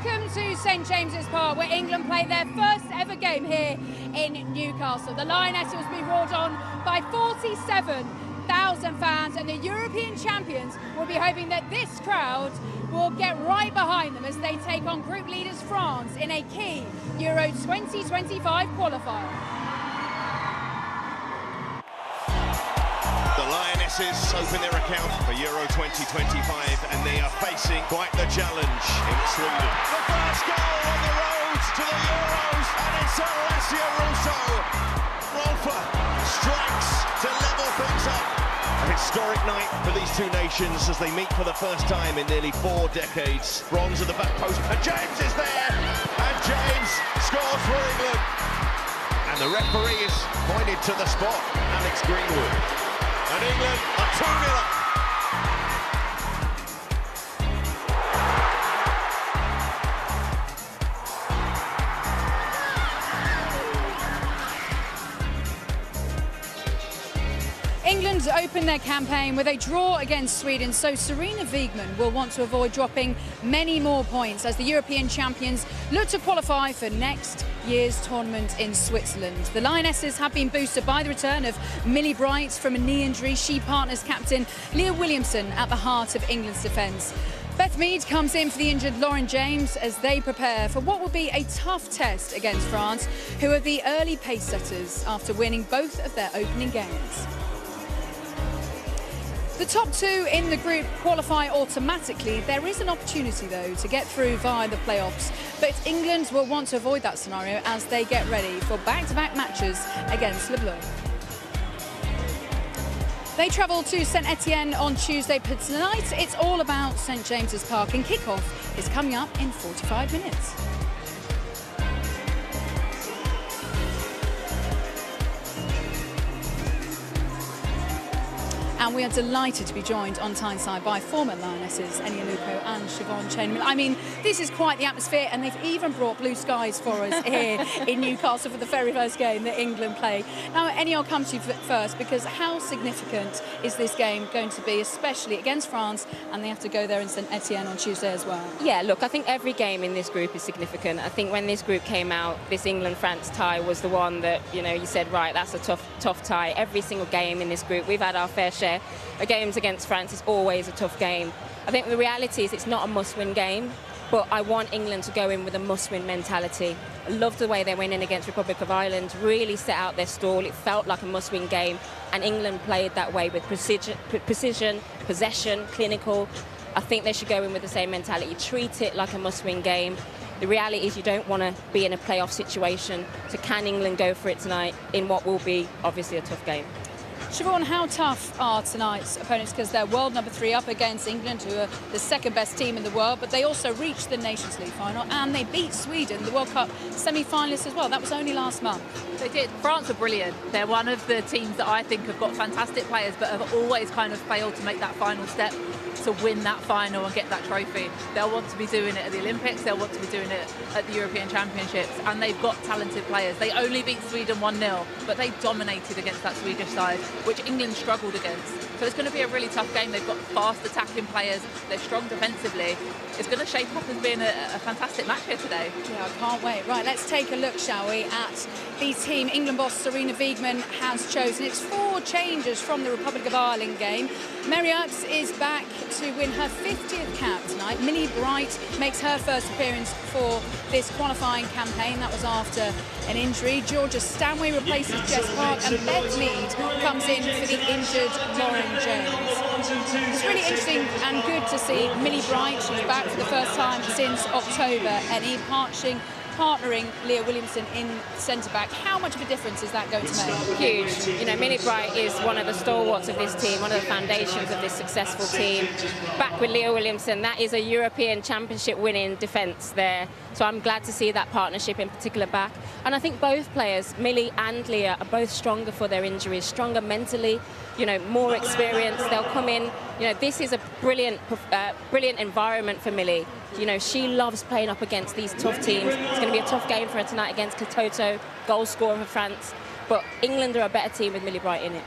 Welcome to St James's Park, where England play their first ever game here in Newcastle. The Lionesses will be roared on by 47,000 fans, and the European champions will be hoping that this crowd will get right behind them as they take on group leaders France in a key Euro 2025 qualifier. The Lionesses open their account for Euro 2025 and they are facing quite the challenge in Sweden. The first goal on the road to the Euros, and it's Alessio Russo. Qualifier strikes to level things up. A historic night for these two nations as they meet for the first time in nearly 4 decades. Bronze at the back post, and James is there, and James scores for England. And the referee is pointed to the spot, Alex Greenwood. And England are 2-0 up. England opened their campaign with a draw against Sweden, so Sarina Wiegman will want to avoid dropping many more points as the European champions look to qualify for next year's tournament in Switzerland. The Lionesses have been boosted by the return of Millie Bright from a knee injury. She partners captain Leah Williamson at the heart of England's defence. Beth Mead comes in for the injured Lauren James as they prepare for what will be a tough test against France, who are the early pace setters after winning both of their opening games. The top 2 in the group qualify automatically. There is an opportunity, though, to get through via the playoffs, but England will want to avoid that scenario as they get ready for back-to-back matches against Le Bleu. They travel to St Etienne on Tuesday, but tonight it's all about St James's Park, and kick-off is coming up in 45 minutes. And we are delighted to be joined on Tyneside by former Lionesses Enya Luko and Siobhan Chainman. I mean, this is quite the atmosphere, and they've even brought blue skies for us here in Newcastle for the very first game that England play. Now, Enya, I'll come to you first, because how significant is this game going to be, especially against France, and they have to go there in St Etienne on Tuesday as well? Yeah, look, I think every game in this group is significant. I think when this group came out, this England-France tie was the one that, you know, you said, right, that's a tough tie. Every single game in this group, we've had our fair share. Games against France is always a tough game. I think the reality is it's not a must-win game, but I want England to go in with a must-win mentality. I loved the way they went in against Republic of Ireland, really set out their stall. It felt like a must-win game, and England played that way with precision, possession, clinical. I think they should go in with the same mentality, treat it like a must-win game. The reality is you don't want to be in a playoff situation, so can England go for it tonight in what will be obviously a tough game? Siobhan, how tough are tonight's opponents, because they're world number 3 up against England, who are the second best team in the world, but they also reached the Nations League final and they beat Sweden, the World Cup semi-finalists as well. That was only last month. They did. France are brilliant. They're one of the teams that I think have got fantastic players but have always kind of failed to make that final step to win that final and get that trophy. They'll want to be doing it at the Olympics, they'll want to be doing it at the European Championships, and they've got talented players. They only beat Sweden 1-0, but they dominated against that Swedish side, which England struggled against. So it's going to be a really tough game. They've got fast attacking players, they're strong defensively. It's going to shape up as being a fantastic match here today. Yeah, I can't wait. Right, let's take a look, shall we, at the team England boss Sarina Wiegman has chosen. It's 4 changes from the Republic of Ireland game. Marriott is back to win her 50th cap tonight. Millie Bright makes her first appearance for this qualifying campaign. That was after an injury. Georgia Stanway replaces Jess Park, and Beth Mead comes in for the injured Lauren James. It's really interesting and good to see Millie Bright. She's back for the first time since October, and partnering Leah Williamson in centre-back. How much of a difference is that going to make? Huge. You know, Millie Bright is one of the stalwarts of this team, one of the foundations of this successful team. Back with Leah Williamson, that is a European Championship winning defence there. So I'm glad to see that partnership in particular back. And I think both players, Millie and Leah, are both stronger for their injuries, stronger mentally, you know, more experienced. They'll come in, you know, this is a brilliant environment for Millie. You know, she loves playing up against these tough teams. It's going to be a tough game for her tonight against Katoto, goal scorer for France. But England are a better team with Millie Bright in it.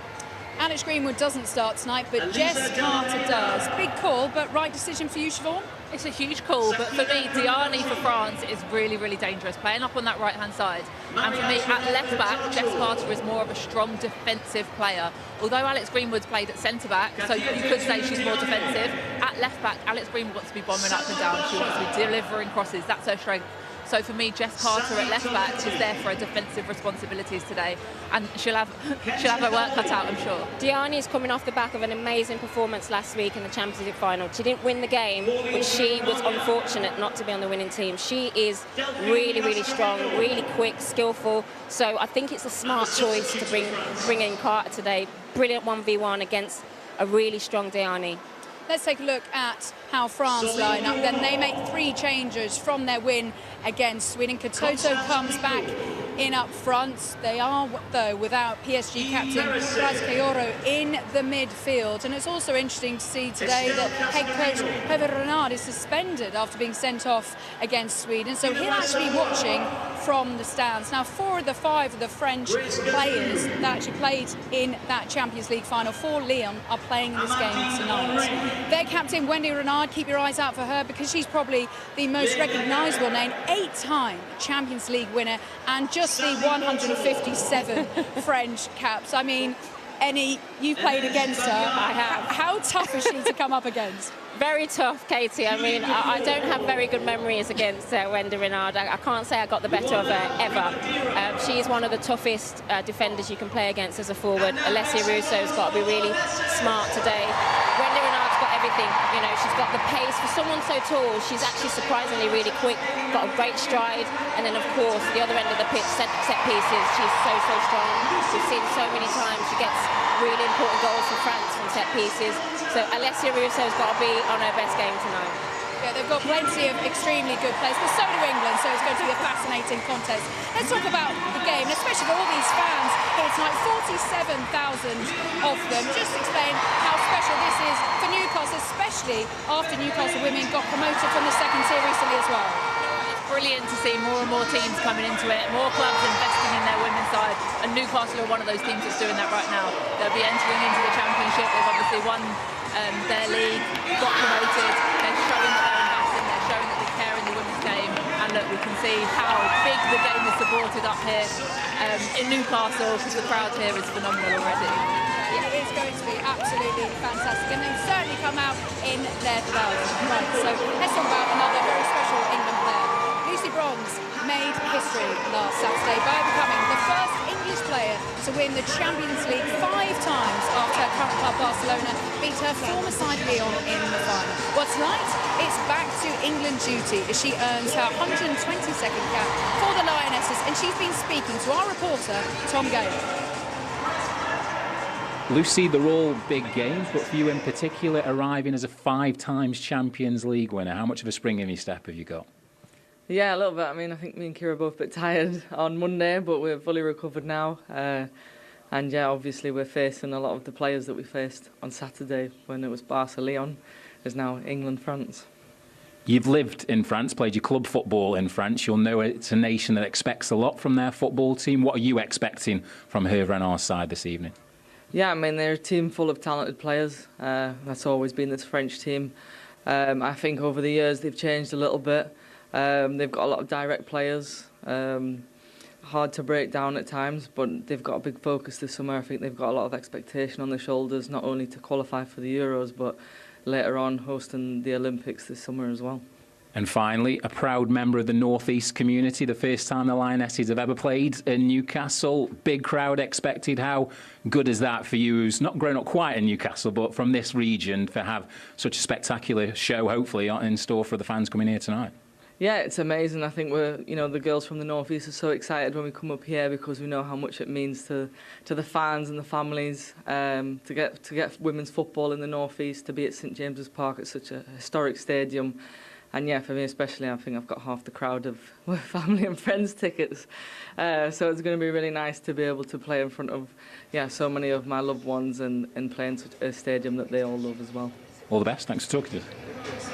Alex Greenwood doesn't start tonight, but Jess Carter does. Big call, but right decision for you, Siobhan? It's a huge call, but for me, Diani for France is really, really dangerous, playing up on that right-hand side. And for me, at left-back, Jess Carter is more of a strong defensive player. Although Alex Greenwood's played at centre-back, so you could say she's more defensive, at left-back, Alex Greenwood wants to be bombing up and down. She wants to be delivering crosses. That's her strength. So for me, Jess Carter at left back is there for her defensive responsibilities today, and she'll have her work cut out, I'm sure. Diani is coming off the back of an amazing performance last week in the Champions League final. She didn't win the game, but she was unfortunate not to be on the winning team. She is really, really strong, really quick, skillful. So I think it's a smart choice to bring in Carter today. Brilliant 1v1 against a really strong Diani. Let's take a look at how France line up. Then they make 3 changes from their win against Sweden. Katoto comes back in up front. They are, though, without PSG captain Braz Kayoro in the midfield. And it's also interesting to see today that head coach Hervé Renard is suspended after being sent off against Sweden. So he'll actually be watching from the stands. Now, 4 of the 5 of the French players that actually played in that Champions League final for Lyon are playing in this game tonight. Their captain, Wendy Renard, keep your eyes out for her because she's probably the most recognisable name, 8-time Champions League winner and just the 157 French caps. I mean, you've played against her. I have. How tough is she to come up against? Very tough, Katie. I mean, I don't have very good memories against Wendy Renard. I can't say I got the better of her ever. She is one of the toughest defenders you can play against as a forward. Alessia Russo's got to be really smart today. Wendy Renard's got everything. You know, she's got the pace. For someone so tall, she's actually surprisingly really quick, got a great stride. And then, of course, the other end of the pitch, set pieces, she's so strong. We've seen so many times she gets really important goals for France from set pieces. So Alessia Russo's got to be on her best game tonight. Yeah, they've got plenty of extremely good players, but so do England, so it's going to be a fascinating contest. Let's talk about the game, especially for all these fans here tonight, 47,000 of them. Just explain how special this is for Newcastle, especially after Newcastle women got promoted from the second tier recently as well. Brilliant to see more and more teams coming into it, more clubs investing in their women's side, and Newcastle are one of those teams that's doing that right now. They'll be entering into the Championship. They've obviously won their league, got promoted. They're showing that they're investing, they're showing that they care in the women's game, and look, we can see how big the game is supported up here in Newcastle, because the crowd here is phenomenal already. Yeah, it's going to be absolutely fantastic, and they've certainly come out in their blood. Right, so let's talk about another very special England player. Lucy Bronze made history last Saturday by becoming the first English player to win the Champions League 5 times after her current club Barcelona beat her former side Lyon in the final. Well, tonight, it's back to England duty as she earns her 122nd cap for the Lionesses, and she's been speaking to our reporter, Tom Gale. Lucy, they're all big games, but for you in particular, arriving as a 5 times Champions League winner, how much of a spring in your step have you got? Yeah, a little bit. I mean, I think me and Kira are both a bit tired on Monday, but we're fully recovered now. And yeah, obviously we're facing a lot of the players that we faced on Saturday when it was Barca-Lyon, is now England-France. You've lived in France, played your club football in France. You'll know it's a nation that expects a lot from their football team. What are you expecting from Hervé Renard's side this evening? Yeah, I mean, they're a team full of talented players. That's always been this French team. I think over the years they've changed a little bit. They've got a lot of direct players, hard to break down at times, but they've got a big focus this summer. I think they've got a lot of expectation on their shoulders, not only to qualify for the Euros, but later on hosting the Olympics this summer as well. And finally, a proud member of the North East community, the first time the Lionesses have ever played in Newcastle. Big crowd expected. How good is that for you, who's not grown up quite in Newcastle, but from this region, to have such a spectacular show, hopefully, in store for the fans coming here tonight? Yeah, it's amazing. I think the girls from the North East are so excited when we come up here because we know how much it means to the fans and the families to get women's football in the North East, to be at St James's Park at such a historic stadium. And yeah, for me especially, I think I've got half the crowd of family and friends tickets. So it's going to be really nice to be able to play in front of so many of my loved ones and play in such a stadium that they all love as well. All the best. Thanks for talking to us.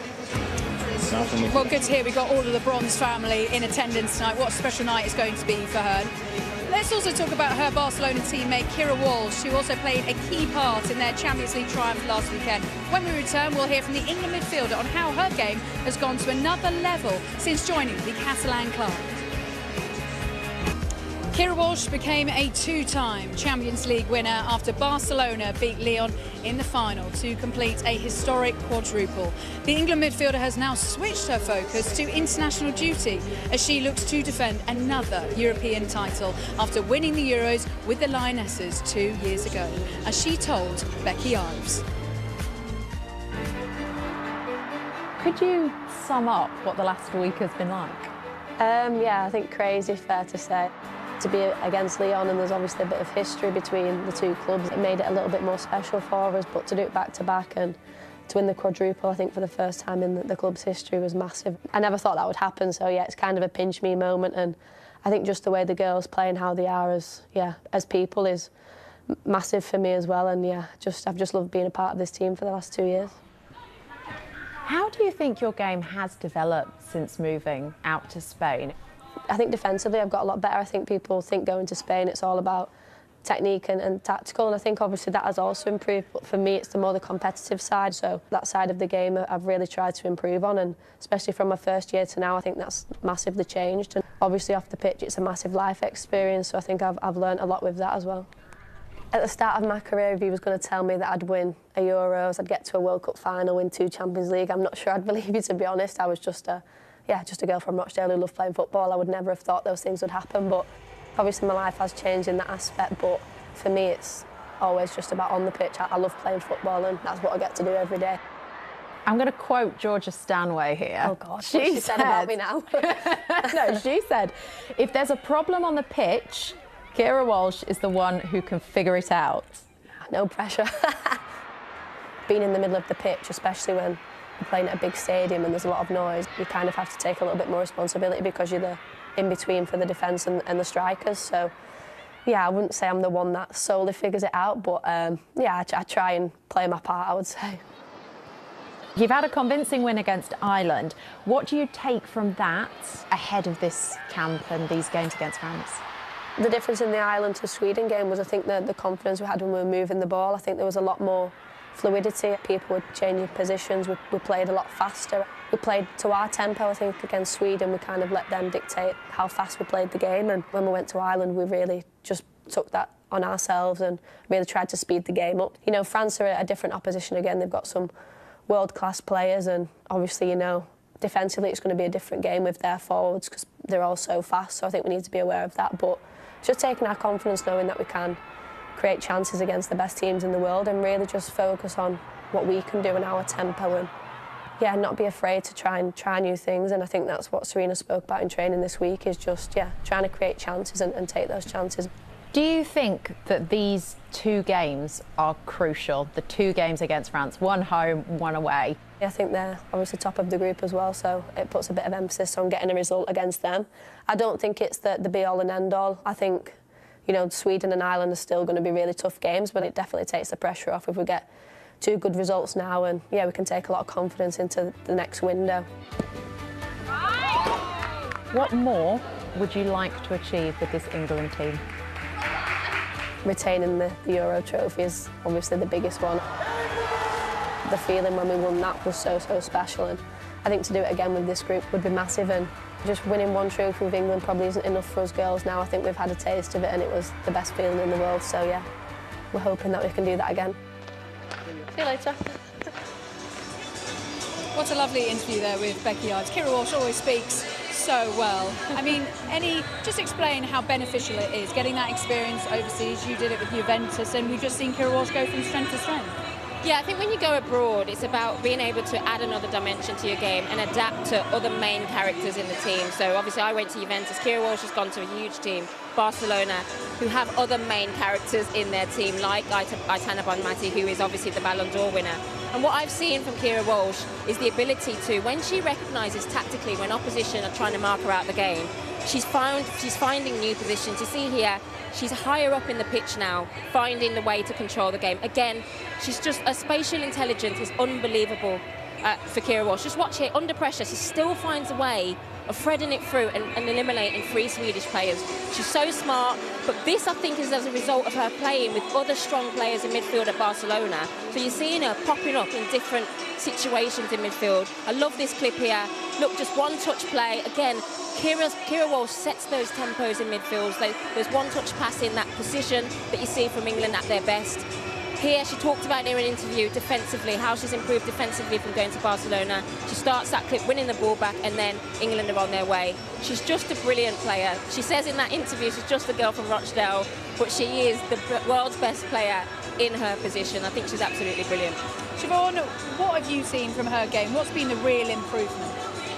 Well, good to hear we got all of the Bronze family in attendance tonight. What a special night it's going to be for her. Let's also talk about her Barcelona teammate Kira Walsh, who also played a key part in their Champions League triumph last weekend. When we return, we'll hear from the England midfielder on how her game has gone to another level since joining the Catalan club. Kira Walsh became a two-time Champions League winner after Barcelona beat Lyon in the final to complete a historic quadruple. The England midfielder has now switched her focus to international duty as she looks to defend another European title after winning the Euros with the Lionesses 2 years ago, as she told Becky Ives. Could you sum up what the last week has been like? Yeah, I think crazy, fair to say. To be against Lyon, and there's obviously a bit of history between the two clubs, it made it a little bit more special for us, but to do it back-to-back and to win the quadruple, I think for the first time in the club's history, was massive. I never thought that would happen, so yeah, it's kind of a pinch-me moment, and I think just the way the girls play and how they are as people is massive for me as well, and yeah, I've just loved being a part of this team for the last 2 years. How do you think your game has developed since moving out to Spain? I think defensively I've got a lot better. I think people think going to Spain it's all about technique and tactical, and I think obviously that has also improved, but for me it's the competitive side, so that side of the game I've really tried to improve on, and especially from my first year to now I think that's massively changed, and obviously off the pitch it's a massive life experience, so I think I've learned a lot with that as well. At the start of my career, if he was going to tell me that I'd win a Euros, I'd get to a World Cup final, win 2 Champions League, I'm not sure I'd believe you, to be honest. I was just a girl from Rochdale who loved playing football. I would never have thought those things would happen, but obviously my life has changed in that aspect, but for me it's always just about on the pitch. I love playing football, and that's what I get to do every day. I'm going to quote Georgia Stanway here. Oh God, she said about me now. No, she said, if there's a problem on the pitch, Kira Walsh is the one who can figure it out. No pressure. Being in the middle of the pitch, especially when you're playing at a big stadium and there's a lot of noise, you kind of have to take a little bit more responsibility because you're the in-between for the defence and the strikers. So, yeah, I wouldn't say I'm the one that solely figures it out, but yeah, I try and play my part, I would say. You've had a convincing win against Ireland. What do you take from that ahead of this camp and these games against France? The difference in the Ireland to Sweden game was, I think, the confidence we had when we were moving the ball. I think there was a lot more fluidity. People were changing positions. We played a lot faster. We played to our tempo. I think against Sweden we kind of let them dictate how fast we played the game, and when we went to Ireland we really just took that on ourselves and really tried to speed the game up. You know, France are a different opposition again. They've got some world-class players, and obviously, you know, defensively it's going to be a different game with their forwards because they're all so fast, so I think we need to be aware of that. But just taking our confidence, knowing that we can create chances against the best teams in the world, and really just focus on what we can do in our tempo, and yeah, not be afraid to try new things. And I think that's what Serena spoke about in training this week, is just trying to create chances and take those chances. Do you think that these 2 games are crucial? The 2 games against France, one home, one away. I think they're obviously top of the group as well, so it puts a bit of emphasis on getting a result against them. I don't think it's the be-all and end-all. I think, you know, Sweden and Ireland are still going to be really tough games, but it definitely takes the pressure off if we get 2 good results now, and yeah, we can take a lot of confidence into the next window. What more would you like to achieve with this England team? Retaining the Euro trophy is obviously the biggest one. The feeling when we won that was so special, and I think to do it again with this group would be massive, and just winning 1 trophy with England probably isn't enough for us girls now. I think we've had a taste of it and it was the best feeling in the world, so yeah, we're hoping that we can do that again. See you later. What a lovely interview there with Becky Ives. Kira Walsh always speaks so well. I mean, just explain how beneficial it is getting that experience overseas. You did it with Juventus, and we've just seen Kira Walsh go from strength to strength. Yeah, I think when you go abroad, it's about being able to add another dimension to your game and adapt to other main characters in the team. So obviously I went to Juventus. Kira Walsh has gone to a huge team, Barcelona, who have other main characters in their team, like Aitana Bonmati, who is obviously the Ballon d'Or winner. And what I've seen from Kira Walsh is the ability to, when she recognises tactically when opposition are trying to mark her out the game, she's finding new positions. You see here, she's higher up in the pitch now, finding the way to control the game. Again, she's just, her spatial intelligence is unbelievable. for Kira Walsh. Just watch it, under pressure, she still finds a way of threading it through and eliminating 3 Swedish players. She's so smart, but this, I think, is as a result of her playing with other strong players in midfield at Barcelona. So you're seeing her popping up in different situations in midfield. I love this clip here. Look, just one-touch play. Again, Kira Walsh sets those tempos in midfield. There's one-touch passing, that precision that you see from England at their best. Here, she talked about in an interview defensively, how she's improved defensively from going to Barcelona. She starts that clip winning the ball back, and then England are on their way. She's just a brilliant player. She says in that interview she's just a girl from Rochdale, but she is the world's best player in her position. I think she's absolutely brilliant. Siobhan, what have you seen from her game? What's been the real improvement?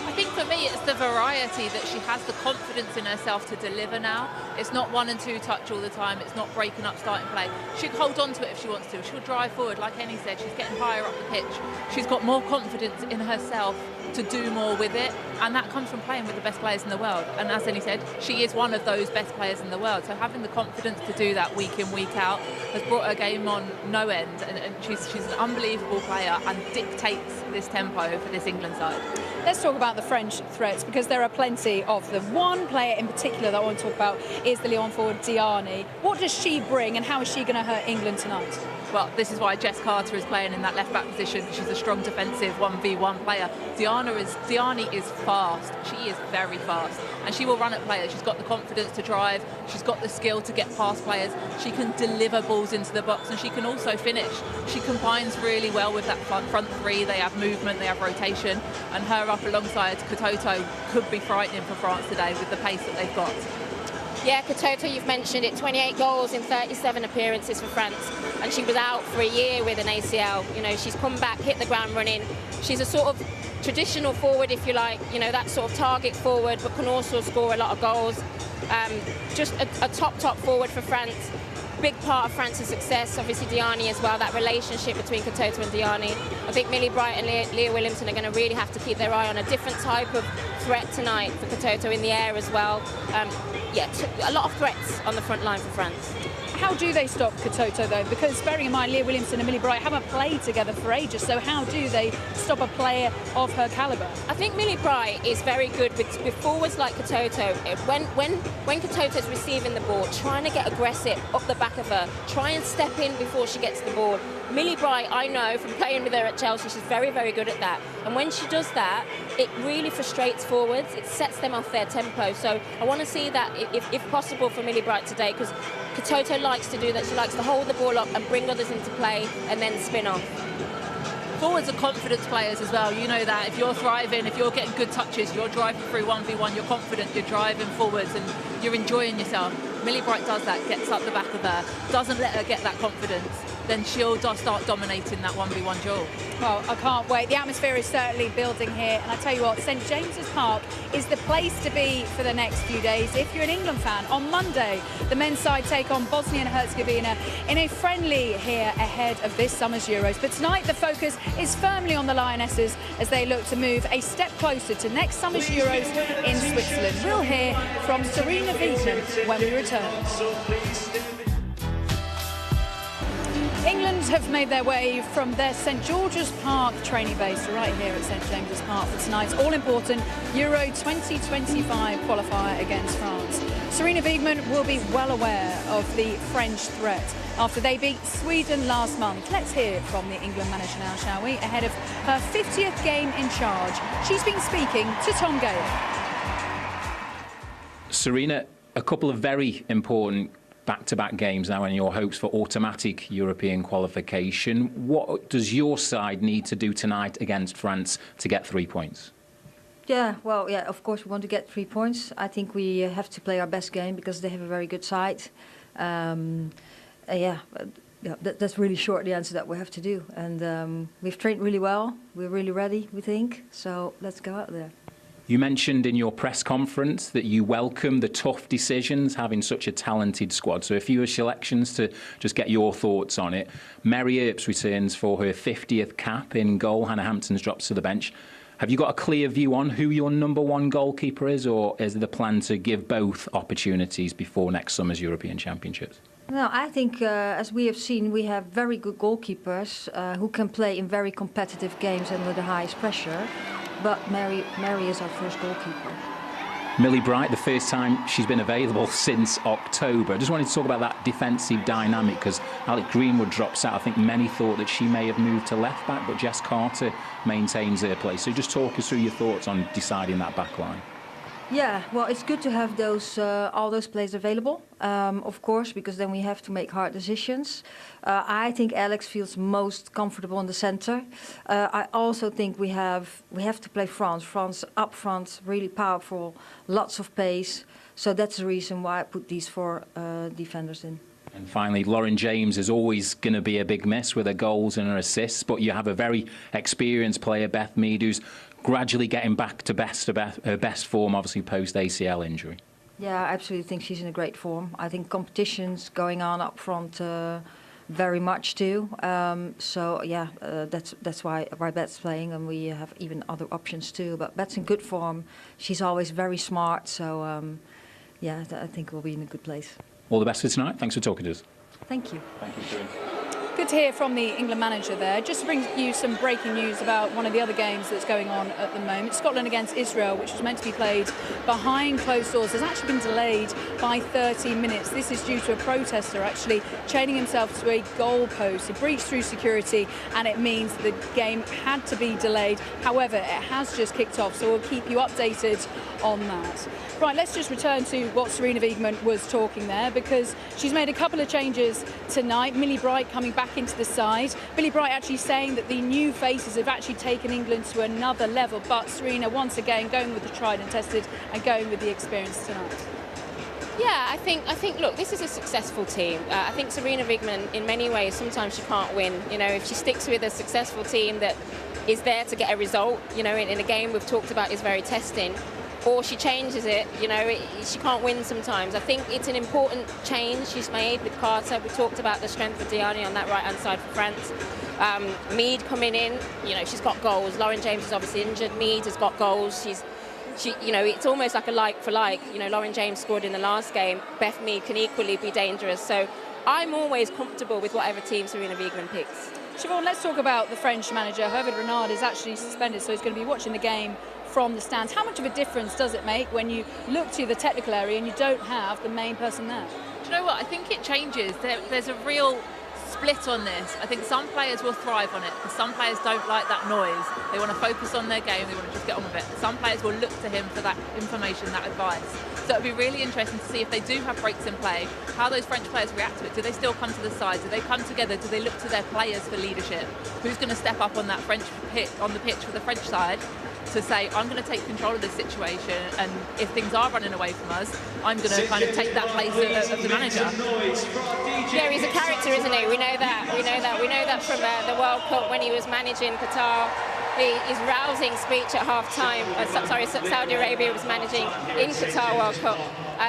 I think for me it's the variety, that she has the confidence in herself to deliver now. It's not 1 and 2 touch all the time, it's not breaking up starting play. She can hold on to it if she wants to. She'll drive forward, like Henny said, she's getting higher up the pitch. She's got more confidence in herself to do more with it, and that comes from playing with the best players in the world. And as Henny said, she is one of those best players in the world, so having the confidence to do that week in, week out has brought her game on no end, and she's an unbelievable player and dictates this tempo for this England side. Let's talk about the French threats, because there are plenty of them. One player in particular that I want to talk about is the Lyon forward Diani. What does she bring, and how is she going to hurt England tonight? Well, this is why Jess Carter is playing in that left-back position. She's a strong defensive 1v1 player. Diani is fast. She is very fast, and she will run at players. She's got the confidence to drive. She's got the skill to get past players. She can deliver balls into the box, and she can also finish. She combines really well with that front three. They have movement, they have rotation, and her up alongside Katoto could be frightening for France today with the pace that they've got. Yeah, Katoto, you've mentioned it, 28 goals in 37 appearances for France, and she was out for a year with an ACL. You know, she's come back, hit the ground running. She's a sort of traditional forward, if you like, you know, that sort of target forward, but can also score a lot of goals. Just a top forward for France. Big part of France's success, obviously Diani as well, that relationship between Katoto and Diani. I think Millie Bright and Leah Williamson are going to really have to keep their eye on a different type of threat tonight for Katoto in the air as well. Yeah, a lot of threats on the front line for France. How do they stop Katoto, though? Because bearing in mind, Leah Williamson and Millie Bright haven't played together for ages, so how do they stop a player of her calibre? I think Millie Bright is very good with forwards like Katoto. When Katoto's receiving the ball, trying to get aggressive up the back of her, try and step in before she gets the ball. Millie Bright, I know from playing with her at Chelsea, she's very, very good at that. And when she does that, it really frustrates forwards. It sets them off their tempo. So I want to see that, if possible, for Millie Bright today, because Katoto likes to do that. She likes to hold the ball up and bring others into play and then spin off. Forwards are confidence players as well. You know that. If you're thriving, if you're getting good touches, you're driving through 1v1, you're confident, you're driving forwards and you're enjoying yourself. Millie Bright does that, gets up the back of her, doesn't let her get that confidence, then she'll start dominating that 1v1 duel. Well, I can't wait. The atmosphere is certainly building here, and I tell you what, St James's Park is the place to be for the next few days if you're an England fan. On Monday, the men's side take on Bosnia and Herzegovina in a friendly here ahead of this summer's Euros. But tonight the focus is firmly on the Lionesses as they look to move a step closer to next summer's Euros in Switzerland. We'll hear from Serena Wiegmann when we return. England have made their way from their St George's Park training base to right here at St James's Park for tonight's all-important Euro 2025 qualifier against France. Serena Wiegmann will be well aware of the French threat after they beat Sweden last month. Let's hear from the England manager now, shall we? Ahead of her 50th game in charge. She's been speaking to Tom Gale. Serena, a couple of very important back-to-back games now in your hopes for automatic European qualification. What does your side need to do tonight against France to get 3 points? Yeah, well, yeah, of course we want to get 3 points. I think we have to play our best game because they have a very good side. That's really short the answer that we have to do. And we've trained really well. We're really ready, we think. So let's go out there. You mentioned in your press conference that you welcome the tough decisions, having such a talented squad. So a few selections to just get your thoughts on it. Mary Earps returns for her 50th cap in goal. Hannah Hampton's drops to the bench. Have you got a clear view on who your #1 goalkeeper is, or is the plan to give both opportunities before next summer's European Championships? No, I think, as we have seen, we have very good goalkeepers who can play in very competitive games under the highest pressure. But Mary is our first goalkeeper. Millie Bright, the first time she's been available since October. I just wanted to talk about that defensive dynamic because Alec Greenwood drops out. I think many thought that she may have moved to left back, but Jess Carter maintains her place. So just talk us through your thoughts on deciding that back line. Yeah, well, it's good to have those all those players available, of course, because then we have to make hard decisions. I think Alex feels most comfortable in the center. I also think we have to play France. France up front, really powerful, lots of pace. So that's the reason why I put these 4 defenders in. And finally, Lauren James is always going to be a big miss with her goals and her assists, but you have a very experienced player, Beth Mead, who's gradually getting back to her best form, obviously post-ACL injury. Yeah, I absolutely think she's in a great form. I think competition's going on up front very much too. So yeah, that's why Beth's playing, and we have even other options too. But Beth's in good form. She's always very smart. So yeah, I think we'll be in a good place. All the best for tonight. Thanks for talking to us. Thank you. Thank you, Sharon. Good to hear from the England manager there. Just to bring you some breaking news about one of the other games that's going on at the moment. Scotland against Israel, which was meant to be played behind closed doors, has actually been delayed by 30 minutes. This is due to a protester actually chaining himself to a goal post. He breached through security, and it means the game had to be delayed. However, it has just kicked off, so we'll keep you updated on that. Right, let's just return to what Sarina Wiegman was talking there, because she's made a couple of changes tonight. Millie Bright coming back into the side. Millie Bright actually saying that the new faces have actually taken England to another level, but Sarina once again going with the tried and tested and going with the experience tonight. Yeah, I think. Look, this is a successful team. I think Sarina Wiegman, in many ways, sometimes she can't win. You know, if she sticks with a successful team that is there to get a result, you know, in a game we've talked about is very testing, or she changes it, you know, she can't win sometimes. I think it's an important change she's made with Carter. We talked about the strength of Diani on that right-hand side for France. Mead coming in, you know, she's got goals. Lauren James is obviously injured. Mead has got goals. She, you know, it's almost like a like for like. You know, Lauren James scored in the last game. Beth Mead can equally be dangerous. So I'm always comfortable with whatever team Sarina Wiegman picks. Siobhan, let's talk about the French manager. Hervé Renard is actually suspended, so he's going to be watching the game from the stands. How much of a difference does it make when you look to the technical area and you don't have the main person there? Do you know what? I think it changes. There's a real split on this. I think some players will thrive on it because some players don't like that noise. They want to focus on their game, they want to just get on with it. Some players will look to him for that information, that advice. So it'll be really interesting to see if they do have breaks in play, how those French players react to it. Do they still come to the side? Do they come together? Do they look to their players for leadership? Who's going to step up on that French pitch, on the pitch for the French side, to say, I'm going to take control of this situation, and if things are running away from us, I'm going to kind of take that place of the manager. Yeah, he's a character, isn't he? We know that. We know that from the World Cup when he was managing Qatar. His rousing speech at half-time, Saudi Arabia was managing in Qatar World Cup.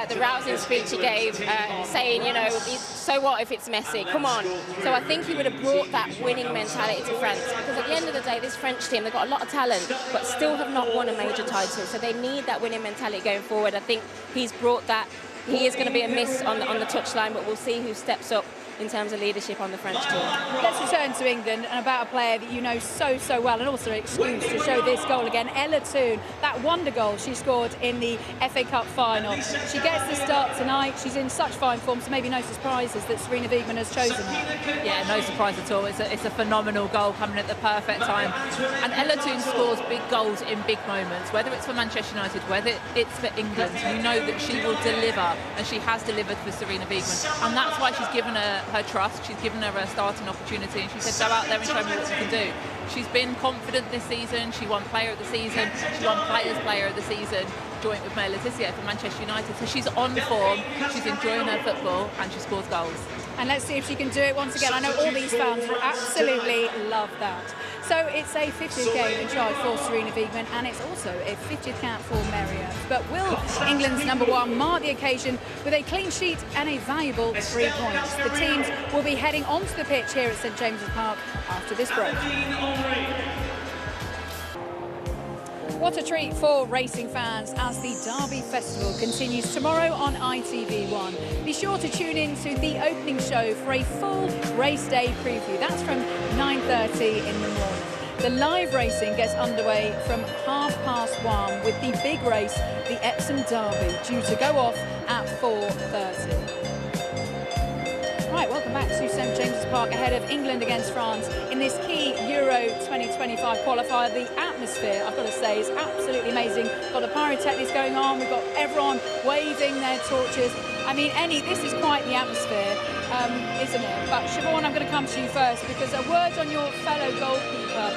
The rousing speech he gave, saying, you know, so what if it's Messi? Come on. So I think he would have brought that winning mentality to France, because at the end of the day, this French team, they've got a lot of talent, but still have not won a major title. So they need that winning mentality going forward. I think he's brought that. He is going to be a miss on the touchline, but we'll see who steps up in terms of leadership on the French team. Let's return to England and about a player that you know so well, and also an excuse to show this goal again. Ella Toone, that wonder goal she scored in the FA Cup final. She gets the start tonight. She's in such fine form, so maybe no surprises that Sarina Wiegman has chosen her. Yeah, no surprise at all. It's a phenomenal goal coming at the perfect time. And Ella Toone scores big goals in big moments, whether it's for Manchester United, whether it's for England. You know that she will deliver, and she has delivered for Sarina Wiegman. And that's why she's given her trust, she's given her a starting opportunity, and she said, go out there and show me what you can do. She's been confident this season. She won Player of the Season, she won Players Player of the Season, joint with Maya Letizia for Manchester United. So she's on form, she's enjoying her football, and she scores goals. And let's see if she can do it once again. I know all these fans will absolutely love that. So it's a 50th game in charge for Sarina Wiegman, and it's also a 50th cap for Mary Earps. But will England's #1 mark the occasion with a clean sheet and a valuable 3 points? The teams will be heading onto the pitch here at St James's Park after this break. What a treat for racing fans as the Derby Festival continues tomorrow on ITV1. Be sure to tune in to the opening show for a full race day preview. That's from 9:30 in the morning. The live racing gets underway from 1:30 with the big race, the Epsom Derby, due to go off at 4:30. Right, welcome back to St James's Park ahead of England against France in this key Euro 2025 qualifier. The atmosphere, I've got to say, is absolutely amazing. Got the pyrotechnics going on, we've got everyone waving their torches. I mean, this is quite the atmosphere, isn't it? But Siobhan, I'm going to come to you first because a word on your fellow goalkeeper,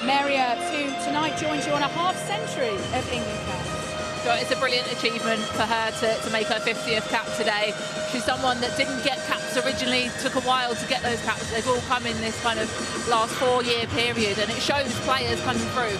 Mary Earps, who tonight joins you on a half-century of England caps. It's a brilliant achievement for her to make her 50th cap today. She's someone that didn't get caps originally, took a while to get those caps. They've all come in this kind of last 4-year period, and it shows players coming through.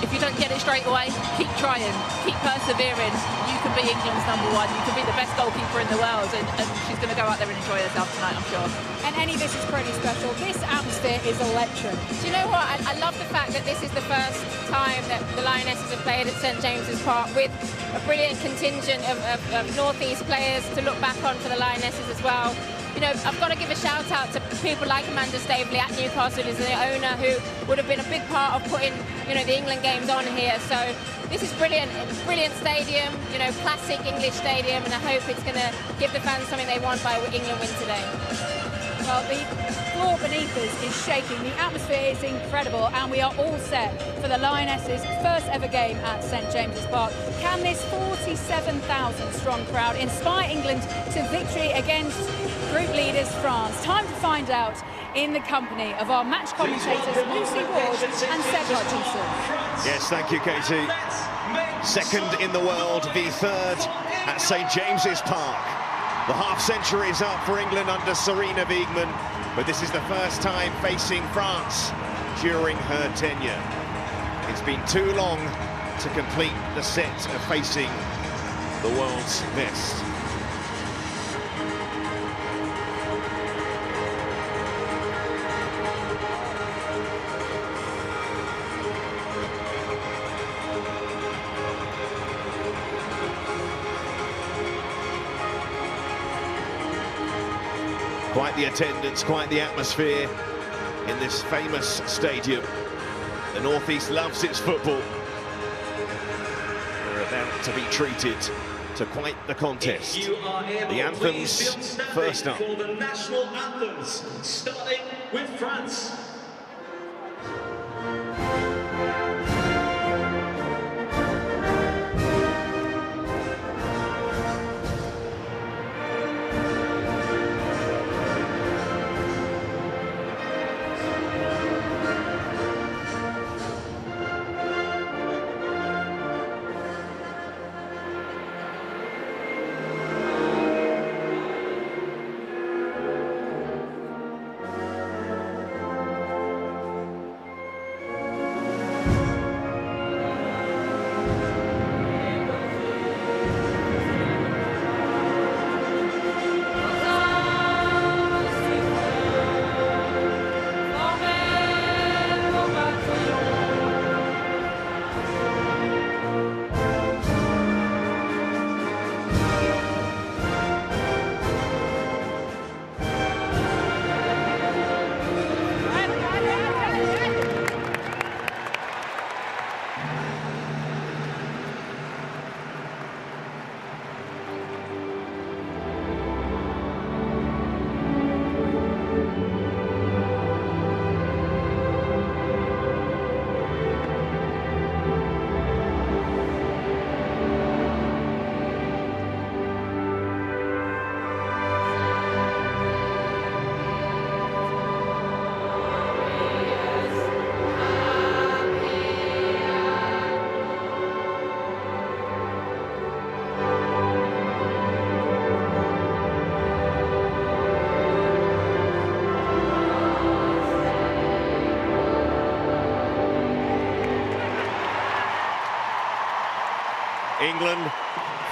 If you don't get it straight away, keep trying, keep persevering. You can be England's #1, you can be the best goalkeeper in the world, and she's going to go out there and enjoy herself tonight, I'm sure. And Annie, this is pretty special. This atmosphere is electric. Do you know what? I love the fact that this is the first time that the Lionesses have played at St James's Park with a brilliant contingent of North East players to look back on for the Lionesses as well. You know, I've got to give a shout out to people like Amanda Staveley at Newcastle, who's the owner, who would have been a big part of putting, you know, the England games on here. So this is brilliant, brilliant stadium, you know, classic English stadium, and I hope it's going to give the fans something they want by England win today. Well, the floor beneath us is shaking, the atmosphere is incredible, and we are all set for the Lionesses' first ever game at St James's Park. Can this 47,000 strong crowd inspire England to victory against group leaders France? Time to find out in the company of our match commentators Lucy Ward and Seb Hutchinson. Yes, thank you, Katie. Second in the world, the third at St James's Park. The half-century is up for England under Sarina Wiegman, but this is the first time facing France during her tenure. It's been too long to complete the set of facing the world's best. Quite the attendance, quite the atmosphere in this famous stadium. The North East loves its football. They're about to be treated to quite the contest. The anthems first up. For the national anthems, starting with France. England,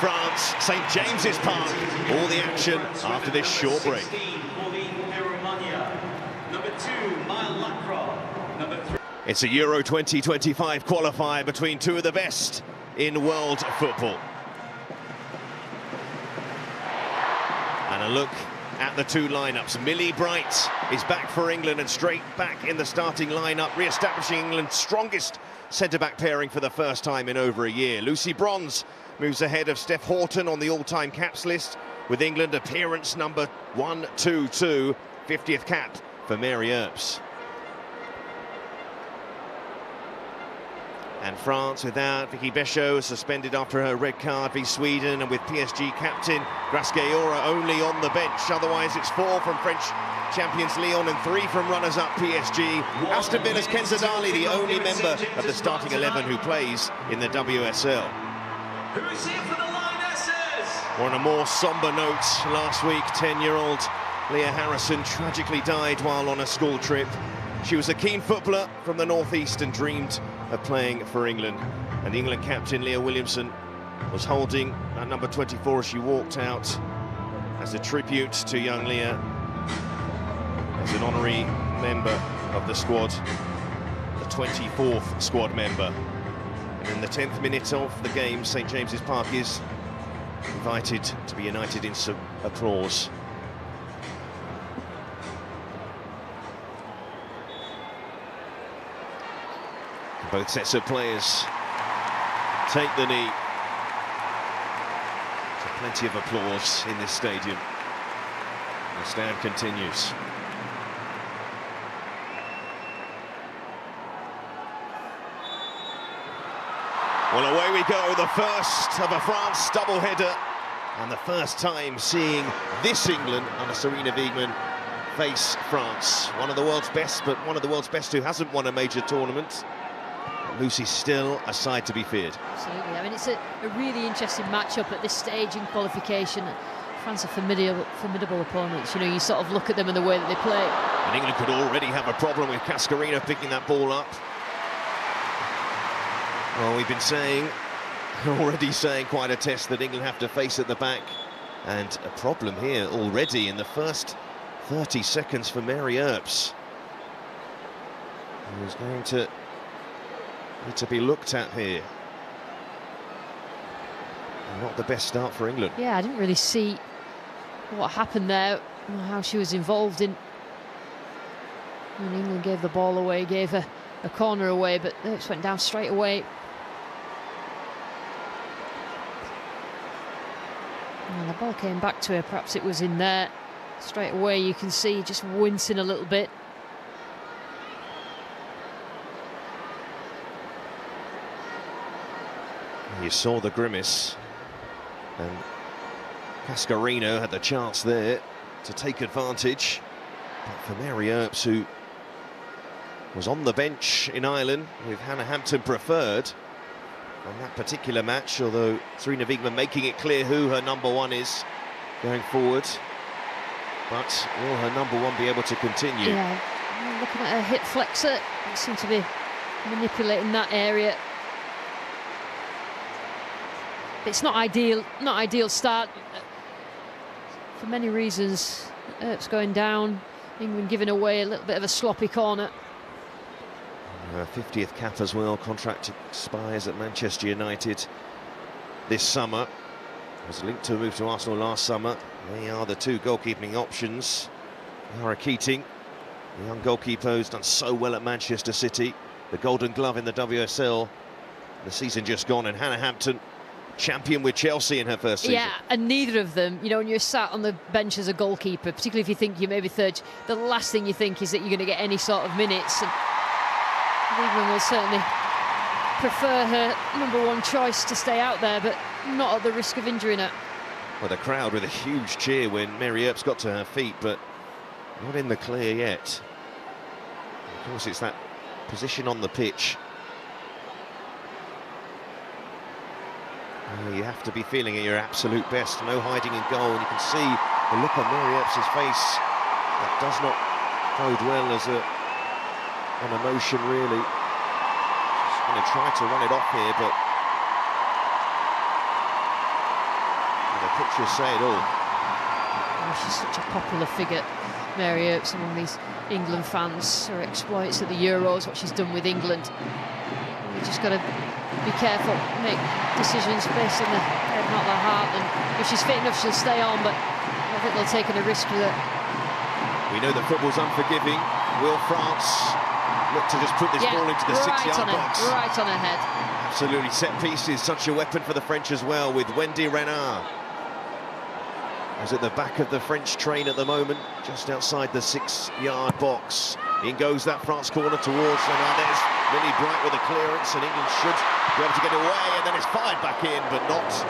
France, St James's Park. All the action after this short break. Number 2, Mile Lacroix. Number 3. It's a Euro 2025 qualifier between two of the best in world football. And a look at the two lineups. Millie Bright is back for England and straight back in the starting lineup, re-establishing England's strongest centre-back pairing for the first time in over a year. Lucy Bronze moves ahead of Steph Houghton on the all-time caps list, with England appearance number 122, 50th cap for Mary Earps. And France without Vicky Béchot, suspended after her red card v Sweden, and with PSG captain Grasqueora only on the bench. Otherwise it's 4 from French champions Lyon and 3 from runners-up PSG. Aston Villa's Kenza Dali, the only member of the starting 11 who plays in the WSL. Who is here for the Lionesses? On a more sombre note, last week 10-year-old Leah Harrison tragically died while on a school trip. She was a keen footballer from the northeast and dreamed of playing for England. And the England captain, Leah Williamson, was holding that number 24 as she walked out as a tribute to young Leah, as an honorary member of the squad, the 24th squad member. And in the 10th minute of the game, St James's Park is invited to be united in some applause. Both sets of players take the knee. So plenty of applause in this stadium. The stand continues. Well, away we go, the first of a France doubleheader, and the first time seeing this England under Sarina Wiegman face France. One of the world's best, but one of the world's best who hasn't won a major tournament. Lucy's still a side to be feared. Absolutely. I mean, it's a really interesting matchup at this stage in qualification. France are formidable opponents. You know, you sort of look at them and the way that they play. And England could already have a problem with Cascarino picking that ball up. Well, we've been already saying quite a test that England have to face at the back. And a problem here already in the first 30 seconds for Mary Earps, who's going to need to be looked at here. Not the best start for England. Yeah, I didn't really see what happened there, how she was involved in. When England gave the ball away, gave a corner away, but it just went down straight away. And the ball came back to her, perhaps it was in there. Straight away you can see just wincing a little bit. You saw the grimace, and Cascarino had the chance there to take advantage. But for Mary Earps, who was on the bench in Ireland with Hannah Hampton preferred on that particular match, although Sarina Wiegman making it clear who her number one is going forward. But will her number one be able to continue? Yeah, looking at her hip flexor, they seem to be manipulating that area. It's not ideal start for many reasons. Earps going down, England giving away a little bit of a sloppy corner. Her 50th cap as well, contract expires at Manchester United this summer. Was linked to a move to Arsenal last summer. They are the two goalkeeping options. Lara Keating, the young goalkeeper who's done so well at Manchester City, the Golden Glove in the WSL, the season just gone, and Hannah Hampton, champion with Chelsea in her first season. Yeah, and neither of them, you know, when you're sat on the bench as a goalkeeper, particularly if you think you're maybe third, the last thing you think is that you're going to get any sort of minutes. And Wiegman will certainly prefer her number one choice to stay out there, but not at the risk of injuring her. Well, the crowd with a huge cheer when Mary Earps got to her feet, but not in the clear yet. Of course, it's that position on the pitch. You have to be feeling at your absolute best, no hiding in goal, and you can see the look on Mary Earps' face. That does not bode well as an emotion, really. She's going to try to run it off here, but the pictures say it all. Oh, she's such a popular figure Mary Earps among these England fans. Her exploits at the Euros, what she's done with England. We've just got to be careful, make decisions based on the head, not the heart. And if she's fit enough, she'll stay on, but I think they'll take a risk with her. We know that football's unforgiving. Will France look to just put this ball into the 6-yard box? Right on her head. Absolutely. Set pieces, such a weapon for the French as well, with Wendy Renard. Is at the back of the French train at the moment, just outside the 6-yard box. In goes that France corner towards Hernandez. Millie Bright with a clearance, and England should be able to get away, and then it's fired back in, but not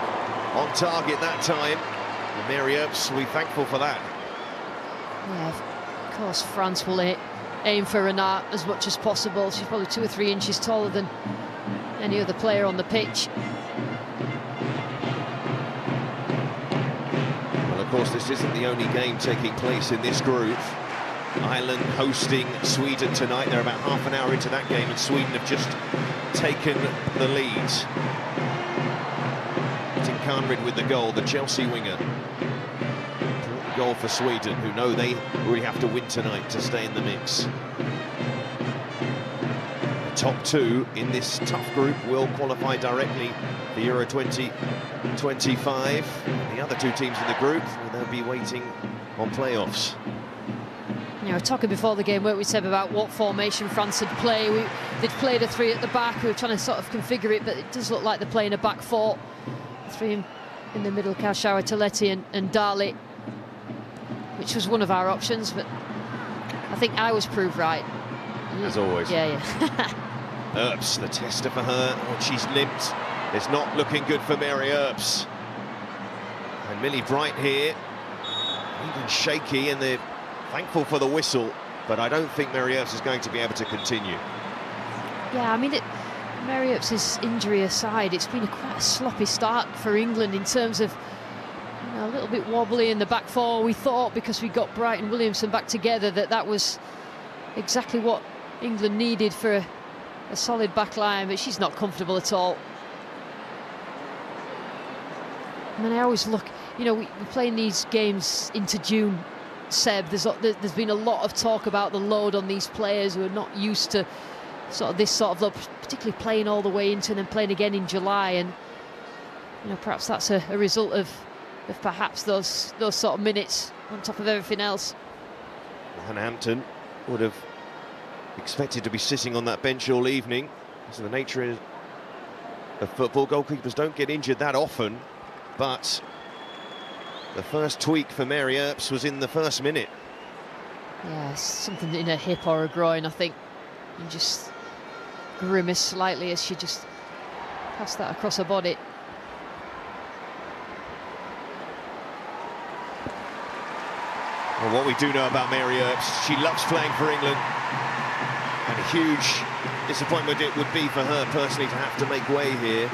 on target that time. And Mary Earps will be thankful for that. Yeah, of course, France will aim for Renard as much as possible. She's probably 2 or 3 inches taller than any other player on the pitch. Of course, this isn't the only game taking place in this group. Ireland hosting Sweden tonight. They're about half an hour into that game, and Sweden have just taken the lead. Tim Conrad with the goal, the Chelsea winger. Important goal for Sweden, who know they really have to win tonight to stay in the mix. The top 2 in this tough group will qualify directly for Euro 2025. The other 2 teams in the group, they'll be waiting on playoffs. You know, talking before the game, weren't we, Seb, about what formation France would play? They'd played a 3 at the back. We were trying to sort of configure it, but it does look like they're playing a back 4. 3 in the middle, Kalshawa, Toletti and Darley, which was one of our options, but I think I was proved right. As always. Yeah. Earps, the tester for her. Oh, she's limped. It's not looking good for Mary Earps. And Millie Bright here, even shaky, and they're thankful for the whistle, but I don't think Mary Earps is going to be able to continue. Yeah, I mean, Mary Earps' injury aside, it's been quite a sloppy start for England in terms of, you know, a little bit wobbly in the back 4. We thought, because we got Bright and Williamson back together, that was exactly what England needed for a solid back line, but she's not comfortable at all. I mean, I always look, you know, we're playing these games into June, Seb. There's been a lot of talk about the load on these players who are not used to sort of this sort of look, particularly playing all the way into and then playing again in July. And, you know, perhaps that's a result of perhaps those sort of minutes on top of everything else. Hannah Hampton would have expected to be sitting on that bench all evening. So the nature of football, goalkeepers don't get injured that often. But the first tweak for Mary Earps was in the first minute. Yeah, something in her hip or a groin, I think. And just grimaced slightly as she just passed that across her body. Well, what we do know about Mary Earps, she loves playing for England. And a huge disappointment it would be for her personally to have to make way here.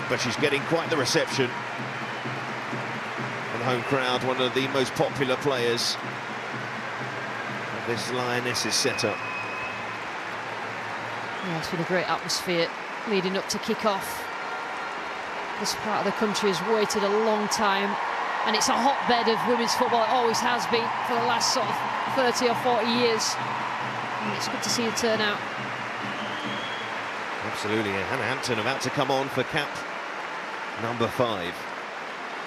But she's getting quite the reception. And home crowd, one of the most popular players of this Lionesses setup. Yeah, it's been a great atmosphere leading up to kick-off. This part of the country has waited a long time, and it's a hotbed of women's football. It always has been for the last sort of 30 or 40 years. And it's good to see the turnout. Absolutely, and Hannah Hampton about to come on for cap number 5.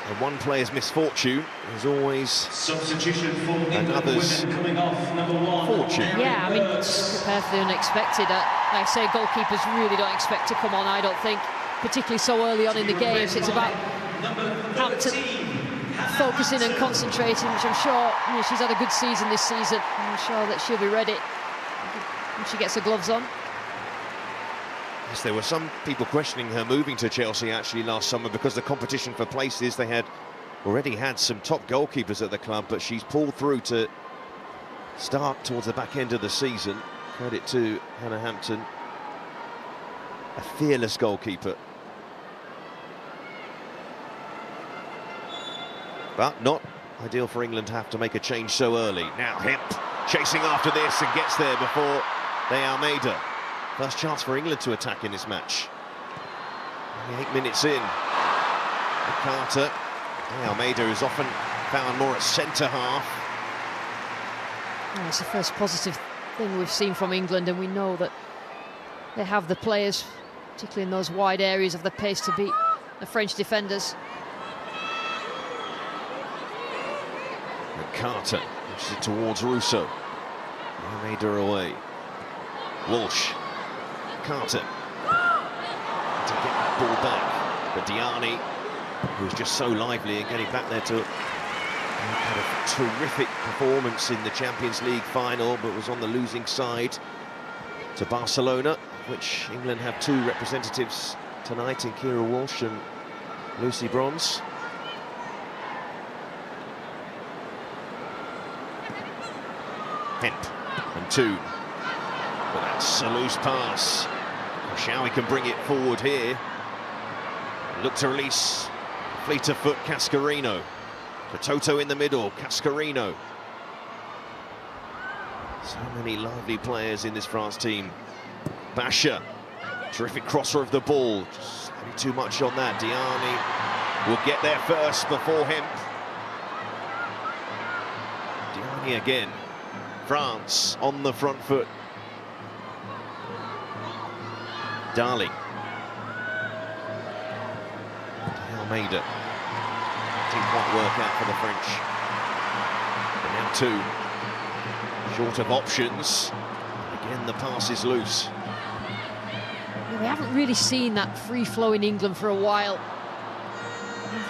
And one player's misfortune is always substitution for another's coming off, number 1. fortune. Yeah, I mean, just prepare for the unexpected. Like I say, goalkeepers really don't expect to come on, I don't think, particularly so early on in the game. So it's about Hampton focusing and concentrating, which I'm sure, you know, she's had a good season this season. I'm sure that she'll be ready when she gets her gloves on. Yes, there were some people questioning her moving to Chelsea actually last summer because the competition for places, they had already had some top goalkeepers at the club, but she's pulled through to start towards the back end of the season. Credit to Hannah Hampton, a fearless goalkeeper. But not ideal for England to have to make a change so early. Now Hemp chasing after this and gets there before De Almeida. First chance for England to attack in this match. Only 8 minutes in. Carter. De Almeida is often found more at centre half. Yeah, it's the first positive thing we've seen from England, and we know that they have the players, particularly in those wide areas of the pace, to beat the French defenders. And Carter pushes it towards Russo. Made her away. Walsh. Carter. To get that ball back. But Diani, who was just so lively and getting back there to had a terrific performance in the Champions League final, but was on the losing side to Barcelona, which England have two representatives tonight in Kira Walsh and Lucy Bronze. Hemp and Toon. But that's a loose pass. Shawi can bring it forward here. Look to release fleet of foot Cascarino. Toto in the middle, Cascarino. So many lively players in this France team. Basha, terrific crosser of the ball. Just slightly too much on that. Diani will get there first before him. Diani again. France on the front foot. Darling. Almeida. Didn't quite work out for the French. But now two. Short of options. Again, the pass is loose. We haven't really seen that free flow in England for a while.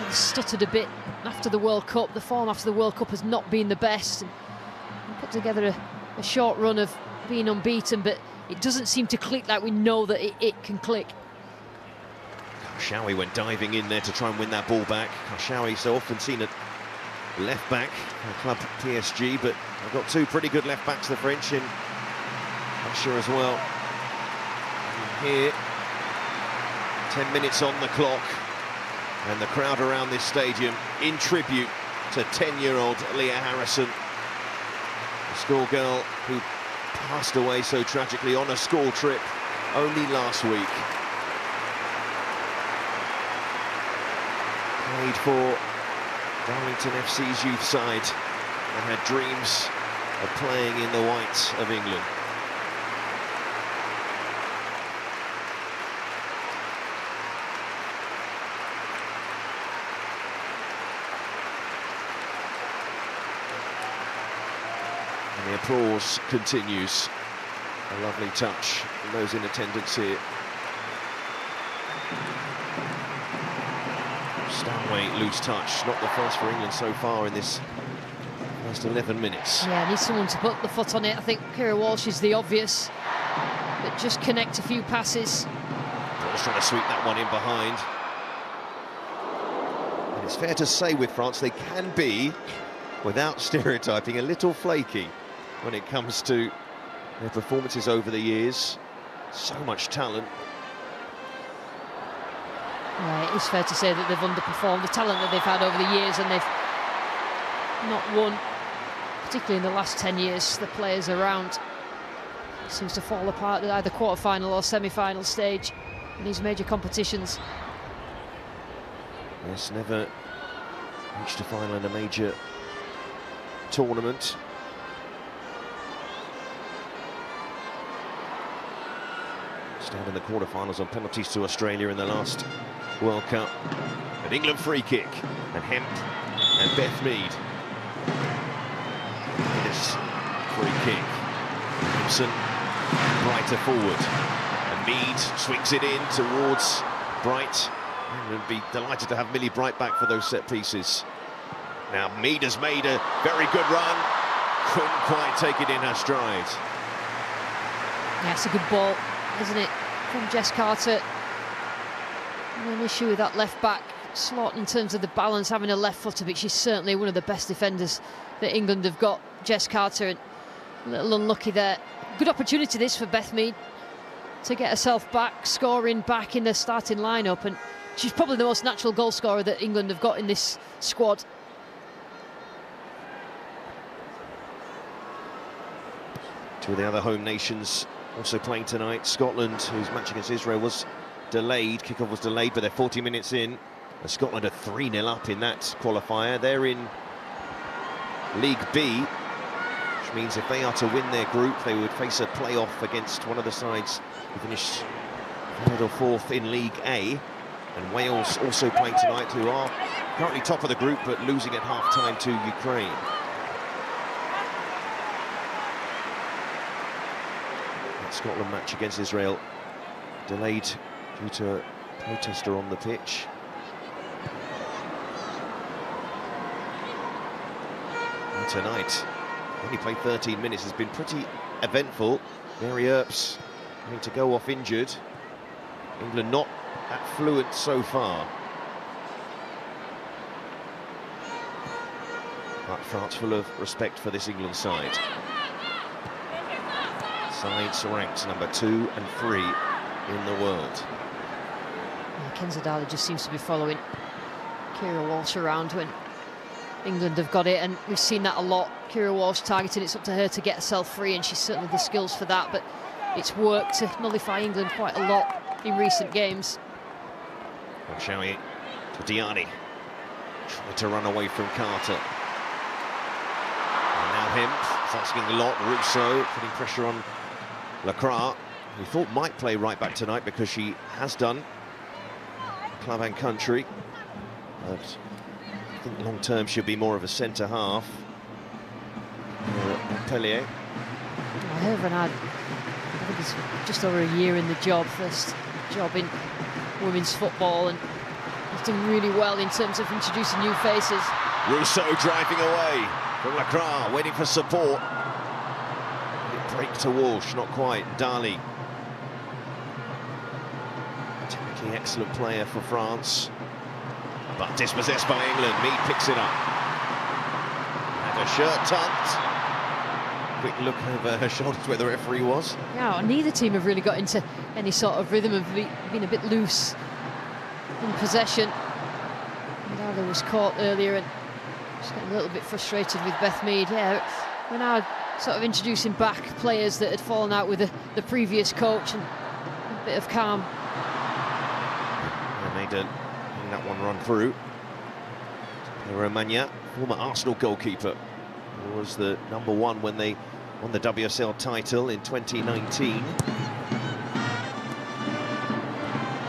They stuttered a bit after the World Cup. The form after the World Cup has not been the best. And put together a short run of being unbeaten, but it doesn't seem to click like we know that it can click. Shawi went diving in there to try and win that ball back. Shawi so often seen at left back for club PSG, but they've got two pretty good left backs, the French, in Usher as well. And here, 10 minutes on the clock, and the crowd around this stadium in tribute to 10-year-old Leah Harrison, a schoolgirl who passed away so tragically on a school trip only last week. Played for Darlington FC's youth side and had dreams of playing in the whites of England. And the applause continues. A lovely touch from those in attendance here. Stanway, loose touch, not the first for England so far in this first 11 minutes. Yeah, needs someone to put the foot on it. I think Kira Walsh is the obvious, but just connect a few passes. Paul's trying to sweep that one in behind. And it's fair to say with France, they can be, without stereotyping, a little flaky when it comes to their performances over the years. So much talent. Yeah, it is fair to say that they've underperformed the talent that they've had over the years, and they've not won, particularly in the last 10 years. The players around seems to fall apart at either quarter-final or semi-final stage in these major competitions. Yes, never reached a final in a major tournament. Stand in the quarter-finals on penalties to Australia in the last World Cup. An England free kick, and Hemp and Beth Mead. This free kick. Gibson brighter forward, and Mead swings it in towards Bright. And would be delighted to have Millie Bright back for those set pieces. Now Mead has made a very good run, couldn't quite take it in her stride. Yeah, it's a good ball, isn't it, from Jess Carter. An issue with that left back slot in terms of the balance, having a left footer, but she's certainly one of the best defenders that England have got, Jess Carter, and a little unlucky there. Good opportunity this for Beth Mead to get herself back, scoring back in the starting lineup, and she's probably the most natural goal scorer that England have got in this squad. Two of the other home nations also playing tonight. Scotland, whose match against Israel was delayed, kickoff was delayed, but they're 40 minutes in. And Scotland are 3-0 up in that qualifier. They're in League B, which means if they are to win their group, they would face a play-off against one of the sides who finished 3rd or 4th in League A. And Wales also playing tonight, who are currently top of the group, but losing at half-time to Ukraine. That Scotland match against Israel delayed due to a protester on the pitch. And tonight, only played 13 minutes, has been pretty eventful. Mary Earps having to go off injured. England not that fluent so far. But France full of respect for this England side. Sides ranked number 2 and 3 in the world. Kenza Darley just seems to be following Keira Walsh around when England have got it, and we've seen that a lot. Keira Walsh targeting, it's up to her to get herself free, and she's certainly the skills for that, but it's worked to nullify England quite a lot in recent games. Shawi to Diani, trying to run away from Carter. And now Hemp is asking a lot. Russo putting pressure on Lacroix, who thought might play right back tonight because she has done club and country. But I think long term she'll be more of a centre half. Pellier. Her Renard, I think it's just over a year in the job, first job in women's football, and he's done really well in terms of introducing new faces. Russo driving away from Lacroix, waiting for support. It break to Walsh, not quite. Darley. Technically excellent player for France, but dispossessed by England. Mead picks it up. And her shirt tucked. Quick look over her shoulders where the referee was. Yeah, neither team have really got into any sort of rhythm of being a bit loose in possession. Darley was caught earlier and just getting a little bit frustrated with Beth Mead. Yeah, we're now sort of introducing back players that had fallen out with the previous coach, and a bit of calm. And made that one run through. Romagna, former Arsenal goalkeeper, who was the #1 when they won the WSL title in 2019.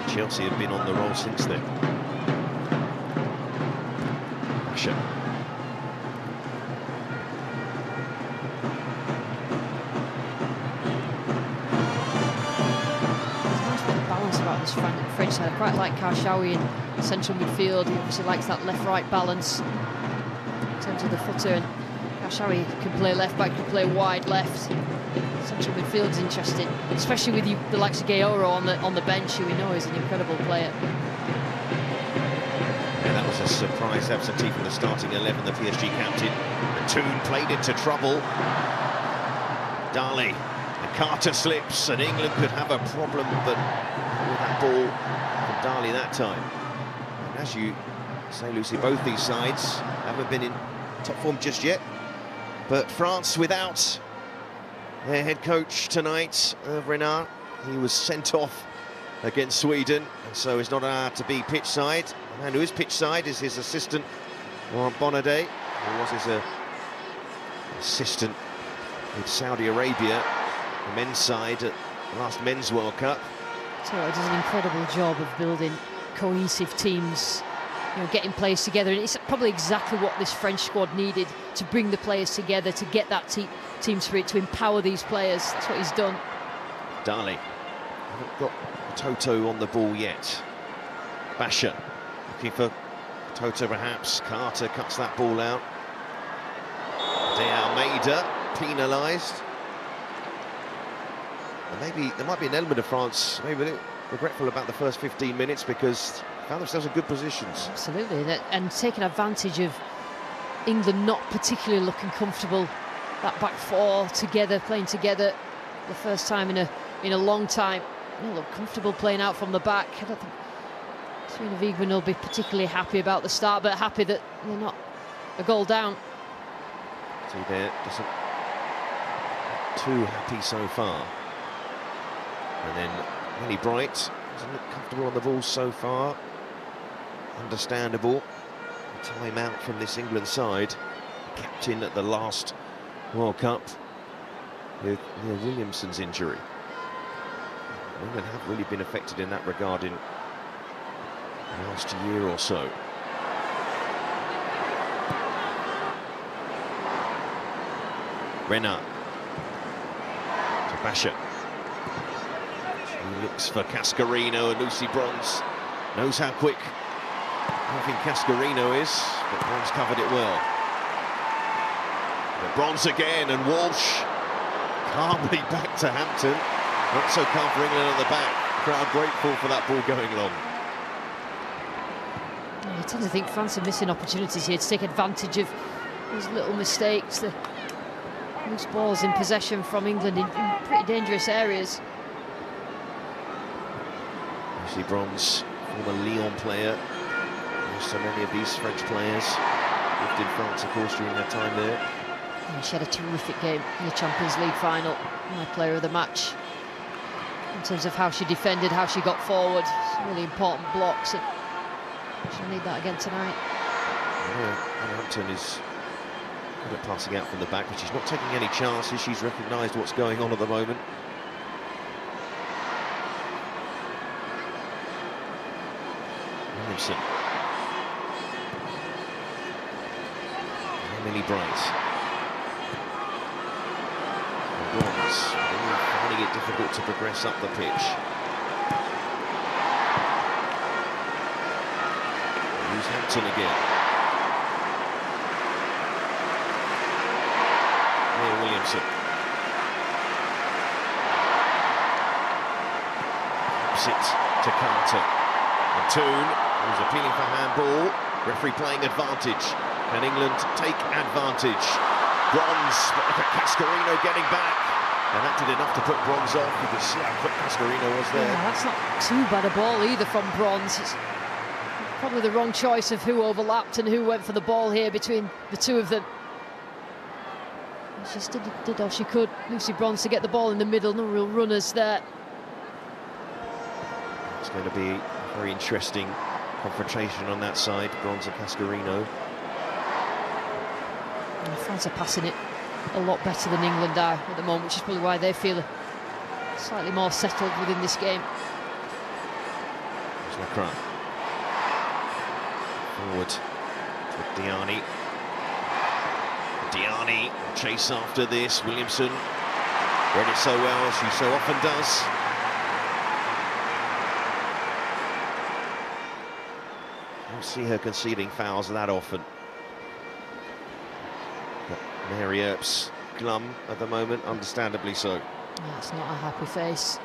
Chelsea have been on the roll since then. Basha. Balance about this French side. I quite like Karshawi in central midfield. He obviously likes that left-right balance in terms of the footer, and Karshawi can play left back, can play wide left. Central midfield's interesting, especially with the likes of Gayoro on the bench, who we know is an incredible player. Yeah, that was a surprise absentee from the starting 11, the PSG captain. And Toon played into trouble. Darley. Carter slips, and England could have a problem, but with that ball from Darley that time. And as you say, Lucy, both these sides haven't been in top form just yet. But France without their head coach tonight, Renard. He was sent off against Sweden, and so is not allowed to be pitch side. The man who is pitch side is his assistant, Laurent Bonnadet, who was his assistant with Saudi Arabia. The men's side at the last Men's World Cup. So it does an incredible job of building cohesive teams, getting players together, and it's probably exactly what this French squad needed to bring the players together, to get that team spirit, to empower these players. That's what he's done. Darley haven't got Toto on the ball yet. Basha looking for Toto perhaps. Carter cuts that ball out. De Almeida penalised. And maybe there might be an element of France maybe a bit regretful about the first 15 minutes because they found themselves in good positions. Absolutely, and taking advantage of England not particularly looking comfortable. That back four together, playing together, the first time in a long time. They look comfortable playing out from the back. I don't think Serena Wiegmann will be particularly happy about the start, but happy that they're not a goal down. See there, doesn't too happy so far. And then Willie Bright doesn't look comfortable on the ball so far. Understandable. A time out from this England side. Captain at the last World Cup with Williamson's injury. England have really been affected in that regard in the last year or so. Renard to Basha. She looks for Cascarino, and Lucy Bronze knows how quick I think Cascarino is, but Bronze covered it well. But Bronze again, and Walsh calmly back to Hampton. Not so calm for England at the back. Crowd grateful for that ball going long. I tend to think France are missing opportunities here to take advantage of those little mistakes, the loose balls in possession from England in pretty dangerous areas. Lucy Bronze, former Lyon player. So many of these French players lived in France, of course, during their time there. Yeah, she had a terrific game in the Champions League final. My player of the match in terms of how she defended, how she got forward. Some really important blocks, and she'll need that again tonight. Yeah, Hampton is good at passing out from the back, but she's not taking any chances. She's recognised what's going on at the moment. Williamson. Emily Bright. Bronze, finding it difficult to progress up the pitch. Here's Hampton again. Here Williamson. Opposite to Carter. And Toon, who's appealing for handball. Referee playing advantage. Can England take advantage? Bronze, but look at Cascarino getting back. And that did enough to put Bronze off. You can see how quick Cascarino was there. Yeah, that's not too bad a ball either from Bronze. It's probably the wrong choice of who overlapped and who went for the ball here between the two of them. She just did all she could, Lucy Bronze, to get the ball in the middle. No real runners there. It's going to be a very interesting confrontation on that side, Bronze and Cascarino. And France are passing it a lot better than England are at the moment, which is probably why they feel slightly more settled within this game. There's Macron. Forward to Diani. Diani chase after this. Williamson read it so well, as she so often does. Don't see her conceding fouls that often. But Mary Earp's glum at the moment, understandably so. That's not a happy face.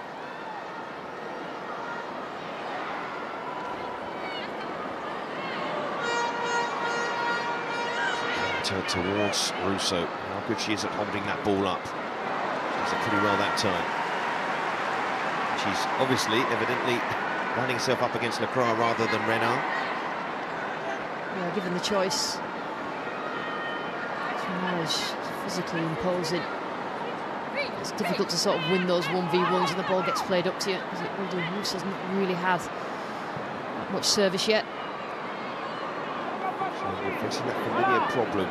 Towards Russo. How good she is at holding that ball up. Does it pretty well that time. She's obviously, evidently, lining herself up against Lacroix rather than Renard. Yeah, given the choice. She's physically imposing. It's difficult to sort of win those 1v1s and the ball gets played up to you, as it will do. Russo's not really had that much service yet. We're facing that familiar problem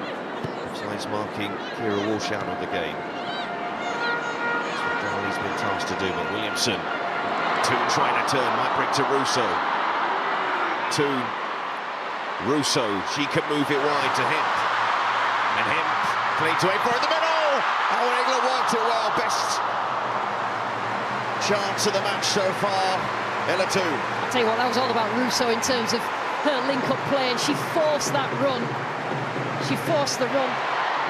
besides marking Kira Walsh out of the game. That's what Darley's been tasked to do, but Williamson. Toon trying to turn, might break to Russo. Toon. Russo, she can move it wide to Hemp. And Hemp played to April in the middle! Oh, England worked it well. Best chance of the match so far. Ella Toon. I'll tell you what, that was all about Russo in terms of her link-up play, and she forced that run. She forced the run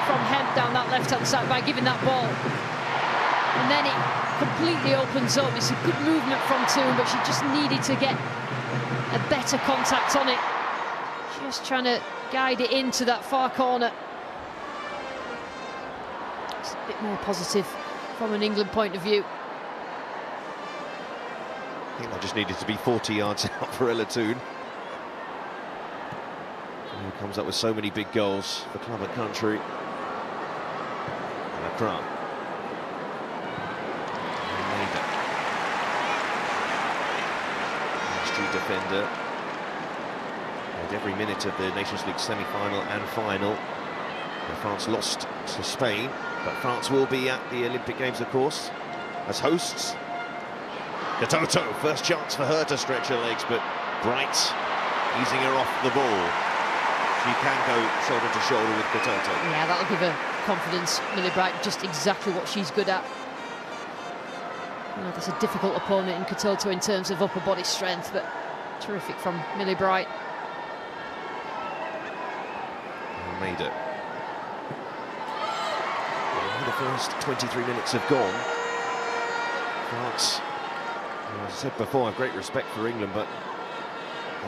from Hemp down that left-hand side by giving that ball. And then it completely opens up. It's a good movement from Toon, but she just needed to get a better contact on it. Just trying to guide it into that far corner. It's a bit more positive from an England point of view. I think that just needed to be 40 yards out for Ella Toon. Who comes up with so many big goals for club and country. Macron. Street defender. And every minute of the Nations League semi-final and final. France lost to Spain But France will be at the Olympic Games, of course, as hosts. Katoto, first chance for her to stretch her legs, but Bright easing her off the ball. She can go shoulder to shoulder with Katoto. Yeah, that'll give her confidence. Millie Bright, just exactly what she's good at. You know, that's a difficult opponent in Katoto in terms of upper body strength, but terrific from Millie Bright. Almeida. The first 23 minutes have gone. France, as I said before, I have great respect for England, but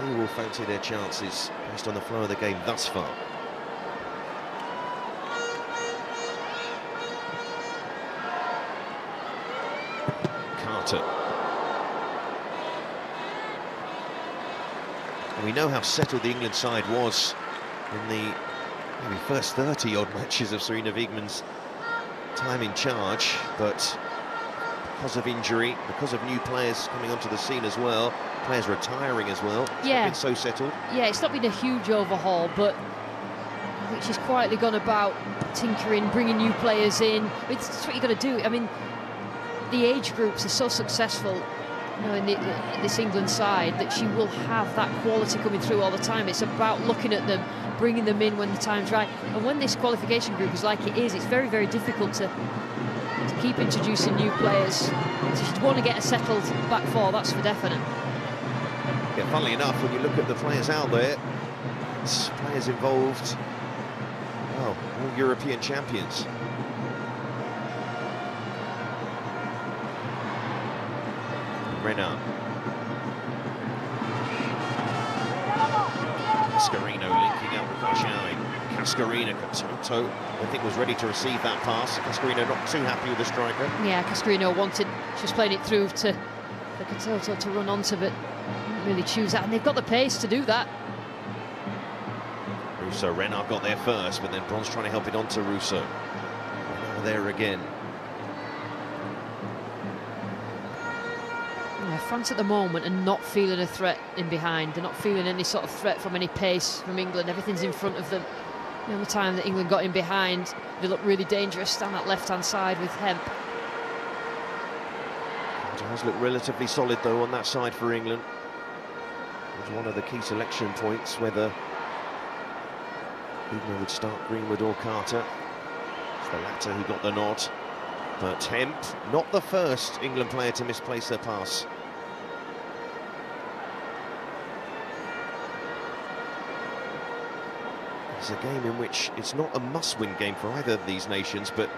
they will fancy their chances based on the flow of the game thus far. Carter. And we know how settled the England side was in the maybe first 30-odd matches of Sarina Wiegman's time in charge, but because of injury, because of new players coming onto the scene as well, players retiring as well, it's not been so settled. Yeah, it's not been a huge overhaul, but I think she's quietly gone about tinkering, bringing new players in. It's what you've got to do. I mean, the age groups are so successful, you know, in this England side, that she will have that quality coming through all the time. It's about looking at them, bringing them in when the time's right. And when this qualification group is like it is, it's very, very difficult to keep introducing new players. So she'd want to get a settled back four, that's for definite. Yeah, funnily enough, when you look at the players out there, it's players involved, well, all European champions. Renard. Cascarino linking up with Barshawi. Cascarino, Katoto, I think, was ready to receive that pass. Cascarino not too happy with the striker. Yeah, Cascarino wanted, she was playing it through for Katoto to run onto, but didn't really choose that, and they've got the pace to do that. Russo, Renard got there first, but then Bronze trying to help it onto Russo. Renard there again. France at the moment are not feeling a threat in behind. They're not feeling any sort of threat from any pace from England. Everything's in front of them. The only time that England got in behind, they look really dangerous down that left-hand side with Hemp. It does look relatively solid, though, on that side for England. It was one of the key selection points, whether England would start Greenwood or Carter. It's the latter who got the nod. But Hemp, not the first England player to misplace their pass. It's a game in which it's not a must-win game for either of these nations, but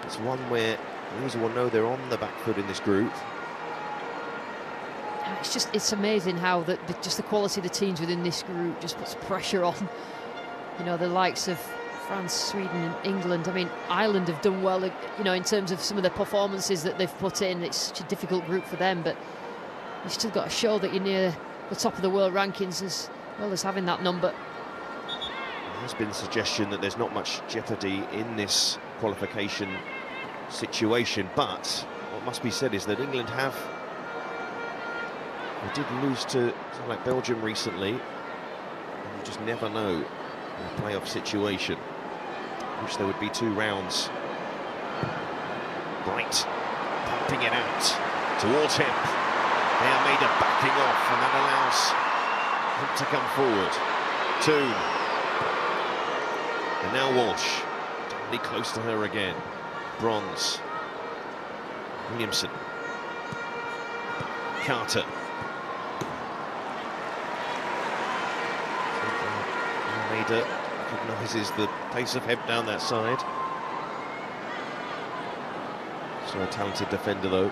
it's one where these will know they're on the back foot in this group. It's amazing how just the quality of the teams within this group just puts pressure on, you know, the likes of France, Sweden and England. I mean, Ireland have done well, you know, in terms of some of the performances that they've put in. It's such a difficult group for them, but you've still got to show that you're near the top of the world rankings as well as having that number. There's been suggestion that there's not much jeopardy in this qualification situation, but what must be said is that England they did lose to something like Belgium recently, and you just never know in a playoff situation. Wish there would be 2 rounds. Bright pumping it out towards him. They are made of backing off, and that allows him to come forward. Toon. And now Walsh, really close to her again. Bronze. Williamson. Carter. Almeida recognises the pace of Hemp down that side. So a talented defender, though.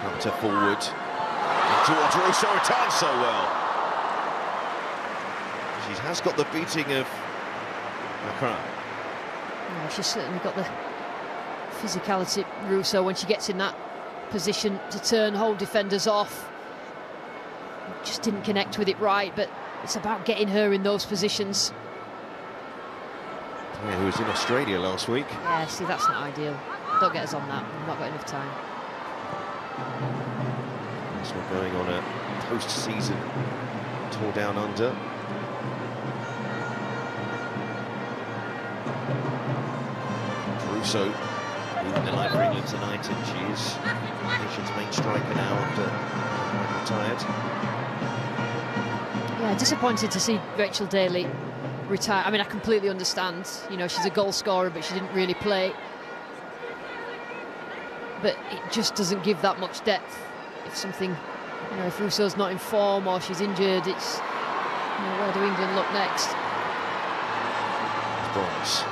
Carter forward. And towards Russo, returns so well. She has got the beating of Macron. Yeah, she's certainly got the physicality, Russo, when she gets in that position to turn, hold defenders off. Just didn't connect with it right, but it's about getting her in those positions. Yeah, who was in Australia last week. Yeah, see, that's not ideal. Don't get us on that. We've not got enough time. So we're going on a post-season tour down under. Russo, leading the line for England tonight, and she is the nation's main striker now after retired. Yeah, disappointed to see Rachel Daly retire. I mean, I completely understand. You know, she's a goal scorer, but she didn't really play. But it just doesn't give that much depth. If something, you know, if Russo's not in form or she's injured, it's, you know, where do England look next? Bronze.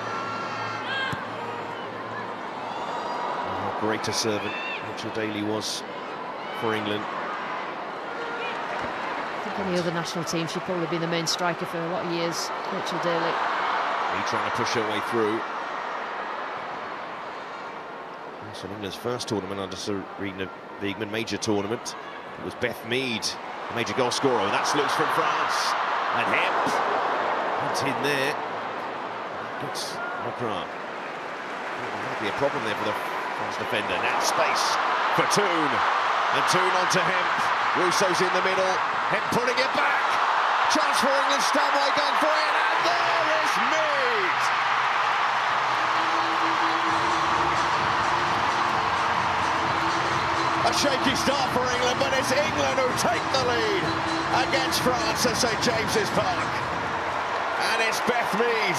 How great a servant Rachel Daly was for England. I think any other national team, she'd probably be the main striker for a lot of years, Rachel Daly. He trying to push her way through. It's England's first tournament under Serena Wiegmann, major tournament. It was Beth Mead, the major goal scorer. That's loose from France. And Hemp. It's in there. Gets Macron. Might be a problem there for the France defender. Now space for Toon. And Toon onto Hemp. Russo's in the middle. Hemp putting it back. Chance for England. Stanway going for it. And there is Mead. A shaky start for England, but it's England who take the lead against France at St James's Park. And it's Beth Mead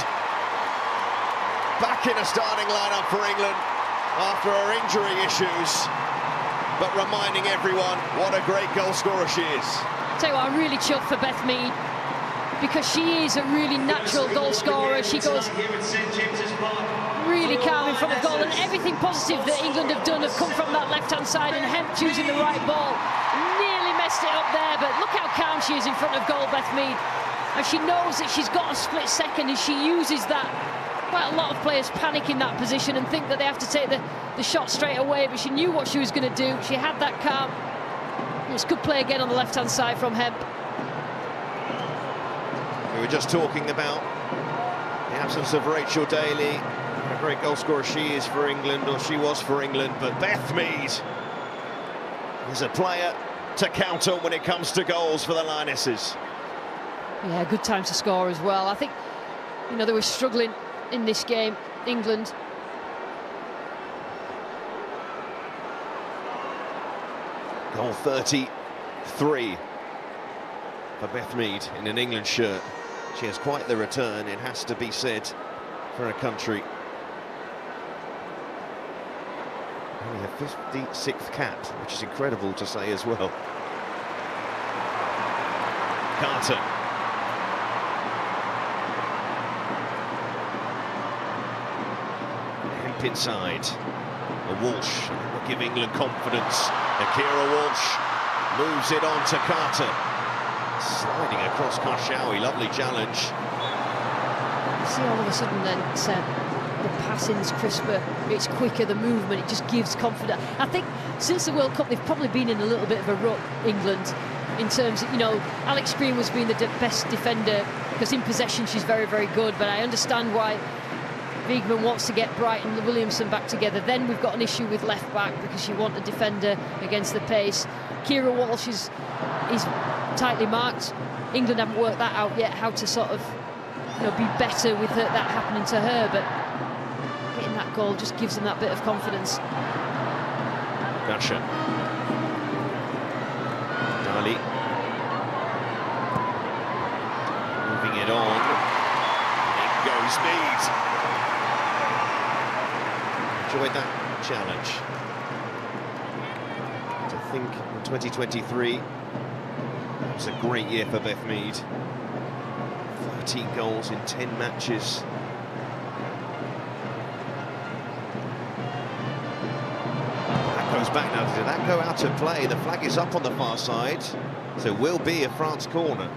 back in a starting lineup for England after her injury issues, but reminding everyone what a great goal scorer she is. Tell you what, I'm really chuffed for Beth Mead, because she is a really natural goal scorer. She goes really calm in front of goal, and everything positive that England have done have come from that left-hand side, and Hemp choosing the right ball. Nearly messed it up there, but look how calm she is in front of goal, Beth Mead. And she knows that she's got a split second, and she uses that. Quite a lot of players panic in that position and think that they have to take the shot straight away, but she knew what she was going to do. She had that calm. It was good play again on the left-hand side from Hemp. We were just talking about the absence of Rachel Daly, a great goal scorer she is for England, or she was for England, but Beth Mead is a player to count on when it comes to goals for the Lionesses. Yeah, good time to score as well. I think, you know, they were struggling in this game, England. Goal 33 for Beth Mead in an England shirt. She has quite the return, it has to be said, for her country. Only her 56th cap, which is incredible to say as well. Carter. Hemp inside. A Walsh will give England confidence. Akira Walsh moves it on to Carter. Sliding across Karshawi, lovely challenge. See, all of a sudden then, the passing's crisper, it's quicker, the movement, it just gives confidence. I think since the World Cup, they've probably been in a little bit of a rut, England, in terms of, you know, Alex Green was being the best defender, because in possession she's very, very good, but I understand why Wiegmann wants to get Brighton and Williamson back together. Then we've got an issue with left back, because you want a defender against the pace. Kira Walsh is tightly marked. England haven't worked that out yet, how to sort of, you know, be better with that happening to her, but getting that goal just gives them that bit of confidence. Gusher. Dali. Moving it on. In goes Mead. Enjoyed that challenge. To think in 2023, it was a great year for Beth Mead. 13 goals in 10 matches. That goes back now. Did that go out of play? The flag is up on the far side, so it will be a France corner.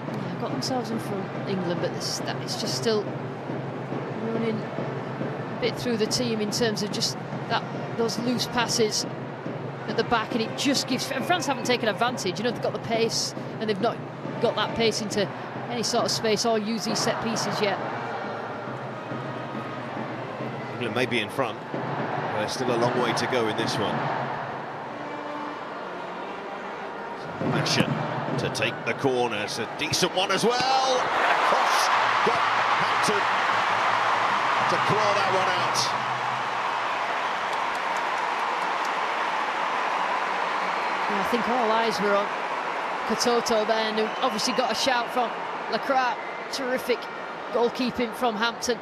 Yeah, got themselves in front, England, but it's just still running a bit through the team in terms of just those loose passes at the back, and it just gives. And France haven't taken advantage. You know, they've got the pace, and they've not got that pace into any sort of space or use these set pieces yet. England may be in front, but there's still a long way to go in this one. Masher to take the corner. It's a decent one as well. Cross got had to to claw that one out. And I think all eyes were on Katoto then, who obviously got a shout from Lacroix. Terrific goalkeeping from Hampton.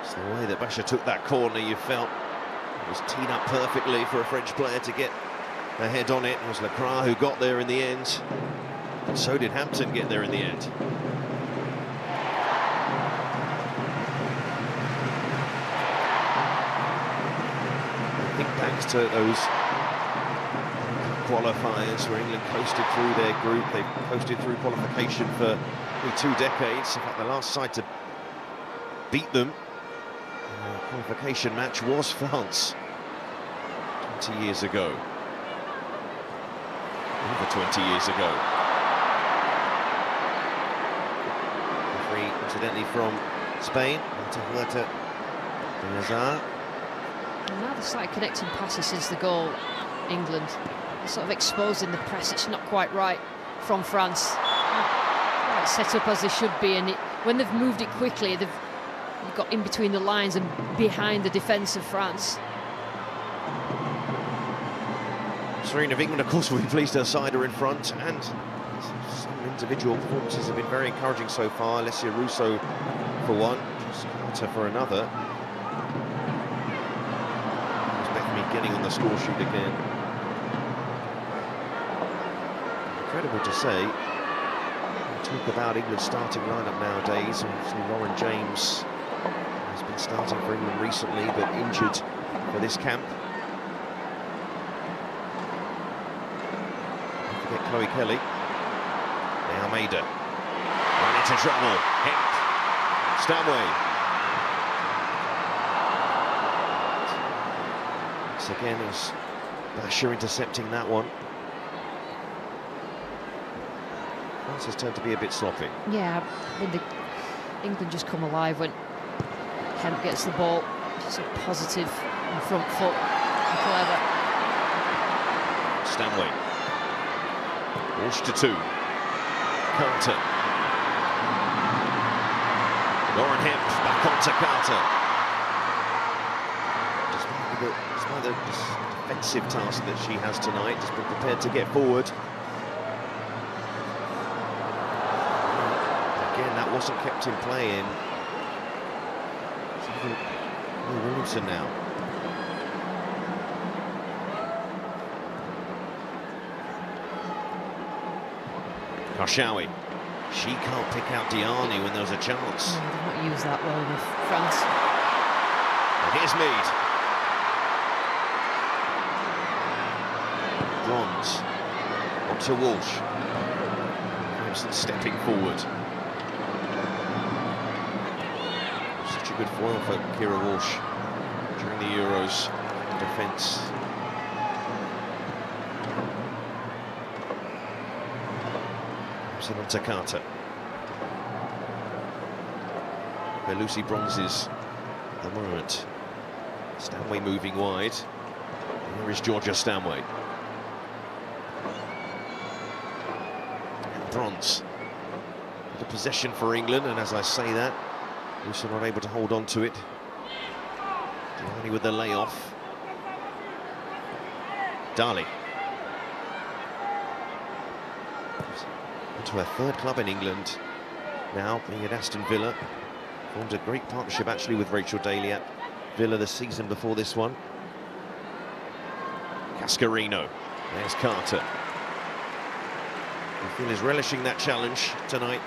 It's the way that Basha took that corner, you felt it was teed up perfectly for a French player to get a head on it. It was Lacroix who got there in the end. And so did Hampton get there in the end. I think thanks to those qualifiers where England coasted through their group, they coasted through qualification for 2 decades. In fact, the last side to beat them in a qualification match was France 20 years ago. Over 20 years ago. Referee, incidentally, from Spain. Now they've started connecting passes since the goal, England. They're sort of exposing the press. It's not quite right from France. Not quite set up as they should be, and when they've moved it quickly, they've got in between the lines and behind the defence of France. Serena of England, of course, will be pleased her side are in front, and some individual performances have been very encouraging so far. Alessia Russo for one, Carter for another. Getting on the score sheet again. Incredible to say. We talk about England's starting lineup nowadays. Obviously, Lauren James has been starting for England recently, but injured for this camp. Don't forget Chloe Kelly. Almeida. Run into trouble. Hemp. Stanway. Again, it was Basha intercepting that one. France has turned to be a bit sloppy. Yeah, I mean, England just come alive when Kemp gets the ball. Just a positive and front foot and clever. Stanway. Walsh to 2. Carter. Lauren Hemp back onto Carter. Despite the defensive task that she has tonight, just been prepared to get forward. Again, that wasn't kept in play in. Williamson now. Karshawi. She can't pick out Diani when there's a chance. They've not used that well enough, France. And here's Mead. Bronze onto Walsh. Williamson stepping forward. Such a good foil for Kira Walsh during the Euros. Defence. Williamson onto Carter. Where Lucy Bronze is at the moment. Stanway moving wide. Here is Georgia Stanway. Bronze. The possession for England, and as I say that, also not able to hold on to it. Diani with the layoff. Dali. To her 3rd club in England now, being at Aston Villa. Formed a great partnership actually with Rachel Daly at Villa the season before this one. Cascarino. There's Carter. Phil is relishing that challenge tonight.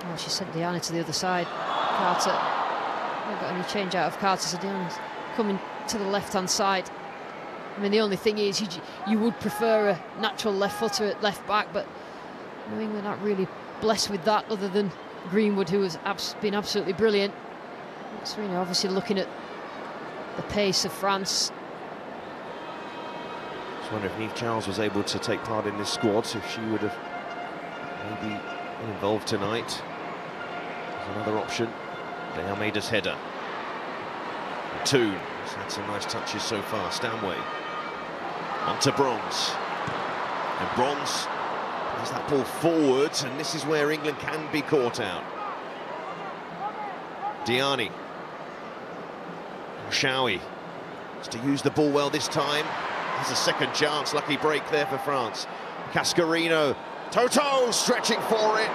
Oh, she sent Diani to the other side. Carter. Not got any change out of Carter, so Diani's coming to the left-hand side. I mean, the only thing is you would prefer a natural left footer at left back, but New England aren't really blessed with that, other than Greenwood, who has been absolutely brilliant. Serena obviously looking at the pace of France. I wonder if Niamh Charles was able to take part in this squad, if she would have maybe been involved tonight. There's another option. De Almeida's header. Toon has had some nice touches so far. Stanway onto Bronze. And Bronze has that ball forward, and this is where England can be caught out. Diani. Shawi has to use the ball well this time. Has a second chance. Lucky break there for France. Cascarino. Toto stretching for it.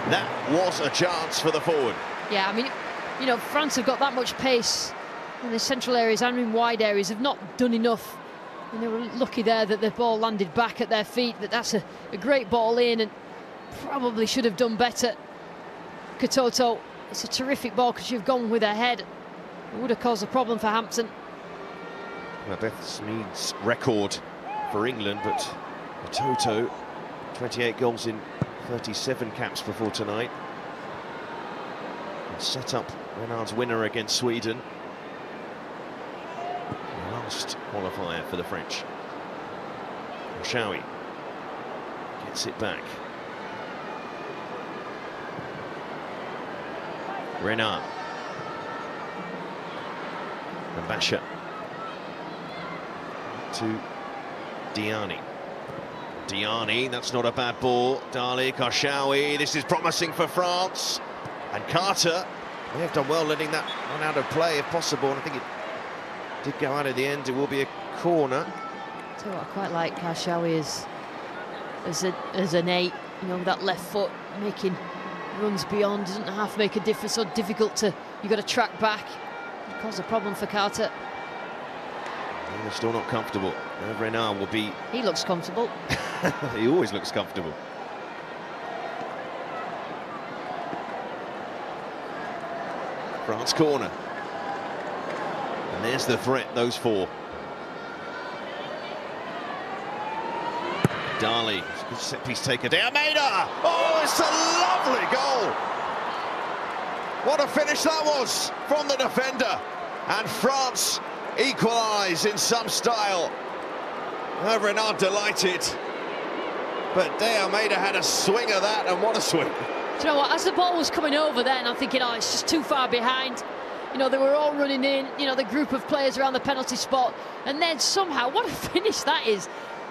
That was a chance for the forward. Yeah, I mean, you know, France have got that much pace in the central areas and in wide areas, have not done enough. And they were lucky there that the ball landed back at their feet, but that's a great ball in and probably should have done better. Katoto, it's a terrific ball because you've gone with her head. It would have caused a problem for Hampton. Well, Beth Smead's record for England, but Katoto, 28 goals in 37 caps before tonight. And set up Renard's winner against Sweden. The last qualifier for the French. Shawi gets it back. Renard. And Basha. To Diani. Diani, that's not a bad ball. Dali, Karshawi, this is promising for France. And Carter, they have done well letting that run out of play if possible. And I think it did go out at the end. It will be a corner. Tell you what, I quite like Karshawi as an 8, you know, with that left foot making runs beyond, doesn't half make a difference, so difficult to, you've got to track back. It caused a problem for Carter. And they're still not comfortable. Renard will be... He looks comfortable. He always looks comfortable. France corner. And there's the threat, those four. Dali, good set piece taker. De Almeida! Oh, it's a lovely goal! What a finish that was from the defender. And France equalise in some style. Renard delighted. But De Almeida had a swing of that, and what a swing. Do you know what, as the ball was coming over then, I'm thinking, oh, it's just too far behind. You know, they were all running in, you know, the group of players around the penalty spot. And then somehow, what a finish that is.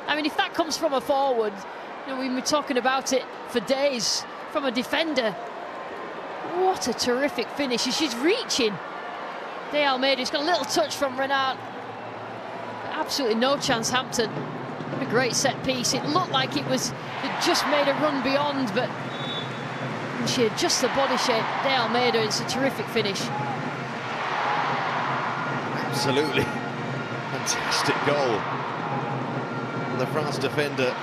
I mean, if that comes from a forward, you know, we've been talking about it for days, from a defender. What a terrific finish. She's reaching. De Almeida's got a little touch from Renard. Absolutely no chance, Hampton. What a great set piece. It looked like it just made a run beyond, but when she adjusts the body shape, De Almeida, it's a terrific finish. Absolutely fantastic goal. The France defender, the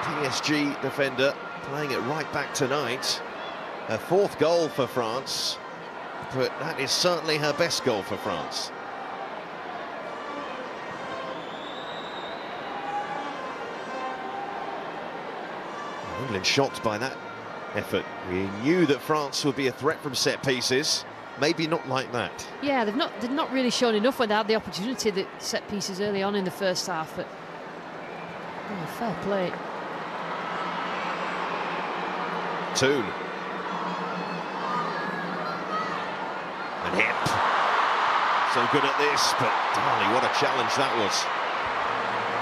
PSG defender, playing it right back tonight. Her 4th goal for France, but that is certainly her best goal for France. England shocked by that effort. We knew that France would be a threat from set pieces. Maybe not like that. Yeah, they've not really shown enough when they had the opportunity, the set pieces early on in the first half, but oh, fair play. Toon. And Hip. So good at this, but Dali, what a challenge that was.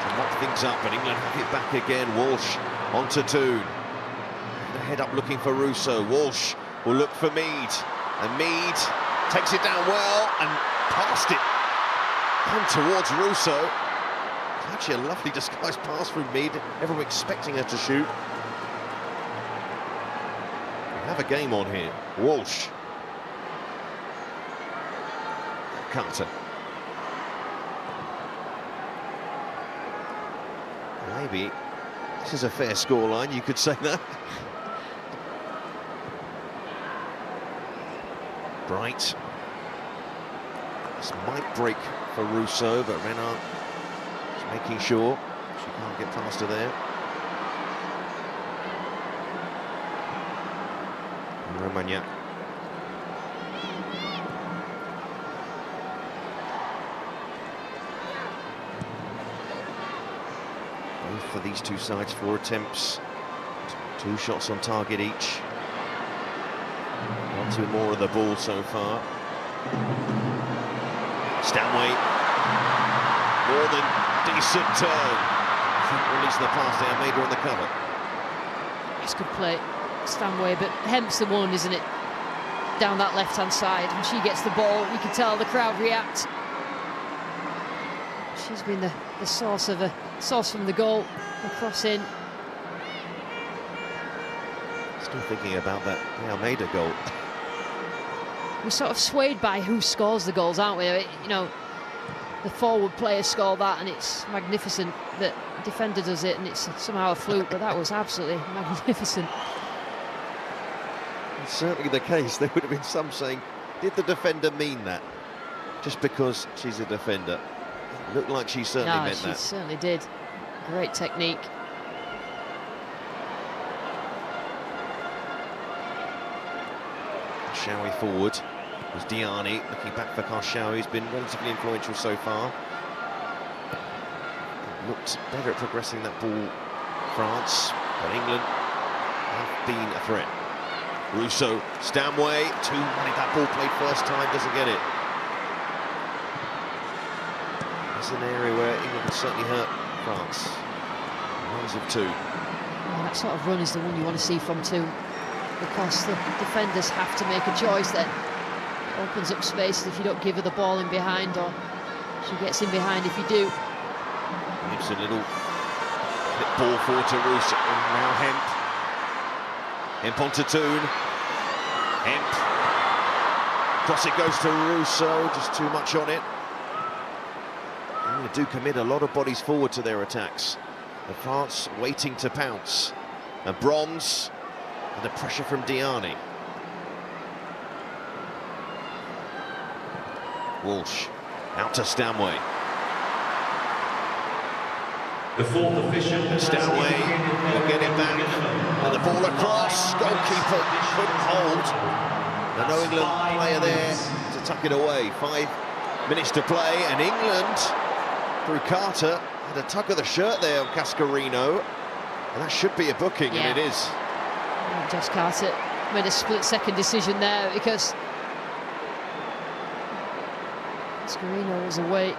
To knock things up, and England have it back again. Walsh onto Toon. The head up looking for Russo. Walsh will look for Mead. And Mead takes it down well and past it. And towards Russo. Actually a lovely disguised pass from Mead. Everyone expecting her to shoot. We have a game on here. Walsh. Carter. Maybe this is a fair scoreline, you could say that. Bright. This might break for Russo, but Renard is making sure she can't get past her there. And Romagnac. Both for these two sides, 4 attempts, 2 shots on target each. 1 2 more of the ball so far. Stanway, more than decent turn. Couldn't release the pass there, Almeida on the cover. It's good play, Stanway, but Hemp's the one, isn't it? down that left-hand side. When she gets the ball, you can tell the crowd react. She's been the source from the goal, the cross in. Still thinking about that Almeida goal. We're sort of swayed by who scores the goals, aren't we? You know, the forward players score that, and it's magnificent. The defender does it, and it's somehow a fluke, but that was absolutely magnificent. It's certainly the case. There would have been some saying, did the defender mean that? Just because she's a defender. It looked like she certainly meant that. She certainly did. Great technique. Shawi forward. Was Diani looking back for Karshawi, who's been relatively influential so far. Looked better at progressing that ball, France, but England have been a threat. Russo, Stanway, wanted that ball played first time, doesn't get it. It's an area where England can certainly hurt France. Runs of 2. Well, that sort of run is the one you want to see from 2, because the defenders have to make a choice then. It opens up spaces if you don't give her the ball in behind, or she gets in behind if you do. It's a little ball forward to Russo. Now Hemp. Hemp onto Toon. Hemp. Cross it goes to Russo, just too much on it. They do commit a lot of bodies forward to their attacks. The France waiting to pounce. And Bronze, and the pressure from Diani. Walsh, out to Stanway. The fourth official. Stanway will get it back. And the ball across. Goalkeeper couldn't hold. And no England player there to tuck it away. 5 minutes to play, and England, through Carter, had a tug of the shirt there on Cascarino. And that should be a booking, and it is. Josh Carter made a split-second decision there, because Cascarino was away.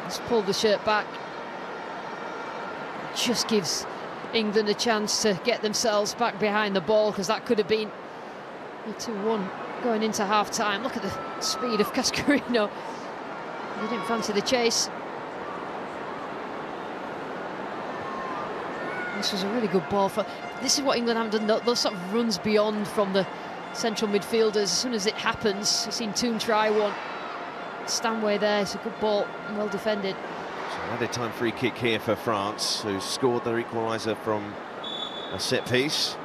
Just pulled the shirt back. Just gives England a chance to get themselves back behind the ball, because that could have been a 2-1 going into half-time. Look at the speed of Cascarino. He didn't fancy the chase. This was a really good ball. This is what England haven't done, those sort of runs beyond from the central midfielders. As soon as it happens, I've seen Toon try one. Stanway there, it's a good ball, well defended. Added time free kick here for France, who scored their equaliser from a set piece.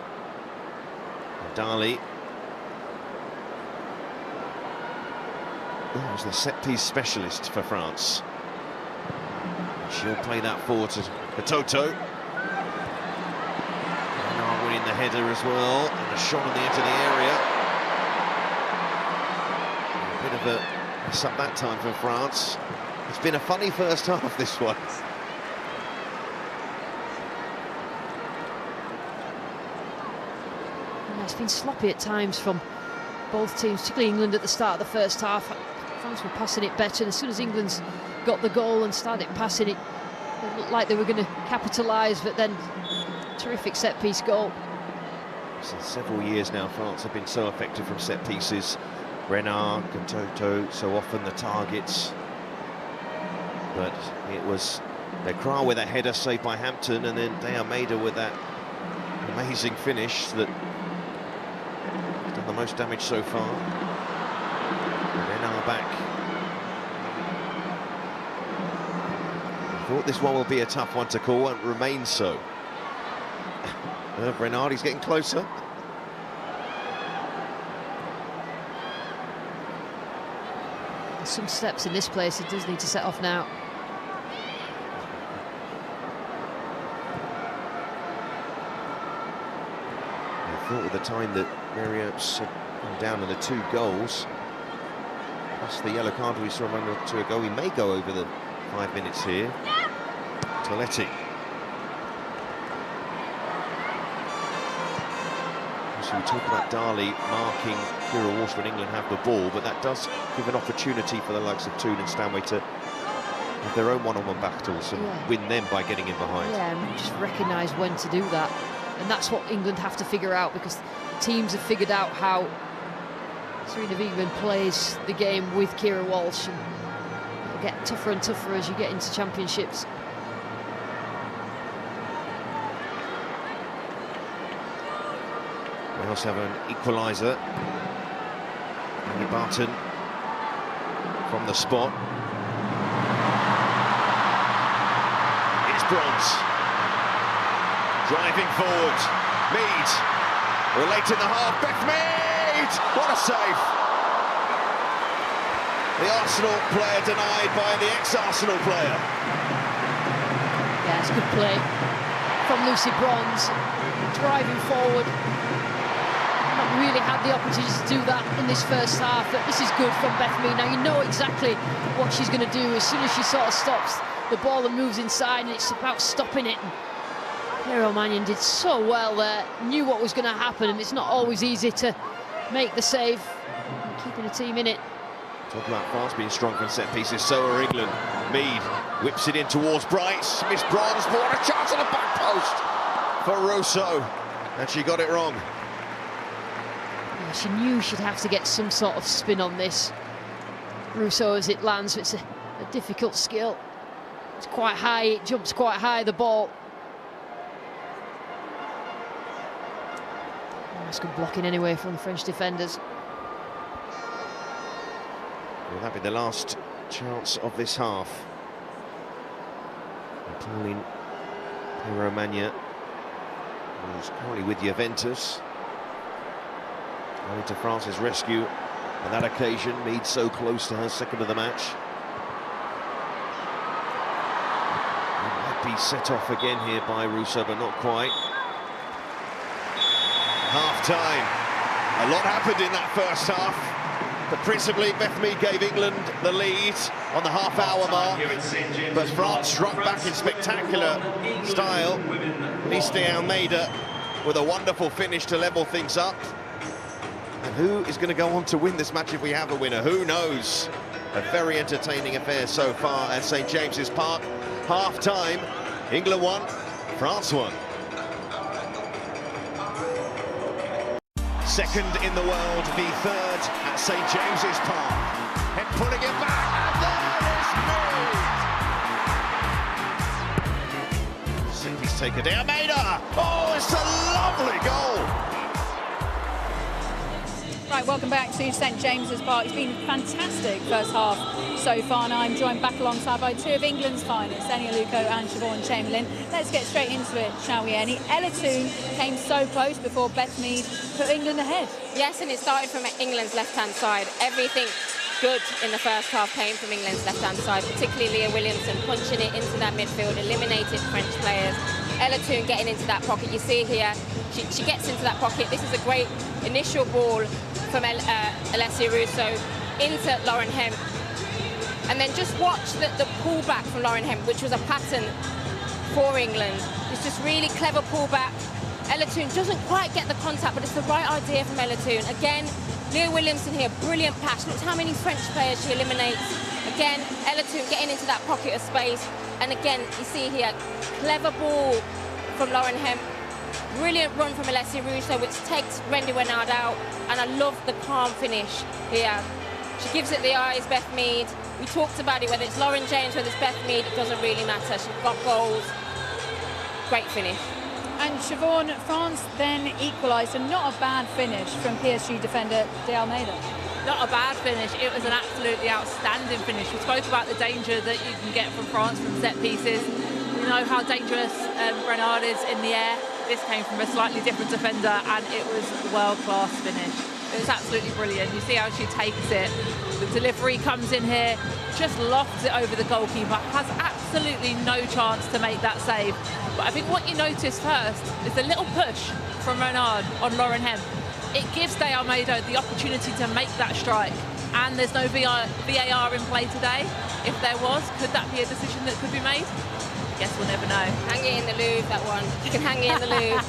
Dali was the set piece specialist for France. She'll play that forward to Toto. And winning the header as well, and a shot on the edge of the area. A bit of a mess up that time for France. It's been a funny first half, this one. Yeah, it's been sloppy at times from both teams, particularly England at the start of the first half. France were passing it better, and as soon as England's got the goal and started passing it, it looked like they were going to capitalise, but then terrific set-piece goal. So several years now, France have been so effective from set pieces. Renard, Toto, so often the targets. But it was Lekra with a header saved by Hampton, and then De Almeida with that amazing finish that has done the most damage so far. Renard back. I thought this one will be a tough one to call, and remains so. Renard, he's getting closer. There's some steps in this place, it does need to set off now. I thought with the time that Marriott's gone down in the 2 goals, plus the yellow card we saw a moment or 2 ago, he may go over the 5 minutes here. Toletti. So we talk about Dali marking Kira Walsh when England have the ball, but that does give an opportunity for the likes of Toon and Stanway to have their own one-on-one battles and win them by getting in behind. Yeah, and just recognise when to do that. And that's what England have to figure out, because teams have figured out how Serena Wiegman plays the game with Kira Walsh, and it'll get tougher and tougher as you get into championships. We also have an equaliser. Andy Barton from the spot. It's Bronze. Driving forward. Mead. We're late in the half. Beth Mead! What a save! The Arsenal player denied by the ex-Arsenal player. Yeah, it's good play from Lucy Bronze. Driving forward. Not really had the opportunity to do that in this first half, but this is good from Beth Mead. Now you know exactly what she's going to do as soon as she sort of stops the ball and moves inside, and it's about stopping it. Claire O'Manion did so well there, knew what was going to happen, and it's not always easy to make the save, keeping a team in it. Talk about France being strong from set pieces, so are England. Mead whips it in towards Bryce. Miss Bronze, what a chance on the back post for Russo, and she got it wrong. Yeah, she knew she'd have to get some sort of spin on this. Russo as it lands, it's a difficult skill. It's quite high, it jumps quite high, the ball. That's good blocking anyway from the French defenders. Will that be the last chance of this half? And Pauline Romagna, who's currently with Juventus, going to France's rescue on that occasion. Mead so close to her second of the match. It might be set off again here by Russo, but not quite. Half-time. A lot happened in that first half, but principally Beth Mead gave England the lead on the half-hour mark, but France struck back in spectacular style. Liste Almeida with a wonderful finish to level things up. And who is going to go on to win this match if we have a winner? Who knows? A very entertaining affair so far at St James's Park. Half-time, England won, France won. Second in the world, the third at St James's Park. And putting it back, and there is Mead. City's taken down, Almeida. Oh, it's a lovely goal. Right, welcome back to St James's Park. It's been a fantastic first half so far, and I'm joined back alongside by two of England's finest, Eni Aluko and Siobhan Chamberlain. Let's get straight into it, shall we, Eni? Ella Toone came so close before Beth Mead put England ahead. Yes, and it started from England's left-hand side. Everything good in the first half came from England's left-hand side, particularly Leah Williamson punching it into that midfield, eliminated French players. Ella Toone getting into that pocket. You see here, she gets into that pocket. This is a great initial ball from Alessia Russo into Lauren Hemp. And then just watch the pullback from Lauren Hemp, which was a pattern for England. It's just really clever pullback. Ella Toone doesn't quite get the contact, but it's the right idea from Ella Toone. Again, Leah Williamson here, brilliant pass. Look how many French players she eliminates. Again, Ella Toone getting into that pocket of space. And again, you see here, clever ball from Lauren Hemp. Brilliant run from Alessia Russo, which takes Wendy Wenard out. And I love the calm finish here. She gives it the eyes, Beth Mead. We talked about it, whether it's Lauren James, whether it's Beth Mead, it doesn't really matter. She's got goals. Great finish. And Siobhan, France then equalised, and not a bad finish from PSG defender De Almeida. Not a bad finish, it was an absolutely outstanding finish. We spoke about the danger that you can get from France from set pieces. We know how dangerous Renard is in the air. This came from a slightly different defender, and it was a world-class finish. It was absolutely brilliant. You see how she takes it. The delivery comes in here, just lofts it over the goalkeeper, has absolutely no chance to make that save. But I think what you notice first is the little push from Renard on Lauren Hemp. It gives De Almeida the opportunity to make that strike. And there's no VAR in play today. If there was, could that be a decision that could be made? Guess we'll never know. Hang it in the Louvre, that one. You can hang it in the Louvre.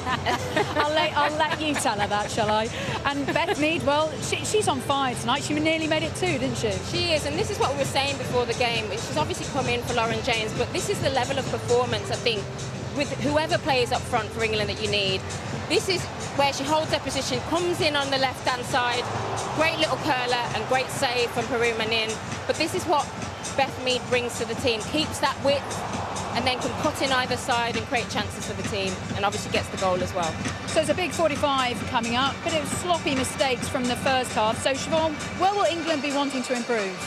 I'll let you tell her that, shall I? And Beth Mead, well, she's on fire tonight. She nearly made it too, didn't she? She is, and this is what we were saying before the game. She's obviously come in for Lauren James, but this is the level of performance, I think, with whoever plays up front for England that you need. This is where she holds her position, comes in on the left-hand side, great little curler and great save from Peru Manin. But this is what Beth Mead brings to the team, keeps that width and then can cut in either side and create chances for the team, and obviously gets the goal as well. So it's a big 45 coming up, but it was sloppy mistakes from the first half. So Siobhan, where will England be wanting to improve?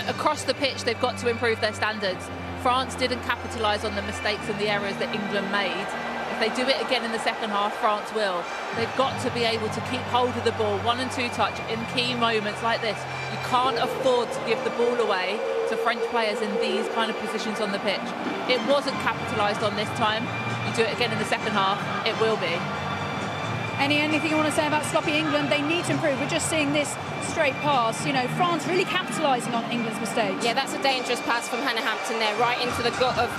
Across the pitch, they've got to improve their standards. France didn't capitalise on the mistakes and the errors that England made. If they do it again in the second half, France will. They've got to be able to keep hold of the ball, 1 and 2 touch in key moments like this. You can't afford to give the ball away to French players in these kind of positions on the pitch. It wasn't capitalised on this time. You do it again in the second half, it will be. Anything you want to say about sloppy England? They need to improve. We're just seeing this straight pass. You know, France really capitalising on England's mistakes. Yeah, that's a dangerous pass from Hannah Hampton there, right into the gut of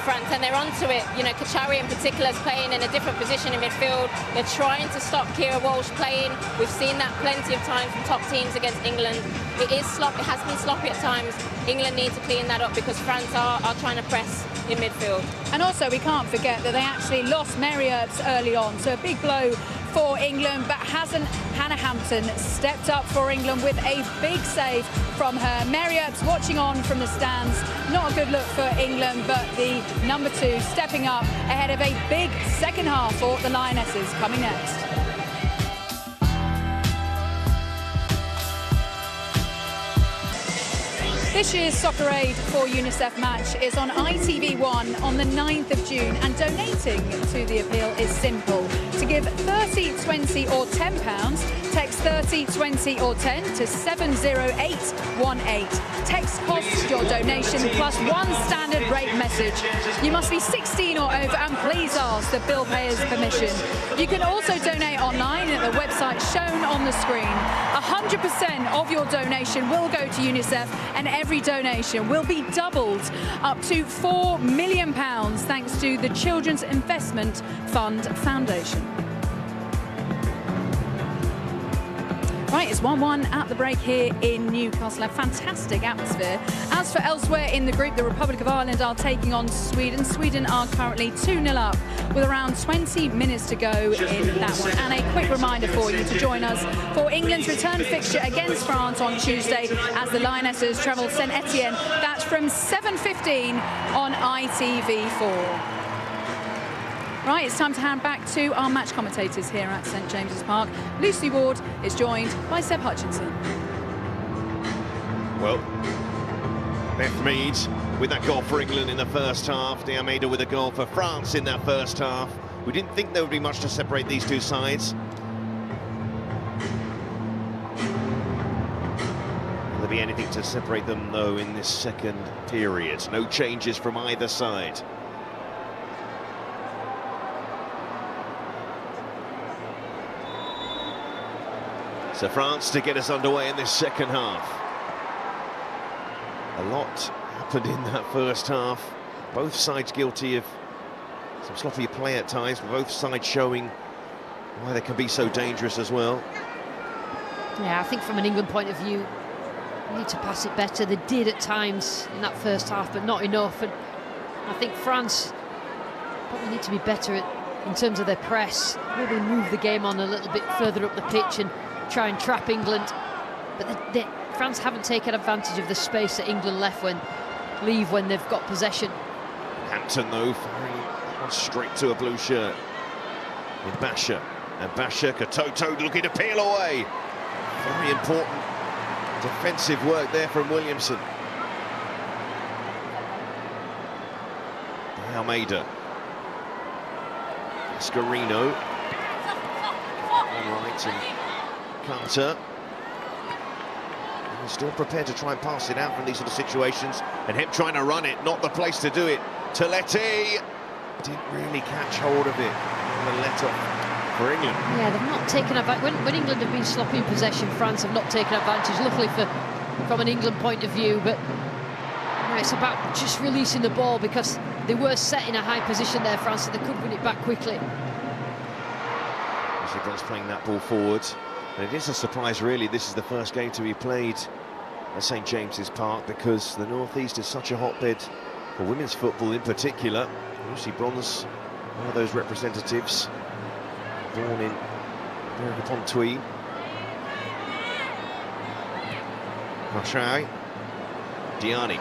France, and they're onto it. You know, Kachauri in particular is playing in a different position in midfield. They're trying to stop Kira Walsh playing. We've seen that plenty of times from top teams against England. It is sloppy, it has been sloppy at times. England need to clean that up because France are trying to press in midfield. And also, we can't forget that they actually lost Mary Earps early on, so a big blow for England, but hasn't Hannah Hampton stepped up for England with a big save from her? Mary Earps watching on from the stands. Not a good look for England, but the number 2 stepping up ahead of a big second half for the Lionesses coming next. This year's Soccer Aid for UNICEF match is on ITV1 on the 9th of June, and donating to the appeal is simple. To give 30, 20 or £10, text 30, 20 or 10 to 70818. Text costs your donation plus 1 standard rate message. You must be 16 or over and please ask the bill payer's permission. You can also donate online at the website shown on the screen. 100% of your donation will go to UNICEF, and every donation will be doubled up to £4 million thanks to the Children's Investment Fund Foundation. Right, it's 1-1 at the break here in Newcastle. A fantastic atmosphere. As for elsewhere in the group, the Republic of Ireland are taking on Sweden. Sweden are currently 2-0 up with around 20 minutes to go in that one. And a quick reminder for you to join us for England's return fixture against France on Tuesday as the Lionesses travel St Etienne. That's from 7:15 on ITV4. Right, it's time to hand back to our match commentators here at St James's Park. Lucy Ward is joined by Seb Hutchinson. Well, Beth Mead with that goal for England in the first half. De Almeida with a goal for France in that first half. We didn't think there would be much to separate these two sides. Will there be anything to separate them, though, in this second period? No changes from either side. So France to get us underway in this second half. A lot happened in that first half. Both sides guilty of some sloppy play at times, but both sides showing why they can be so dangerous as well. Yeah, I think from an England point of view, they need to pass it better. They did at times in that first half, but not enough. And I think France probably need to be better in terms of their press. Maybe move the game on a little bit further up the pitch and try and trap England, but France haven't taken advantage of the space that England leave when they've got possession. Hampton, though, firing straight to a blue shirt with Basher, and Basher, Katoto looking to peel away. Very important defensive work there from Williamson. Almeida, Escarino, all right, and Carter. He's still prepared to try and pass it out from these sort of situations. And him trying to run it, not the place to do it. Toletti didn't really catch hold of it. The let off for England. Yeah, they've not taken advantage. When England have been sloppy in possession, France have not taken advantage. Luckily from an England point of view, but it's about just releasing the ball because they were set in a high position there, France, so they could win it back quickly. Bronze playing that ball forward. And it is a surprise, really. This is the first game to be played at St James's Park because the North East is such a hotbed for women's football in particular. Lucy Bronze One of those representatives, born in Berwick-upon-Tweed. Rashai, Diani.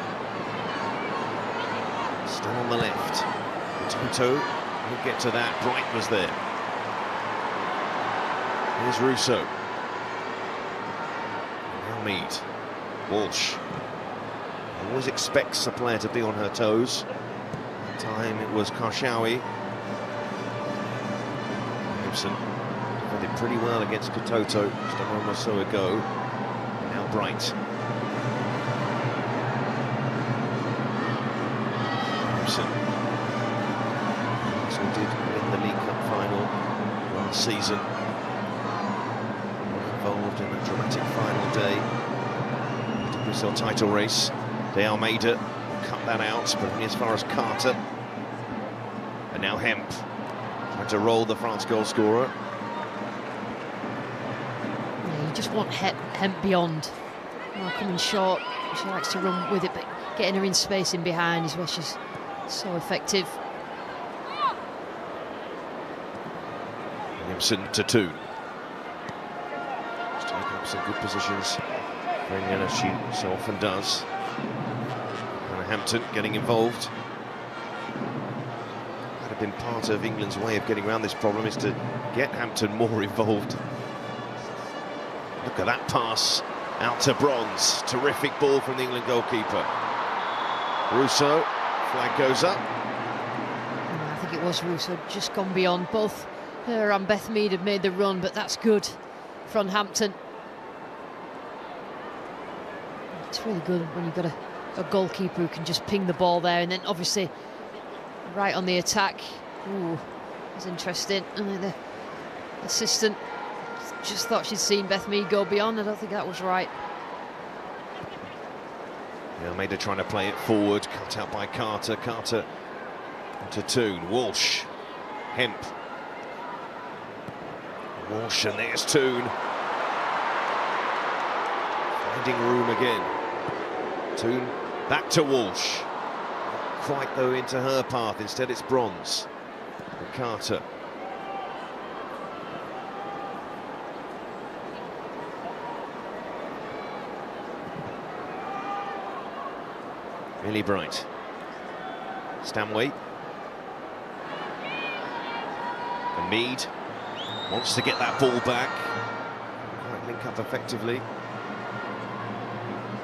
Still on the left. Toto will get to that. Bright was there. Here's Russo. Now Mead. Walsh. Always expects a player to be on her toes. That time it was Karshawi. Gibson defended pretty well against Katoto just a moment or so ago. Now Bright. Gibson. So did win the League Cup final last season. Involved in a dramatic final day. The Brazil title race. De Almeida cut that out, but only as far as Carter. And now Hemp trying to roll the France goal scorer. Yeah, you just want Hemp beyond. Coming short, she likes to run with it, but getting her in space in behind is where she's so effective. Williamson to Toon. She's taking up some good positions, as she so often does. Hampton getting involved. That had been part of England's way of getting around this problem, is to get Hampton more involved. Look at that pass out to Bronze. Terrific ball from the England goalkeeper. Russo, flag goes up. I think it was Russo, just gone beyond. Both her and Beth Mead have made the run, but that's good from Hampton. It's really good when you've got a goalkeeper who can just ping the ball there, and then obviously right on the attack. Ooh, it's interesting. And then the assistant just thought she'd seen Beth Mead go beyond. I don't think that was right. Yeah, Almeida trying to play it forward, cut out by Carter. Carter to Toon. Walsh, Hemp. Walsh, and there's Toon. Finding room again. Toon back to Walsh. Not quite though into her path, instead it's Bronze. And Carter. Really Bright. Stanway. And Mead wants to get that ball back. Quite link up effectively.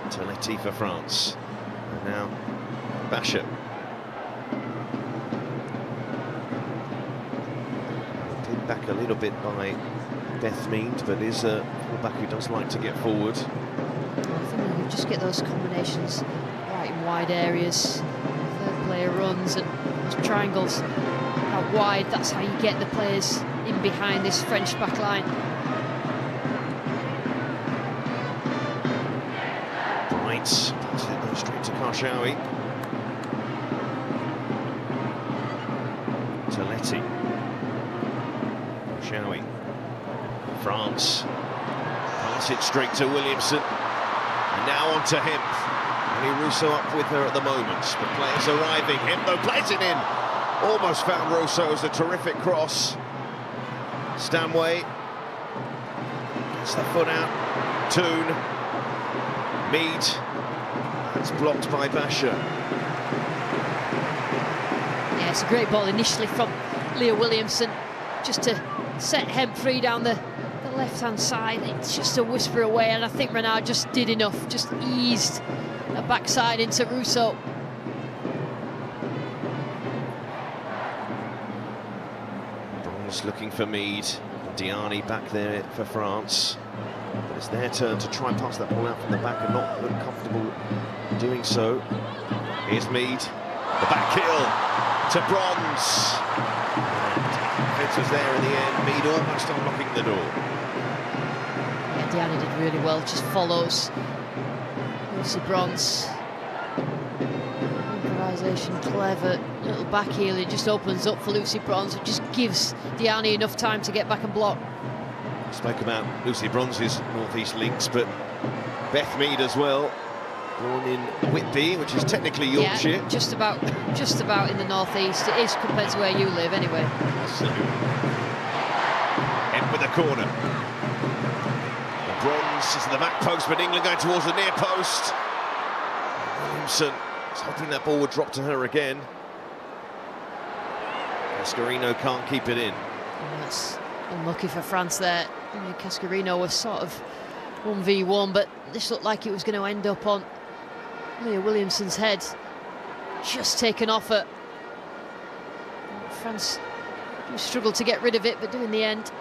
Toletti for France. And now Basher. Pinned back a little bit by Beth Mead, but is a fullback who does like to get forward. I think you just get those combinations right in wide areas. Third player runs and those triangles out wide. That's how you get the players in behind this French back line. Passes it though straight to Karshawi. Toletti. Karshawi. France. Pass it straight to Williamson. And now on to Hemp. Only Russo up with her at the moment. The players arriving. Hemp though plays it in. Almost found Russo as a terrific cross. Stanway. Gets the foot out. Toon. Mead. That's blocked by Basher. Yeah, it's a great ball initially from Leah Williamson, just to set Hemp free down the left-hand side. It's just a whisper away, and I think Renard just did enough, just eased the backside into Russo. Bronze looking for Mead. Diani back there for France. But it's their turn to try and pass that ball out from the back and not look comfortable doing so. Here's Mead. The back heel to Bronze. And defence was there in the end. Mead almost unlocking the door. Yeah, Diani did really well. Just follows Lucy Bronze. Improvisation, clever. Little back heel. It just opens up for Lucy Bronze. It just gives Diani enough time to get back and block. Spoke about Lucy Bronze's northeast links, but Beth Mead as well. Born in Whitby, which is technically Yorkshire. Yeah, just about in the northeast. It is compared to where you live, anyway. So, end with a corner. The bronze is in the back post, but England going towards the near post. Williamson was hoping that ball would drop to her again. Cascarino can't keep it in. And that's unlucky for France there. Cascarino was sort of 1v1, but this looked like it was going to end up on Leah Williamson's head. Just taken off it. France struggled to get rid of it, but in the end,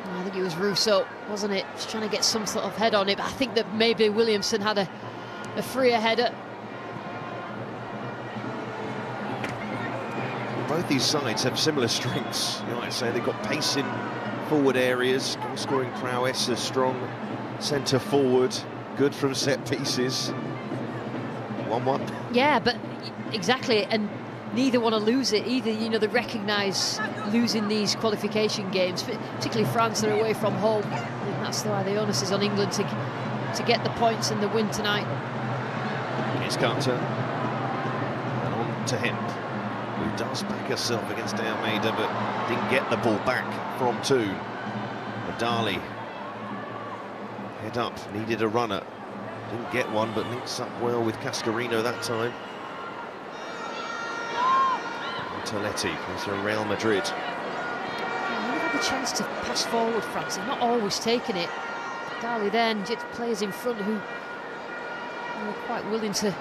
I think it was Russo, wasn't it? Just trying to get some sort of head on it, but I think that maybe Williamson had a freer header. Both these sides have similar strengths. You might say they've got pace in forward areas, goal-scoring prowess, a strong centre forward, good from set pieces. 1-1. Yeah, but exactly, and neither want to lose it either. You know, they recognise losing these qualification games, particularly France, they're away from home. And that's why the onus is on England to get the points and the win tonight. Here's Carter, and on to Hemp, who does back herself against De Almeida, but didn't get the ball back from two. Adali, head up, needed a runner. Didn't get one, but links up well with Cascarino that time. Toletti plays for Real Madrid. Yeah, they've had the chance to pass forward, France. They've not always taken it. Dali then, players in front who were quite willing to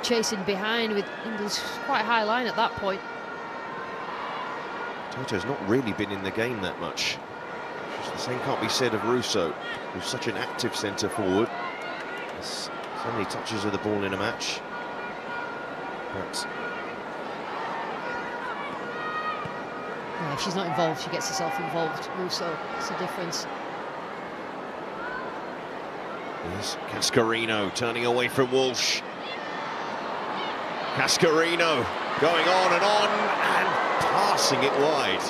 chase in behind, with England's quite a high line at that point. Toto's not really been in the game that much. The same can't be said of Russo, who's such an active centre forward. There's so many touches of the ball in a match. But yeah, if she's not involved, she gets herself involved. Russo, it's a difference. here's Cascarino turning away from Walsh. Cascarino going on and passing it wide.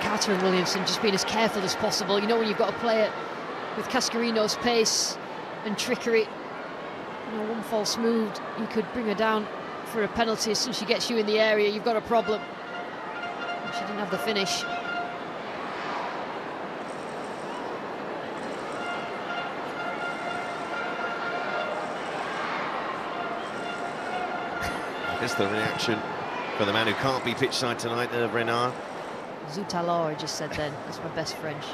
Carter and Williamson just being as careful as possible. You know, when you've got a player with Cascarino's pace and trickery, you know, one false move, you could bring her down for a penalty. As soon as she gets you in the area, you've got a problem. She didn't have the finish. Here's the reaction for the man who can't be pitch side tonight, Renard. Zut alors, I just said then. That's my best French.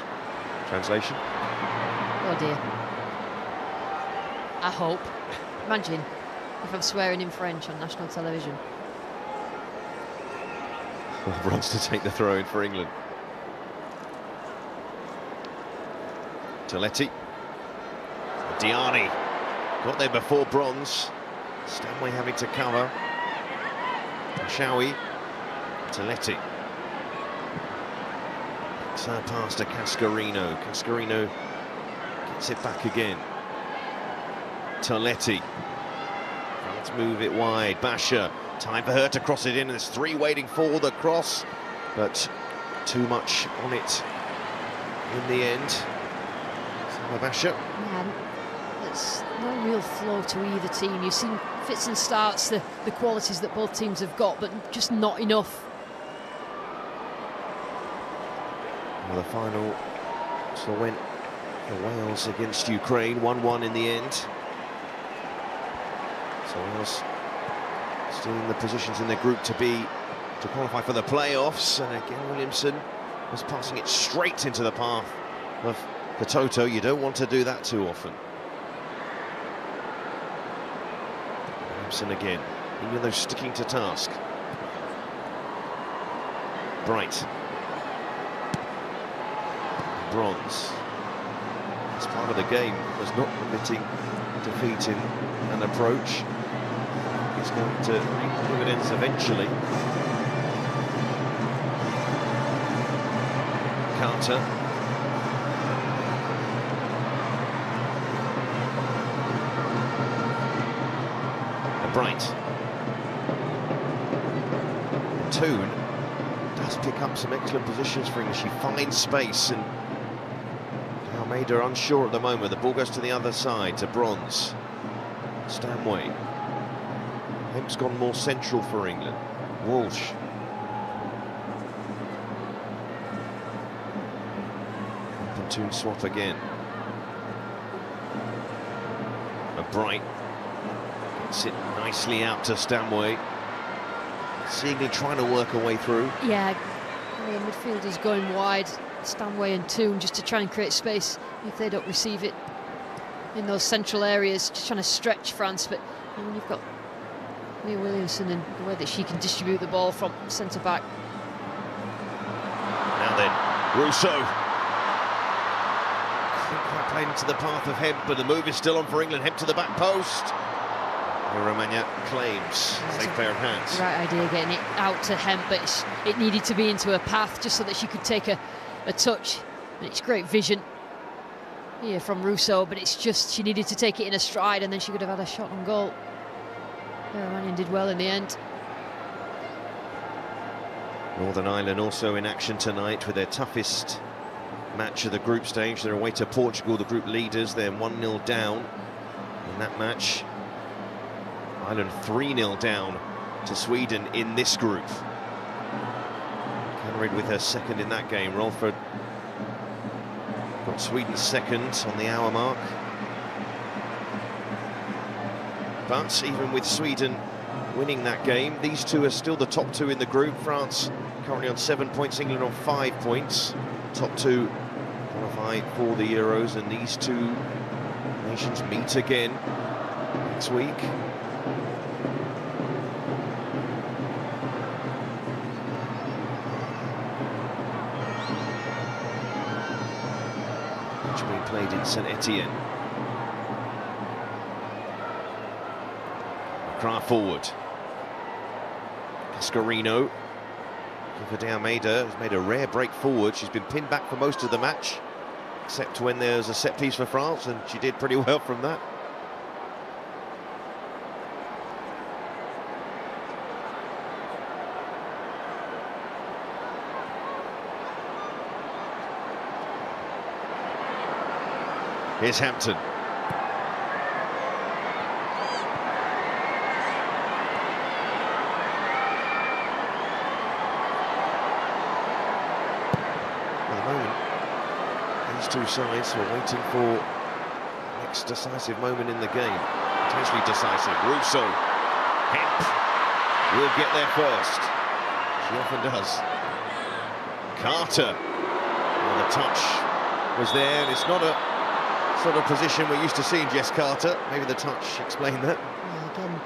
Translation? Oh dear. I hope. Imagine if I'm swearing in French on national television. Runs to take the throw in for England. Toletti. Diani got there before bronze. Stanway having to cover. Shawi. Toletti. Third pass to Cascarino. Cascarino gets it back again. Toletti. Let's move it wide. Basha. Time for her to cross it in. There's three waiting for the cross, but too much on it in the end. Basha. Man, there's no real flow to either team. You've seen fits and starts, the qualities that both teams have got, but just not enough. Well, the final so went for Wales against Ukraine, 1-1 in the end. So Wales still in the positions in their group to qualify for the playoffs, and again Williamson was passing it straight into the path of Toto. You don't want to do that too often. Williamson again, even though sticking to task. Bright. Bronze. It's part of the game, was not permitting defeat in an approach. It's going to make dividends eventually. Carter. Bright. Toon does pick up some excellent positions for England. She finds space, and Almeida unsure at the moment. The ball goes to the other side, to Bronze. Stanway. Hemp's gone more central for England. Walsh. Platoon swap again. Bright gets it nicely out to Stanway. Seemingly trying to work her way through. Yeah, the midfielders going wide. Stanway and Toon just to try and create space if they don't receive it in those central areas, just trying to stretch France. But when you've got Mia Williamson and the way that she can distribute the ball from centre back. Now then, Rousseau. Quite played into the path of Hemp, but the move is still on for England. Hemp to the back post. Romagna claims safe pair of hands. Right idea getting it out to Hemp, but it needed to be into a path just so that she could take a touch. And it's great vision here from Rousseau, but it's just she needed to take it in a stride and then she could have had a shot on goal. Romagna did well in the end. Northern Ireland also in action tonight with their toughest match of the group stage. They're away to Portugal, the group leaders. They're 1-0 down in that match. Ireland 3-0 down to Sweden in this group. Canaried with her second in that game. Rolford got Sweden's second on the hour mark. But even with Sweden winning that game, these two are still the top two in the group. France currently on 7 points, England on 5 points. Top two qualify for the Euros, and these two nations meet again next week. Which being played in Saint Etienne. Craft forward. Cascarino. For Almeida, who's made a rare break forward. She's been pinned back for most of the match, except when there's a set piece for France, and she did pretty well from that. Here's Hampton. Two sides were waiting for the next decisive moment in the game. Potentially decisive. Rousseau. Hemp will get there first. She often does. Carter. Well, the touch was there, and it's not a sort of position we're used to seeing Jess Carter. Maybe the touch explained that. Yeah, again,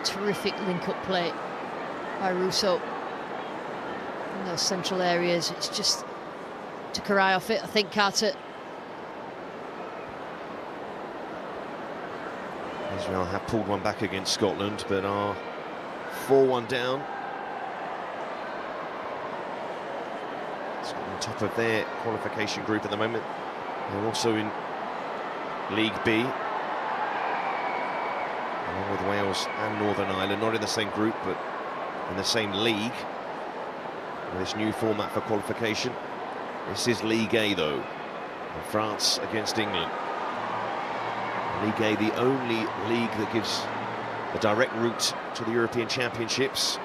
terrific link-up play by Rousseau. In those central areas, it's just took her eye off it. I think Carter. Israel have pulled one back against Scotland, but are 4-1 down. Scotland on top of their qualification group at the moment. They're also in League B, along with Wales and Northern Ireland, not in the same group, but in the same league. With this new format for qualification. This is League A, though, and France against England. League A, the only league that gives a direct route to the European Championships.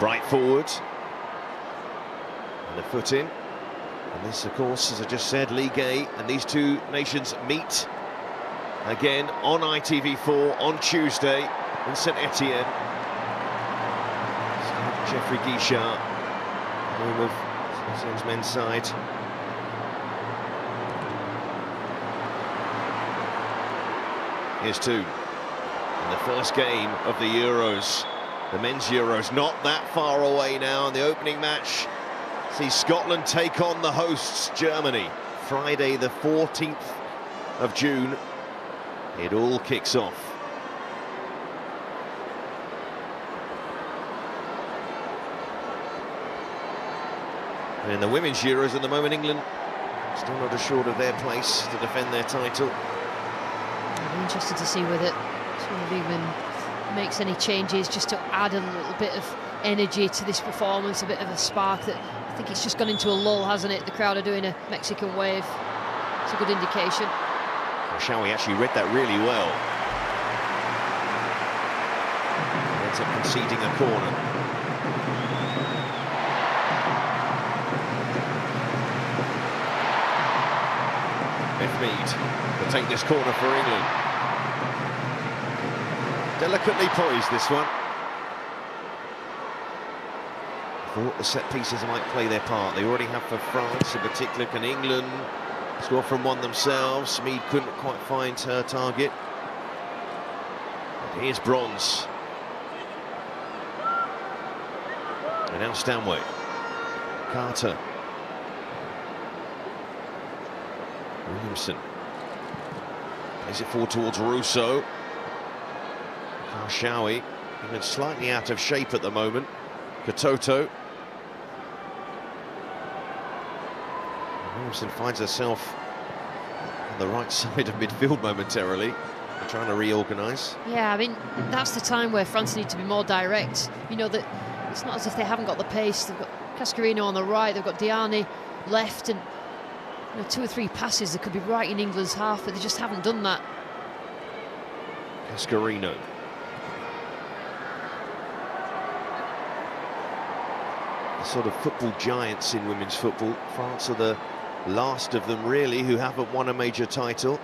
Bright forward, and the foot in. And this, of course, as I just said, League A, and these two nations meet again on ITV4 on Tuesday in Saint Etienne. Geoffrey Guichard, home of Switzerland's men's side. Here's two. In the first game of the Euros, the men's Euros, not that far away now. In the opening match, see Scotland take on the hosts, Germany. Friday, the 14th of June. It all kicks off. And in the women's Euros at the moment, England still not assured of their place to defend their title. I'll be interested to see whether Serena Wiegman makes any changes just to add a little bit of energy to this performance, a bit of a spark that I think it's just gone into a lull, hasn't it? The crowd are doing a Mexican wave. It's a good indication. Shall we actually read that really well? Ends up conceding a corner. Mead will take this corner for England. Delicately poised, this one. Thought the set pieces might play their part. They already have for France in particular. Can England score from one themselves? Mead couldn't quite find her target. And here's Bronze. And now Stanway. Carter. Williamson. Plays it forward towards Russo. Karshawi, even slightly out of shape at the moment. Katoto. Williamson finds herself on the right side of midfield momentarily. They're trying to reorganise. Yeah, I mean, that's the time where France need to be more direct. You know, that it's not as if they haven't got the pace. They've got Cascarino on the right, they've got Diani left, and you know, 2 or 3 passes that could be right in England's half, but they just haven't done that. Cascarino. The sort of football giants in women's football. France are the last of them, really, who haven't won a major title.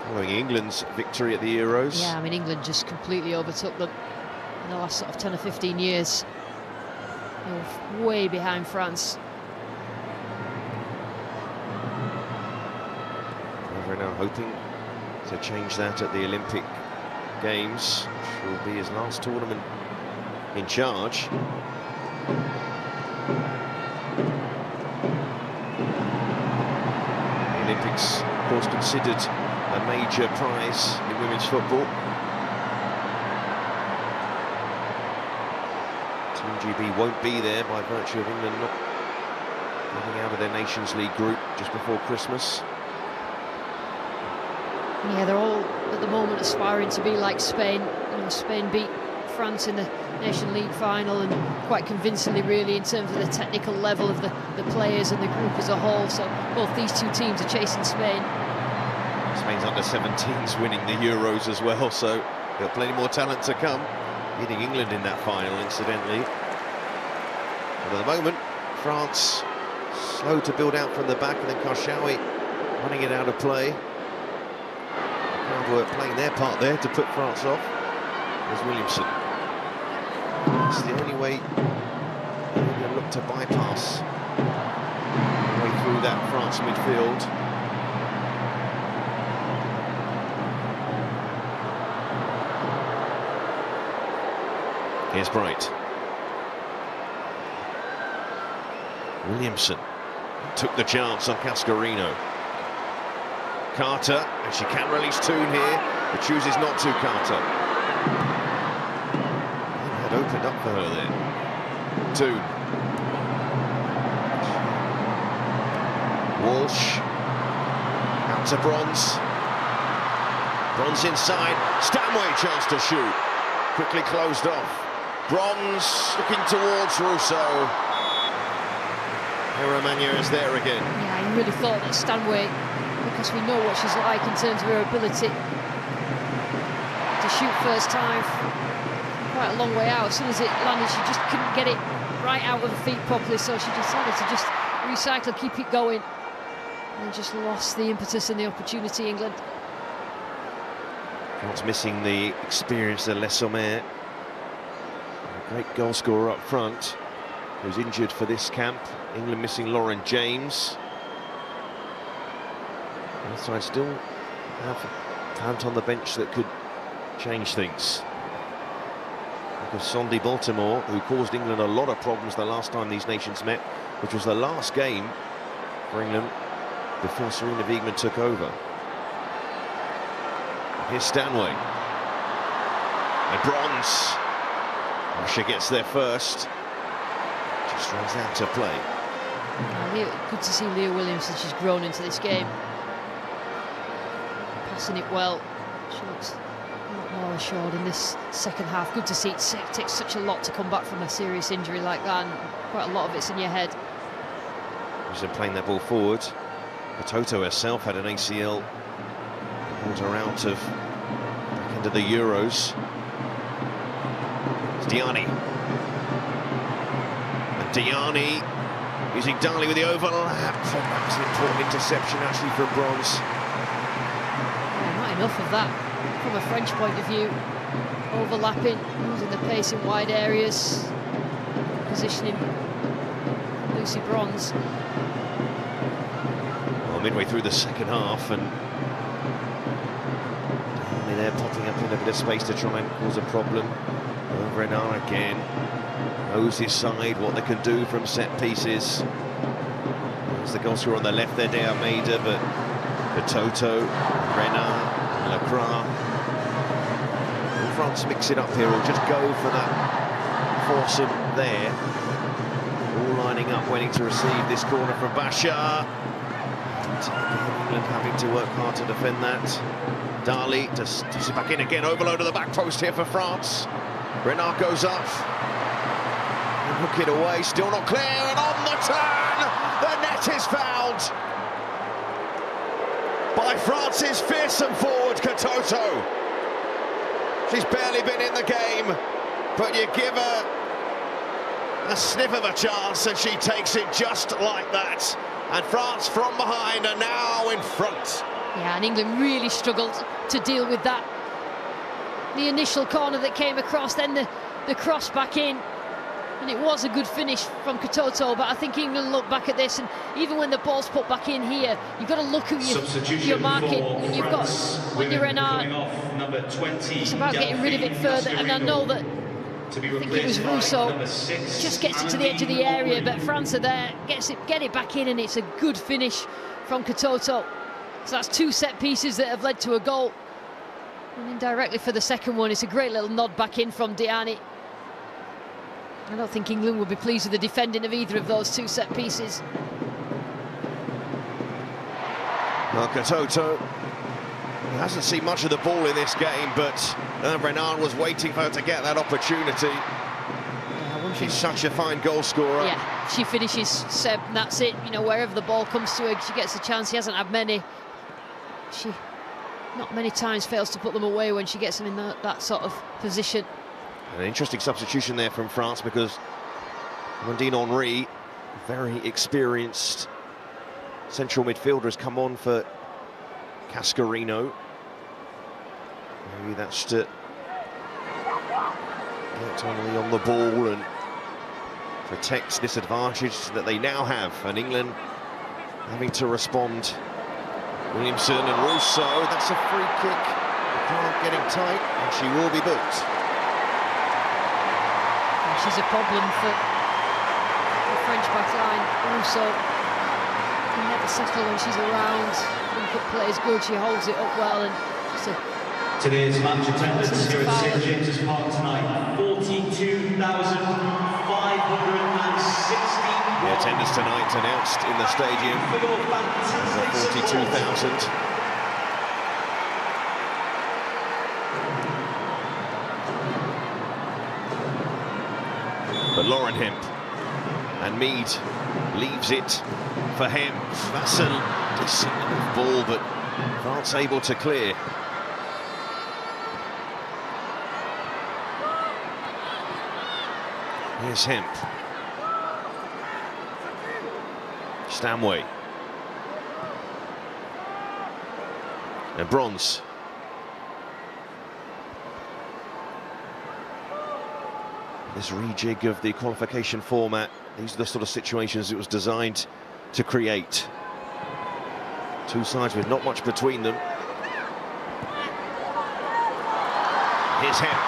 Following England's victory at the Euros. Yeah, I mean, England just completely overtook them in the last sort of 10 or 15 years. They were way behind France. We're now hoping to change that at the Olympic Games, which will be his last tournament in charge. The Olympics, of course, considered a major prize in women's football. Team GB won't be there by virtue of England not getting out of their Nations League group just before Christmas. Yeah, they're all at the moment aspiring to be like Spain. You know, Spain beat France in the Nation League final, and quite convincingly, really, in terms of the technical level of the players and the group as a whole. So both these two teams are chasing Spain. Spain's under-17s winning the Euros as well, so they've got plenty more talent to come. Beating England in that final, incidentally. But at the moment, France slow to build out from the back, and then Karshawi running it out of play. Were playing their part there to put France off. There's Williamson. It's the only way they look to bypass the way through that France midfield. Here's Bright. Williamson took the chance on Cascarino. Carter, and she can release Toon here, but chooses not to. Carter. Had opened up for her there. Toon. Walsh. Out to Bronze. Bronze inside. Stanway chance to shoot. Quickly closed off. Bronze looking towards Russo. Romagna is there again. Yeah, I really thought that Stanway, because we know what she's like in terms of her ability to shoot first time, quite a long way out. As soon as it landed, she just couldn't get it right out of her feet properly, so she decided to just recycle, keep it going, and just lost the impetus and the opportunity, England. France missing the experience of Les Sommer, a great goal scorer up front, who's injured for this camp. England missing Lauren James. Both sides still have talent on the bench that could change things. Because Sandy Baltimore, who caused England a lot of problems the last time these nations met, which was the last game for England before Serena Wiegman took over. Here's Stanway. And Bronze. Russia gets there first. Just runs out to play. Good to see Leah Williamson. She's grown into this game. Passing it well. She looks a lot more assured in this second half. Good to see. It takes such a lot to come back from a serious injury like that, and quite a lot of it's in your head. She's been playing that ball forward. Toto herself had an ACL. Pulled her out of back into the Euros. It's Diani. And Diani using Dali with the overlap. That's an important interception actually from Bronze. Not enough of that from a French point of view. Overlapping, using the pace in wide areas, positioning Lucy Bronze. Well, midway through the second half, and they're popping up in a bit of space to try and cause a problem. Renard again knows his side, what they can do from set pieces. There's the goal scorer on the left there, De Almeida, but Toto, Renard, Lacroix. Will France mix it up here or just go for that foursome there? All lining up, waiting to receive this corner from Bashar. England having to work hard to defend that. Dali just tosses it back in again, overload of the back post here for France. Renard goes up. And hook it away, still not clear, and on the turn, the net is fouled by France's fearsome forward, Katoto. She's barely been in the game, but you give her a sniff of a chance and she takes it just like that. And France from behind are now in front. Yeah, and England really struggled to deal with that. The initial corner that came across, then the cross back in. And it was a good finish from Katoto, but I think England look back at this, and even when the ball's put back in here, you've got to look who you're marking. When you've got, when you're Renard, it's about getting rid of it further. And I know that, I think it was Rousseau, just gets it to the edge of the area, but France are there, get it back in, and it's a good finish from Katoto. So that's two set pieces that have led to a goal. And indirectly for the second one, it's a great little nod back in from Diani. I don't think England will be pleased with the defending of either of those two set pieces. Well, Katoto hasn't seen much of the ball in this game, but Renard was waiting for her to get that opportunity. Yeah, she's such a fine goal scorer. Yeah, she finishes, Seb, and that's it. You know, wherever the ball comes to her, she gets a chance. She hasn't had many. She, not many times, fails to put them away when she gets them in that sort of position. An interesting substitution there from France, because Amandine Henry, very experienced central midfielder, has come on for Cascarino. Maybe that's to get Henry on the ball and protect this advantage that they now have, and England having to respond. Williamson and Rousseau, that's a free kick. Can't getting tight, and she will be booked. She's a problem for the French back line. Also, can never settle when she's around. Link-up play is good, she holds it up well, and just today's match attendance here at St James's Park tonight, 42,560. The attendance tonight announced in the stadium, 42,000. But Lauren Hemp and Mead leaves it for Hemp. That's a decent enough ball, but France able to clear. Here's Hemp. Stanway. And Bronze. This rejig of the qualification format, these are the sort of situations it was designed to create. Two sides with not much between them. Here's Hemp.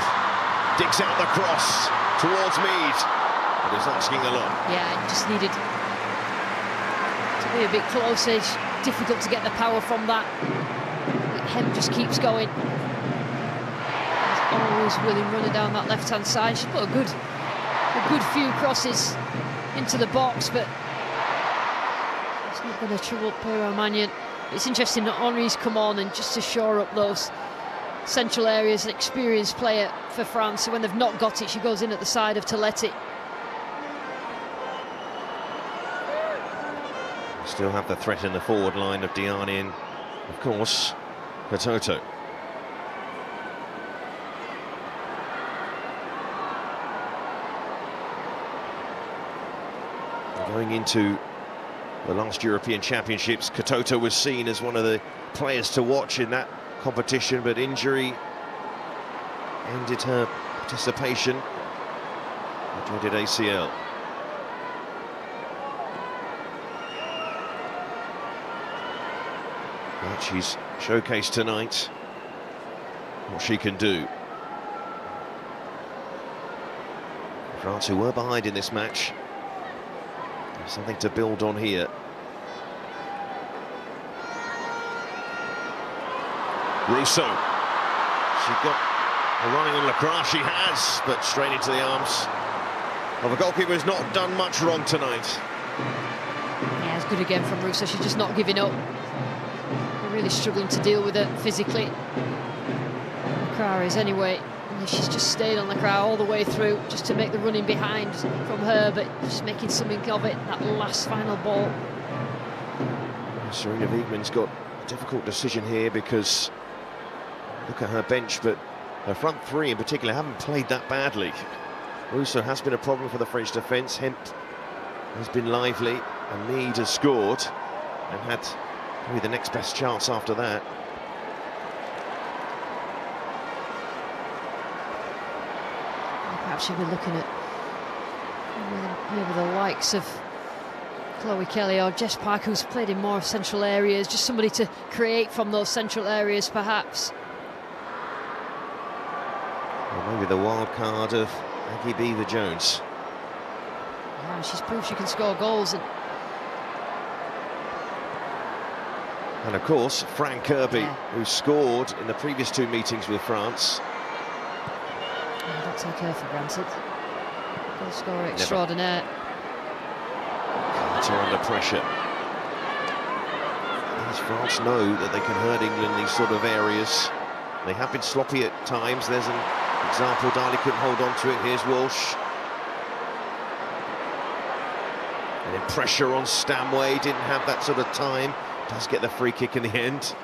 Digs out the cross towards Mead. But it's asking a lot. Yeah, it just needed to be a bit closer. It's difficult to get the power from that. Hemp just keeps going. Always willing running down that left-hand side. She's put a good few crosses into the box, but it's not going to trouble Pero Mannion. It's interesting that Henry's come on, and just to shore up those central areas, an experienced player for France. So when they've not got it, she goes in at the side of Toletti. Still have the threat in the forward line of Diani and, of course, Katoto. Going into the last European Championships, Katoto was seen as one of the players to watch in that competition, but injury ended her participation. Dreaded ACL. But she's showcased tonight what she can do. France, who were behind in this match, have something to build on here. Russo. She got a running on Lacroix, she has, but straight into the arms. Well, the goalkeeper has not done much wrong tonight. Yeah, it's good again from Russo. She's just not giving up. They're really struggling to deal with her physically. Lacroix is anyway. She's just stayed on Lacroix all the way through just to make the running behind from her, but just making something of it, that last final ball. Sarina Wiegman's got a difficult decision here because look at her bench, but her front three in particular haven't played that badly. Russo has been a problem for the French defence. Hemp has been lively, and Mead has scored and had probably the next best chance after that. Perhaps she'll be looking at maybe the likes of Chloe Kelly or Jess Park, who's played in more central areas, just somebody to create from those central areas perhaps. Or maybe the wild card of Aggie Beaver-Jones. Yeah, she's proved she can score goals. And of course, Fran Kirby, who scored in the previous two meetings with France. Don't take her for granted. Goal scorer extraordinaire. Carter under pressure. As France know that they can hurt England in these sort of areas. They have been sloppy at times. There's an example. Darley couldn't hold on to it. Here's Walsh. And then pressure on Stanway. Didn't have that sort of time. Does get the free kick in the end.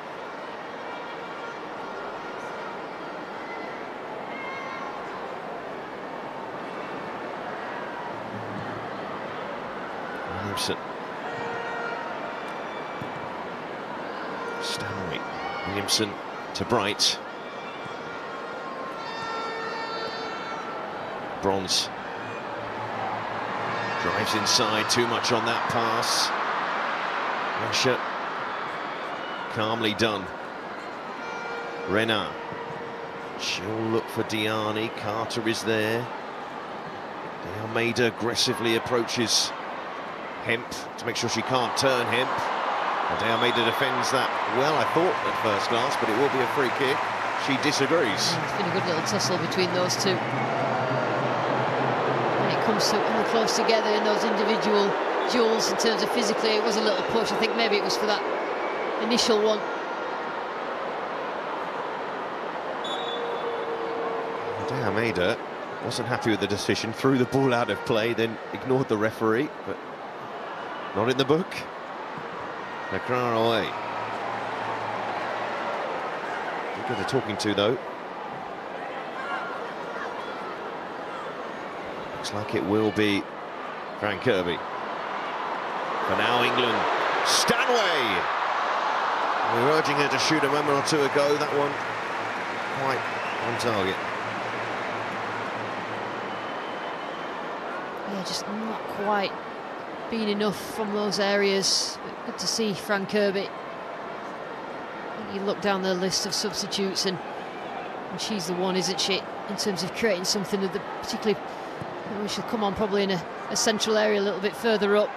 Williamson. Stanley. Williamson to Bright. Bronze. Drives inside, too much on that pass. Russia. Calmly done. Renard. She'll look for Diani. Carter is there. De Almeida aggressively approaches Hemp to make sure she can't turn Hemp. And De Almeida defends that well, I thought, at first glance, but it will be a free kick. She disagrees. It's been a good little tussle between those two. When it comes to when they're close together in those individual duels in terms of physically, it was a little push. I think maybe it was for that initial one. De Almeida wasn't happy with the decision, threw the ball out of play, then ignored the referee, but not in the book. Lacroix away. Good at talking to, though. Looks like it will be Fran Kirby. For now, England. Stanway! We were urging her to shoot a moment or two ago. That one quite on target. Yeah, just not quite been enough from those areas. But good to see Fran Kirby. You look down the list of substitutes and she's the one, isn't she, in terms of creating something of the particularly, we should come on probably in a central area a little bit further up.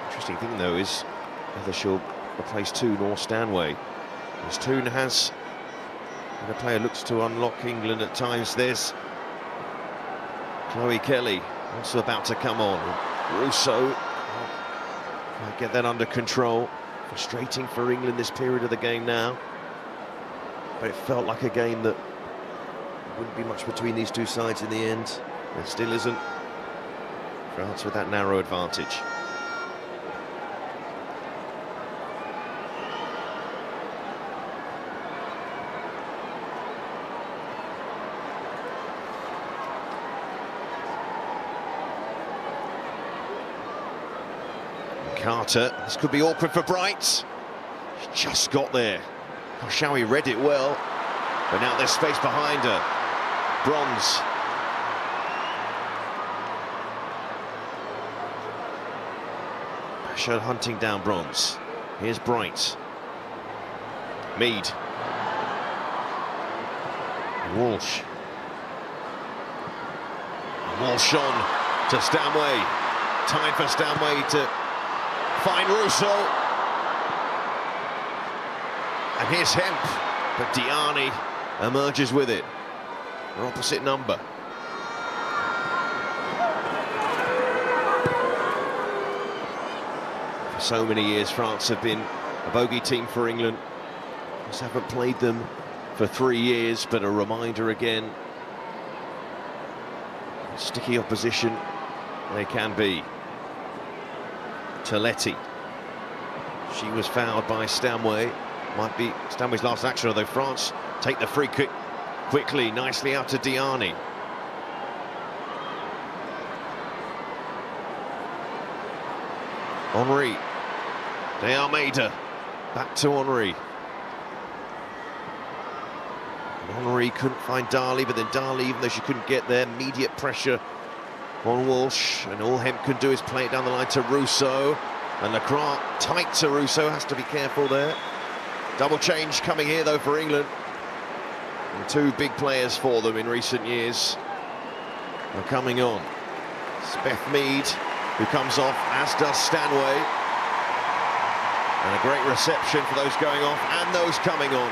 Interesting thing though is whether she'll replace Toon or Stanway. As Toon has, when a player looks to unlock England at times, there's Chloe Kelly also about to come on. Russo can't get that under control. Frustrating for England this period of the game now. but it felt like a game that wouldn't be much between these two sides in the end. There still isn't. France with that narrow advantage. Carter, this could be awkward for Bright. She just got there. Showy read it well, but now there's space behind her. Bronze. Pasha hunting down Bronze. Here's Bright. Mead. Walsh. Walsh on to Stanway. Time for Stanway to find Russo. And here's Hemp, but Diani emerges with it. An opposite number. For so many years, France have been a bogey team for England. Just haven't played them for 3 years, but a reminder again. Sticky opposition they can be. Toletti. She was fouled by Stanway. Might be Stanway's last action, although France take the free kick quickly, nicely out to Diani. Henry. De Almeida. Back to Henry. Henry couldn't find Dali, but then Dali, even though she couldn't get there, immediate pressure on Walsh, and all Hemp can do is play it down the line to Russo, and Lacroix tight to Russo, has to be careful there. Double change coming here though for England, and two big players for them in recent years are coming on. It's Beth Mead who comes off, as does Stanway, and a great reception for those going off and those coming on.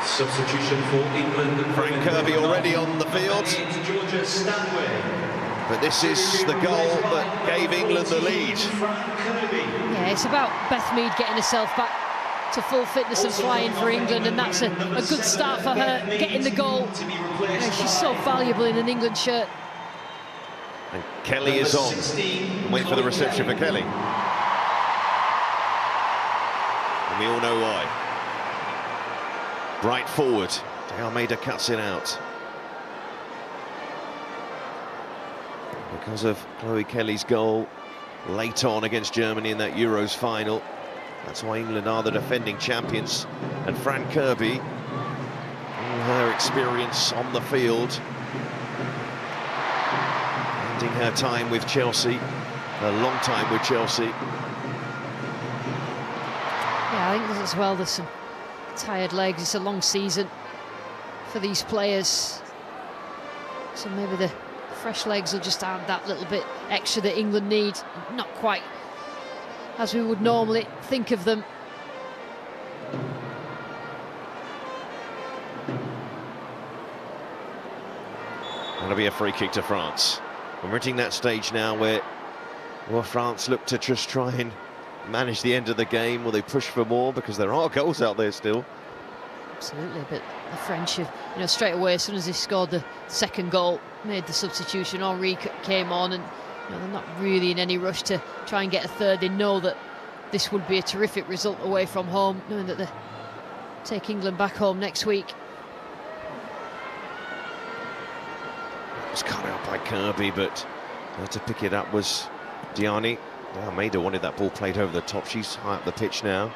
Substitution for England. Frank Kirby already on the field. But this is the goal that gave England the lead. Yeah, it's about Beth Mead getting herself back to full fitness and flying for England, and that's a good start for her, getting the goal. You know, she's so valuable in an England shirt. And Kelly is on. Wait for the reception for Kelly. And we all know why. Bright forward. De Almeida cuts it out. Because of Chloe Kelly's goal late on against Germany in that Euros final. That's why England are the defending champions. And Fran Kirby, all her experience on the field, ending her time with Chelsea, a long time with Chelsea. Yeah, I think as well there's some tired legs. It's a long season for these players, so maybe the fresh legs will just add that little bit extra that England need. Not quite as we would normally think of them. That'll be a free kick to France. And we're reaching that stage now where, well, France look to just try and manage the end of the game. Will they push for more, because there are goals out there still? Absolutely, but the French, you know, straight away as soon as they scored the second goal, made the substitution. Henry came on, and you know, they're not really in any rush to try and get a third. They know that this would be a terrific result away from home, knowing that they take England back home next week. It was cut out by Kirby, but to pick it up was Diani. Almeida wanted that ball played over the top. She's high up the pitch now.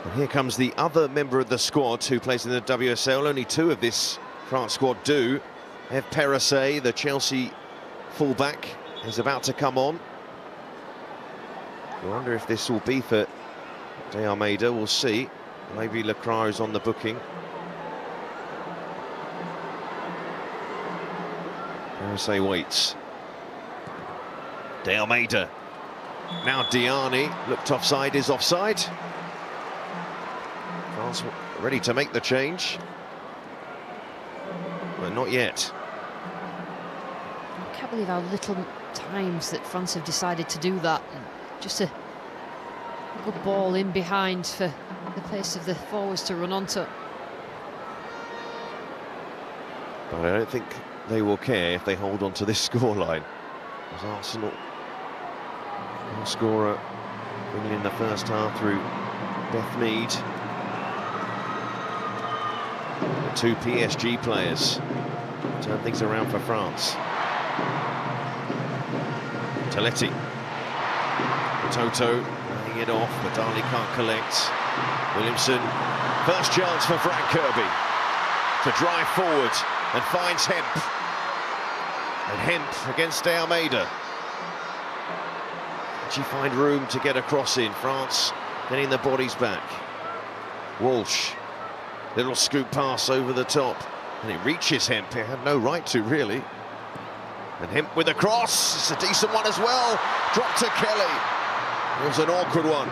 And here comes the other member of the squad who plays in the WSL. Only two of this France squad do. Eve Perisset, the Chelsea fullback, is about to come on. I wonder if this will be for De Almeida. We'll see. Maybe Lacroix is on the booking. Perisset waits. De Almeida. Now Diani, looked offside, is offside. France ready to make the change, but not yet. I can't believe how little times that France have decided to do that. And just to good ball in behind for the pace of the forwards to run onto. But I don't think they will care if they hold on to this scoreline. As Arsenal will score bringing in the first half through Beth Mead. The two PSG players turn things around for France. Teletti. Toto laying it off, but Darley can't collect. Williamson, first chance for Frank Kirby to drive forward and finds Hemp. And Hemp against De Almeida. Did she find room to get a cross in? France getting the bodies back. Walsh, little scoop pass over the top, and it reaches Hemp. It had no right to, really. And Hemp with a cross, it's a decent one as well. Drop to Kelly. It was an awkward one,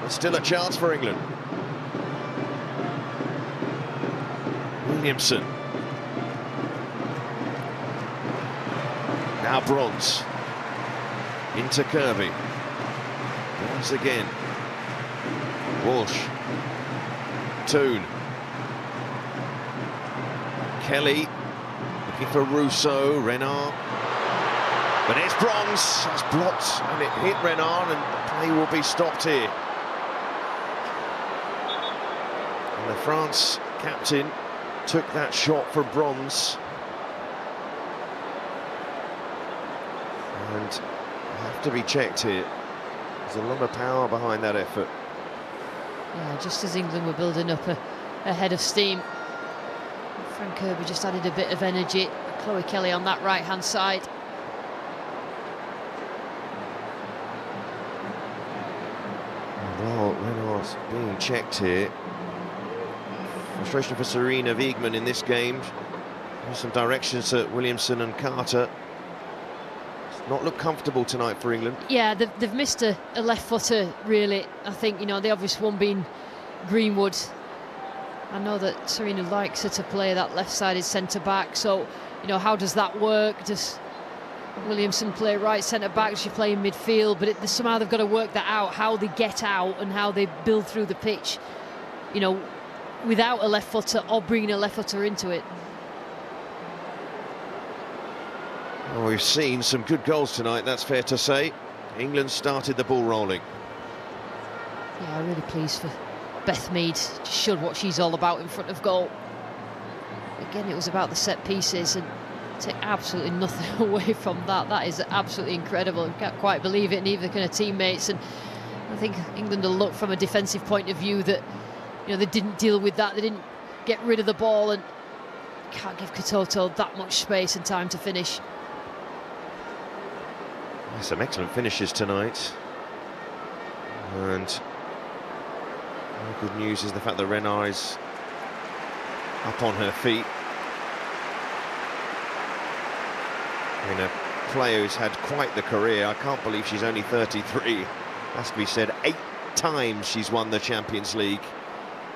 but still a chance for England. Williamson. Now Bronze. Into Kirby. Once again. Walsh. Toon. Kelly. Looking for Rousseau. Renard. But it's Bronze. That's blocked and it hit Renard, and the play will be stopped here. And the France captain took that shot for Bronze. And have to be checked here. There's a lot of power behind that effort. Yeah, just as England were building up a head of steam, Frank Kirby just added a bit of energy. Chloe Kelly on that right-hand side. Well, Renard's being checked here. Frustration for Serena Wiegmann in this game. There's some directions at Williamson and Carter. Not look comfortable tonight for England. Yeah, they've missed a left footer, really. I think, you know, the obvious one being Greenwood. I know that Serena likes her to play that left-sided centre-back, so, you know, how does that work? Does Williamson play right centre-back? Does she play in midfield? But somehow they've got to work that out, how they get out and how they build through the pitch, you know, without a left footer or bringing a left footer into it. Well, we've seen some good goals tonight, that's fair to say. England started the ball rolling. Yeah, I'm really pleased for Beth Mead. Just showed what she's all about in front of goal. Again, it was about the set pieces, and take absolutely nothing away from that. That is absolutely incredible. I can't quite believe it, neither can her teammates. And I think England will look from a defensive point of view that, you know, they didn't deal with that. They didn't get rid of the ball, and can't give Katoto that much space and time to finish. Some excellent finishes tonight. And good news is the fact that Renard is up on her feet. And a player who's had quite the career. I can't believe she's only 33. Has to be said, 8 times she's won the Champions League.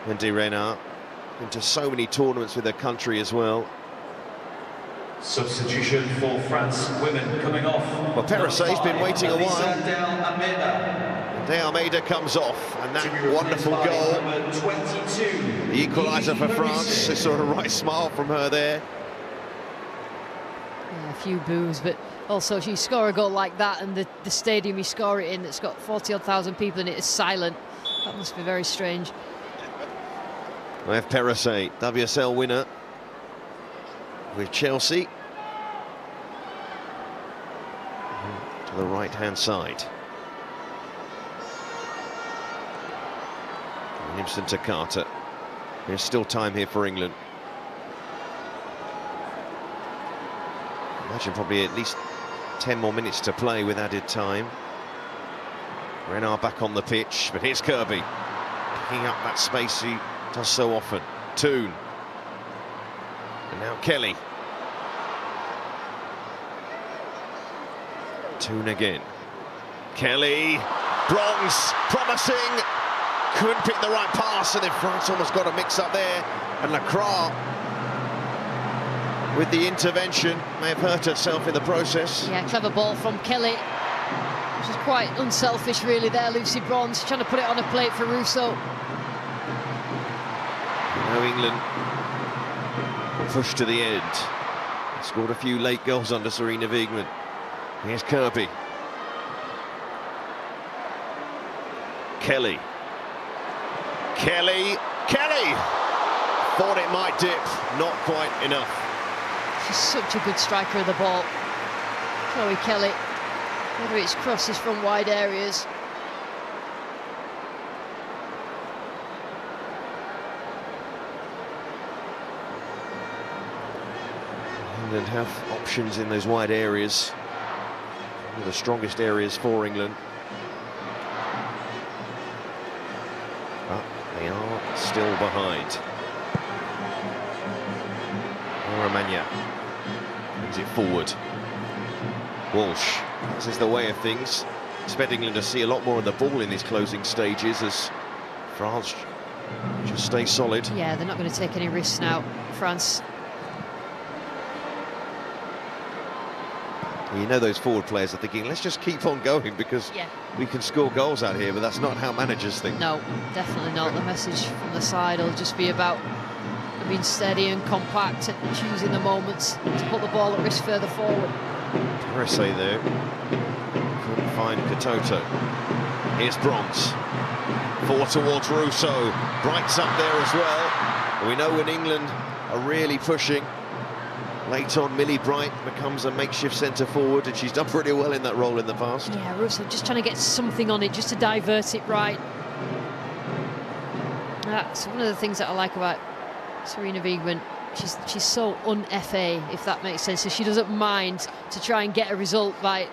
Wendy Renard, into so many tournaments with her country as well. Substitution for France women coming off. Well, Perisset's been waiting a while. De Almeida comes off, and that wonderful goal. 22. The equaliser for France. A sort of right smile from her there. Yeah, a few boos, but also you score a goal like that, and the stadium you score it in, that's got 40-odd thousand people in it, is silent. That must be very strange. We have Perisset, WSL winner with Chelsea. To the right-hand side. Williamson to Carter. There's still time here for England. Imagine probably at least 10 more minutes to play with added time. Renard back on the pitch, but here's Kirby. Picking up that space he does so often. Toon. And now Kelly. Toon again. Kelly. Bronze. Promising. Couldn't pick the right pass, and then France almost got a mix-up there. And Lacroix, with the intervention, may have hurt herself in the process. Yeah, clever ball from Kelly. Which is quite unselfish, really, there, Lucy Bronze, trying to put it on a plate for Russo. Now England pushed to the end. Scored a few late goals under Sarina Wiegman. Here's Kirby. Kelly. Thought it might dip, not quite enough. She's such a good striker of the ball. Chloe Kelly, whether it's crosses from wide areas. England have options in those wide areas. One of the strongest areas for England. But they are still behind. Romania brings it forward. Walsh, this is the way of things. Expect England to see a lot more of the ball in these closing stages as France just stay solid. Yeah, they're not going to take any risks now, France. You know those forward players are thinking, let's just keep on going because we can score goals out here, but that's not how managers think. No, definitely not. The message from the side will just be about being steady and compact and choosing the moments to put the ball at risk further forward. Terese there, couldn't find Katoto. Here's Bronze, forward towards Russo, Bright's up there as well. And we know when England are really pushing, late on, Millie Bright becomes a makeshift centre forward, and she's done pretty well in that role in the past. Yeah, Russo just trying to get something on it, just to divert it right. That's one of the things that I like about Sarina Wiegman. She's so un-FA, if that makes sense. So she doesn't mind to try and get a result by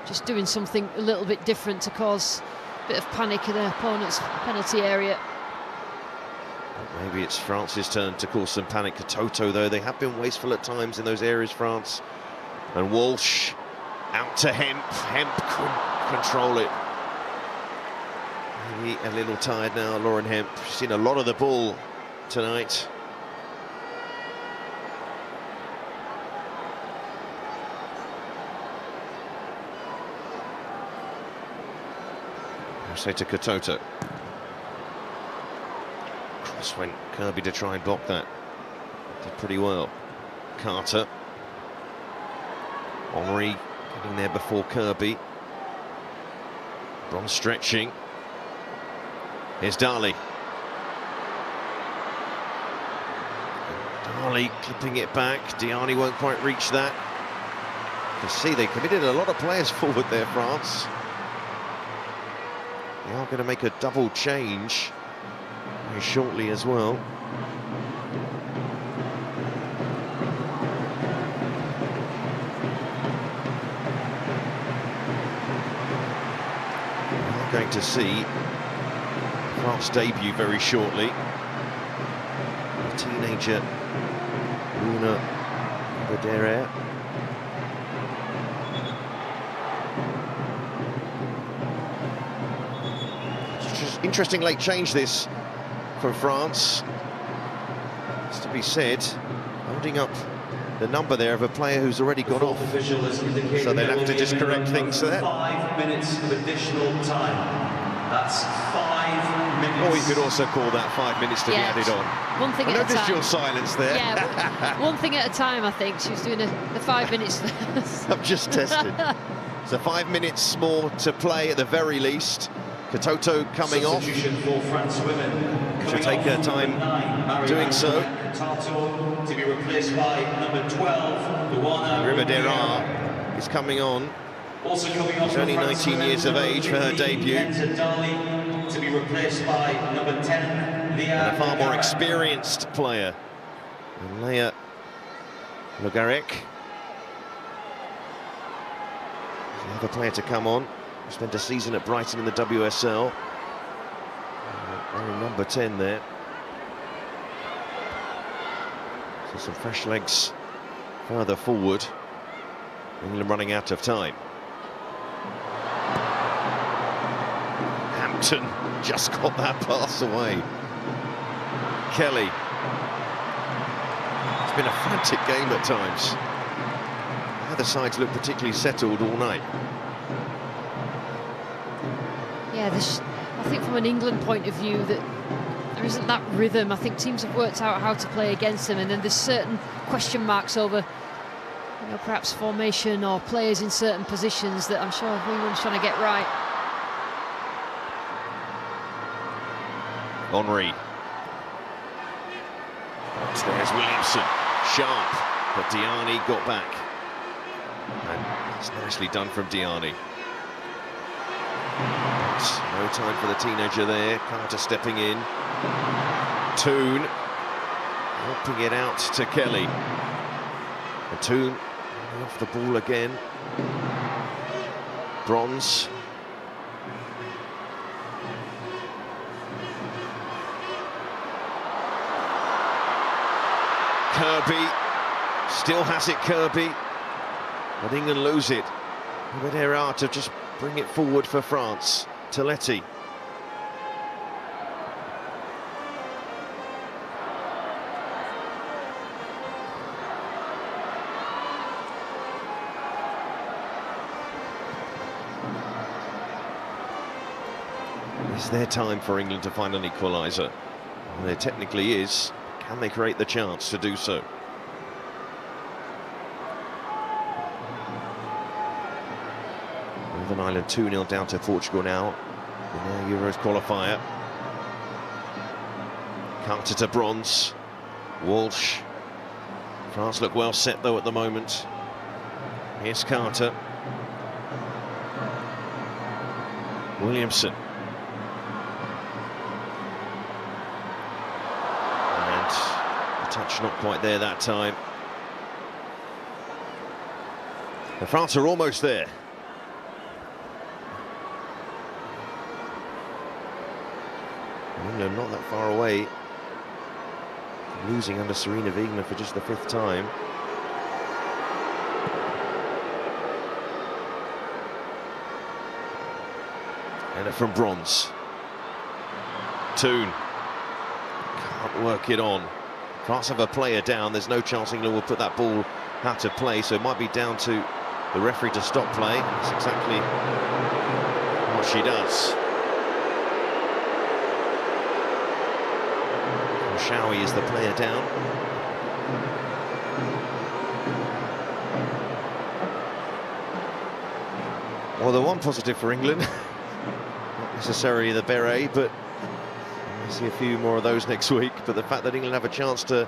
just doing something a little bit different to cause a bit of panic in the opponent's penalty area. Maybe it's France's turn to cause some panic. Katoto, though, they have been wasteful at times in those areas, France. And Walsh out to Hemp. Hemp couldn't control it. Maybe a little tired now, Lauren Hemp. She's seen a lot of the ball tonight. I'll say to Katoto. Cross went Kirby to try and block that. Did pretty well. Carter. Henry getting there before Kirby. Bronze stretching. Here's Darley. Darley clipping it back. Diani won't quite reach that. You can see they committed a lot of players forward there, France. They are going to make a double change very shortly as well. We're going to see France debut very shortly. A teenager, Luna Badere. Interesting late change this from France. It's to be said, holding up the number there of a player who's already gone off. So they'll have to just correct things there. 5 minutes of additional time. That's 5 minutes. Or you could also call that 5 minutes to be added on. One thing at a time. I noticed your silence there. Yeah, one thing at a time, I think. She was doing the 5 minutes first. I've just tested. So 5 minutes more to play at the very least. Katoto coming off. For France women. She'll take her time doing so. To be replaced by number 12, Luana Ribadera is coming on. Also coming off. She's only 19 years of age for her debut. To be replaced by number 10, Leah. And a far more experienced player. And Leah Logarek. Another player to come on. Spent a season at Brighton in the WSL. Number 10 there. So some fresh legs further forward. England running out of time. Hampton just got that pass away. Kelly. It's been a frantic game at times. Neither sides look particularly settled all night. Yeah, I think from an England point of view that there isn't that rhythm. I think teams have worked out how to play against them, and then there's certain question marks over, you know, perhaps formation or players in certain positions that I'm sure everyone's trying to get right. Henry. There's Williamson. Sharp, but Diani got back. And it's nicely done from Diani. No time for the teenager there. Carter stepping in. Toon helping it out to Kelly. And Toon off the ball again. Bronze. Kirby. Still has it, Kirby. But England lose it. With Erard to just bring it forward for France. Toletti. It's their time for England to find an equaliser. And there technically is. Can they create the chance to do so? Northern Ireland 2-0 down to Portugal now in their Euros qualifier. Carter to Bronze. Walsh. France look well set though at the moment. Here's Carter. Williamson. And the touch not quite there that time. And France are almost there. England not that far away, losing under Serena Wiegmann for just the 5th time. And from Bronze. Toon can't work it on. France have a player down. There's no chance England will put that ball out of play, so it might be down to the referee to stop play. That's exactly what she does. Showy is the player down. Well, the one positive for England, not necessarily the beret, but we'll see a few more of those next week. But the fact that England have a chance to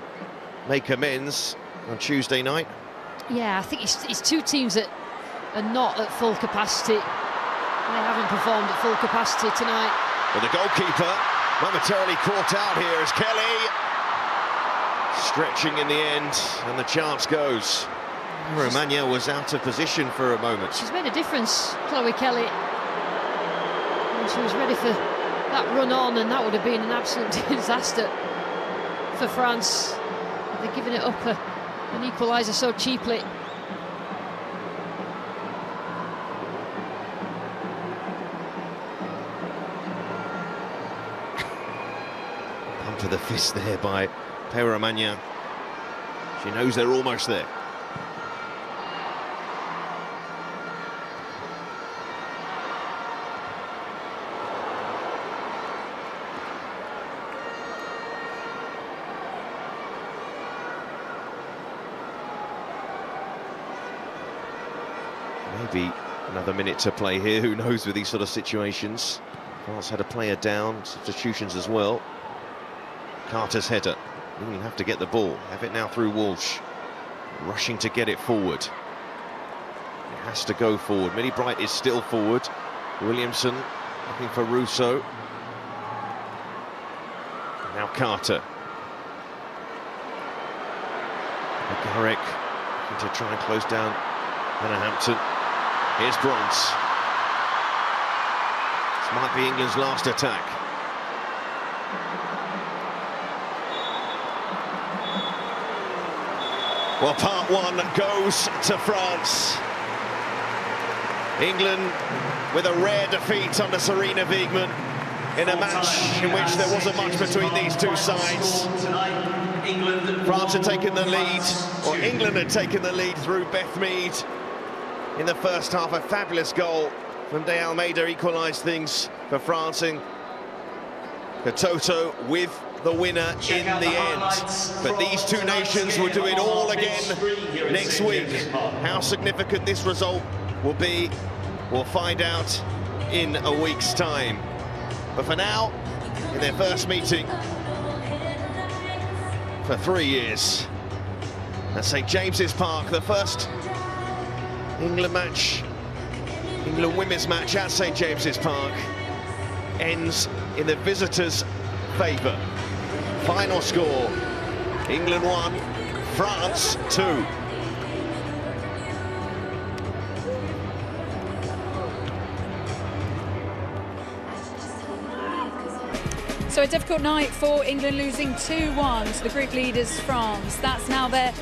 make amends on Tuesday night. Yeah, I think it's two teams that are not at full capacity. They haven't performed at full capacity tonight. But the goalkeeper momentarily caught out here as Kelly stretching in the end, and the chance goes. Romagna was out of position for a moment. She's made a difference, Chloe Kelly. And she was ready for that run on, and that would have been an absolute disaster for France. They're giving it up an equaliser so cheaply. To the fist there by Romagna. She knows they're almost there. Maybe another minute to play here. Who knows with these sort of situations? France had a player down, substitutions as well. Carter's header. England have to get the ball. Have it now through Walsh. Rushing to get it forward. It has to go forward. Millie Bright is still forward. Williamson looking for Russo. Now Carter. McGarrick looking to try and close down Hannah Hampton. Here's Bronze. This might be England's last attack. Well, part one goes to France. England with a rare defeat under Serena Wiegmann in a match in which there wasn't much between these two sides. France had taken the lead, or England had taken the lead through Beth Mead in the first half. A fabulous goal from De Almeida equalised things for France, and Katoto with the winner in the end. But these two nations will do it all again next week. How significant this result will be, we'll find out in a week's time. But for now, in their first meeting for 3 years at St James's Park, the first England match, England women's match at St James's Park, ends in the visitors' favour. Final score, England 1, France 2. So a difficult night for England, losing 2-1 to the group leaders France. That's now their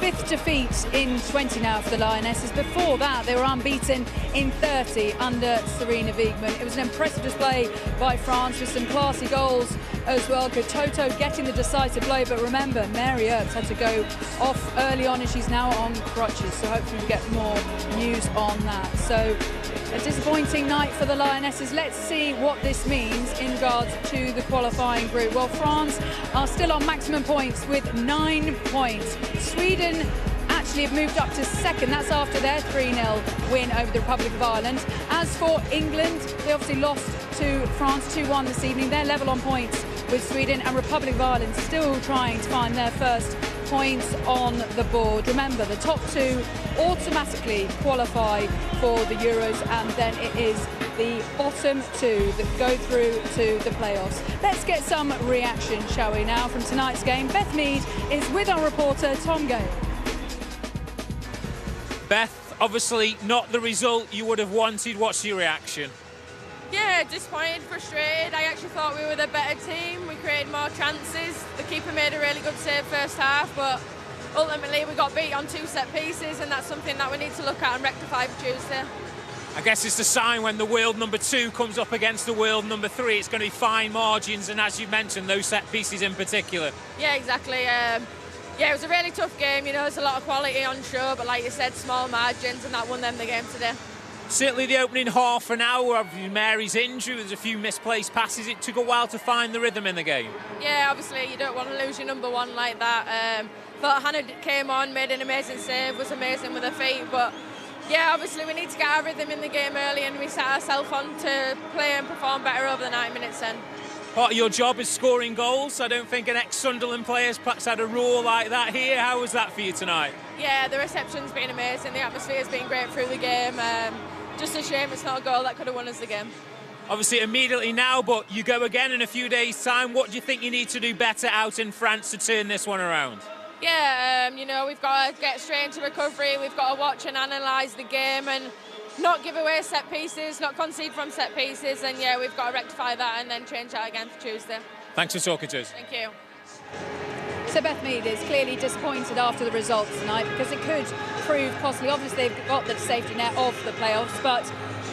5th defeat in 20 now for the Lionesses. Before that, they were unbeaten in 30 under Sarina Wiegman. It was an impressive display by France with some classy goals as well. Katoto getting the decisive blow, but remember, Mary Earps had to go off early on and she's now on crutches, so hopefully we get more news on that. So a disappointing night for the Lionesses. Let's see what this means in regards to the qualifying group. Well, France are still on maximum points with 9 points. Sweden actually have moved up to second. That's after their 3-0 win over the Republic of Ireland. As for England, they obviously lost to France 2-1 this evening. They're level on points with Sweden, and Republic of Ireland still trying to find their first points on the board. Remember, the top two automatically qualify for the Euros, and then it is the bottom two that go through to the playoffs. Let's get some reaction, shall we, now from tonight's game. Beth Mead is with our reporter Tom Gale. Beth, obviously not the result you would have wanted. What's your reaction? Yeah, disappointed, frustrated. I actually thought we were the better team. We created more chances. The keeper made a really good save first half, but ultimately we got beat on 2 set pieces, and that's something that we need to look at and rectify for Tuesday. I guess it's the sign when the world number 2 comes up against the world number 3. It's going to be fine margins, and as you mentioned, those set pieces in particular. Yeah, exactly. Yeah, it was a really tough game. You know, there's a lot of quality on show, but like you said, small margins, and that won them the game today. Certainly the opening half an hour of Mary's injury, there's a few misplaced passes. It took a while to find the rhythm in the game. Yeah, obviously you don't want to lose your number 1 like that. Thought Hannah came on, made an amazing save, was amazing with her feet, but yeah, obviously we need to get our rhythm in the game early, and we set ourselves on to play and perform better over the 90 minutes then. Part of your job is scoring goals. I don't think an ex-Sunderland player's perhaps had a roar like that here. How was that for you tonight? Yeah, the reception's been amazing, the atmosphere's been great through the game. Just a shame it's not a goal that could have won us the game. Obviously immediately now, but you go again in a few days' time. What do you think you need to do better out in France to turn this one around? Yeah, you know, we've got to get straight into recovery. We've got to watch and analyse the game and not give away set pieces, not concede from set pieces. And yeah, we've got to rectify that and then change that again for Tuesday. Thanks for talking to us. Thank you. So Beth Mead is clearly disappointed after the results tonight, because it could prove costly. Obviously they've got the safety net of the playoffs, but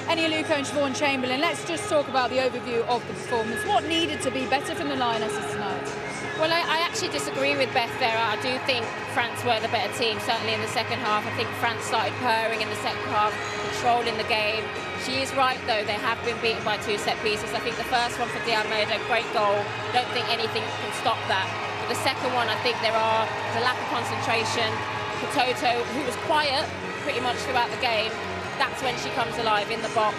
Eni Aluko and Siobhan Chamberlain, let's just talk about the overview of the performance. What needed to be better from the Lionesses tonight? Well, I actually disagree with Beth there. I do think France were the better team, certainly in the second half. I think France started purring in the second half, controlling the game. She is right, though, they have been beaten by 2 set pieces. I think the first one for De Almeida, great goal. Don't think anything can stop that. But the second one, I think there's a lack of concentration. Katoto, who was quiet pretty much throughout the game, that's when she comes alive in the box.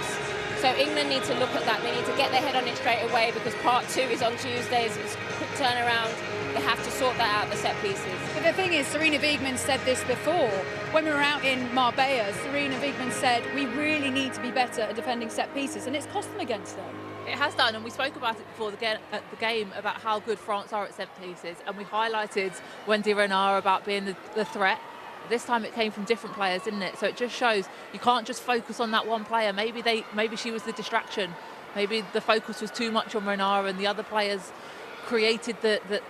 So England need to look at that. They need to get their head on it straight away, because part 2 is on Tuesdays. It's a quick turnaround. They have to sort that out, the set pieces. But the thing is, Sarina Wiegman said this before. When we were out in Marbella, Sarina Wiegman said, we really need to be better at defending set pieces, and it's cost them against them. It has done, and we spoke about it before the game about how good France are at set pieces, and we highlighted Wendy Renard about being the threat. This time it came from different players, didn't it? So it just shows you can't just focus on that one player. Maybe she was the distraction. Maybe the focus was too much on Renard, and the other players created the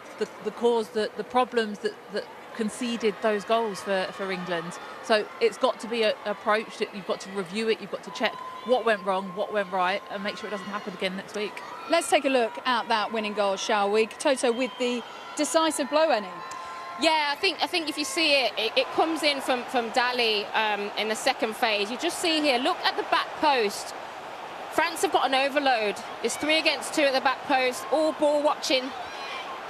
cause, the problems that conceded those goals for England. So it's got to be approached. You've got to review it. You've got to check what went wrong, what went right, and make sure it doesn't happen again next week. Let's take a look at that winning goal, shall we? Toto with the decisive blow, Eni. Yeah, I think if you see it comes in from Dali in the second phase. You just see here, look at the back post France have got an overload. It's 3 against 2 at the back post, all ball watching.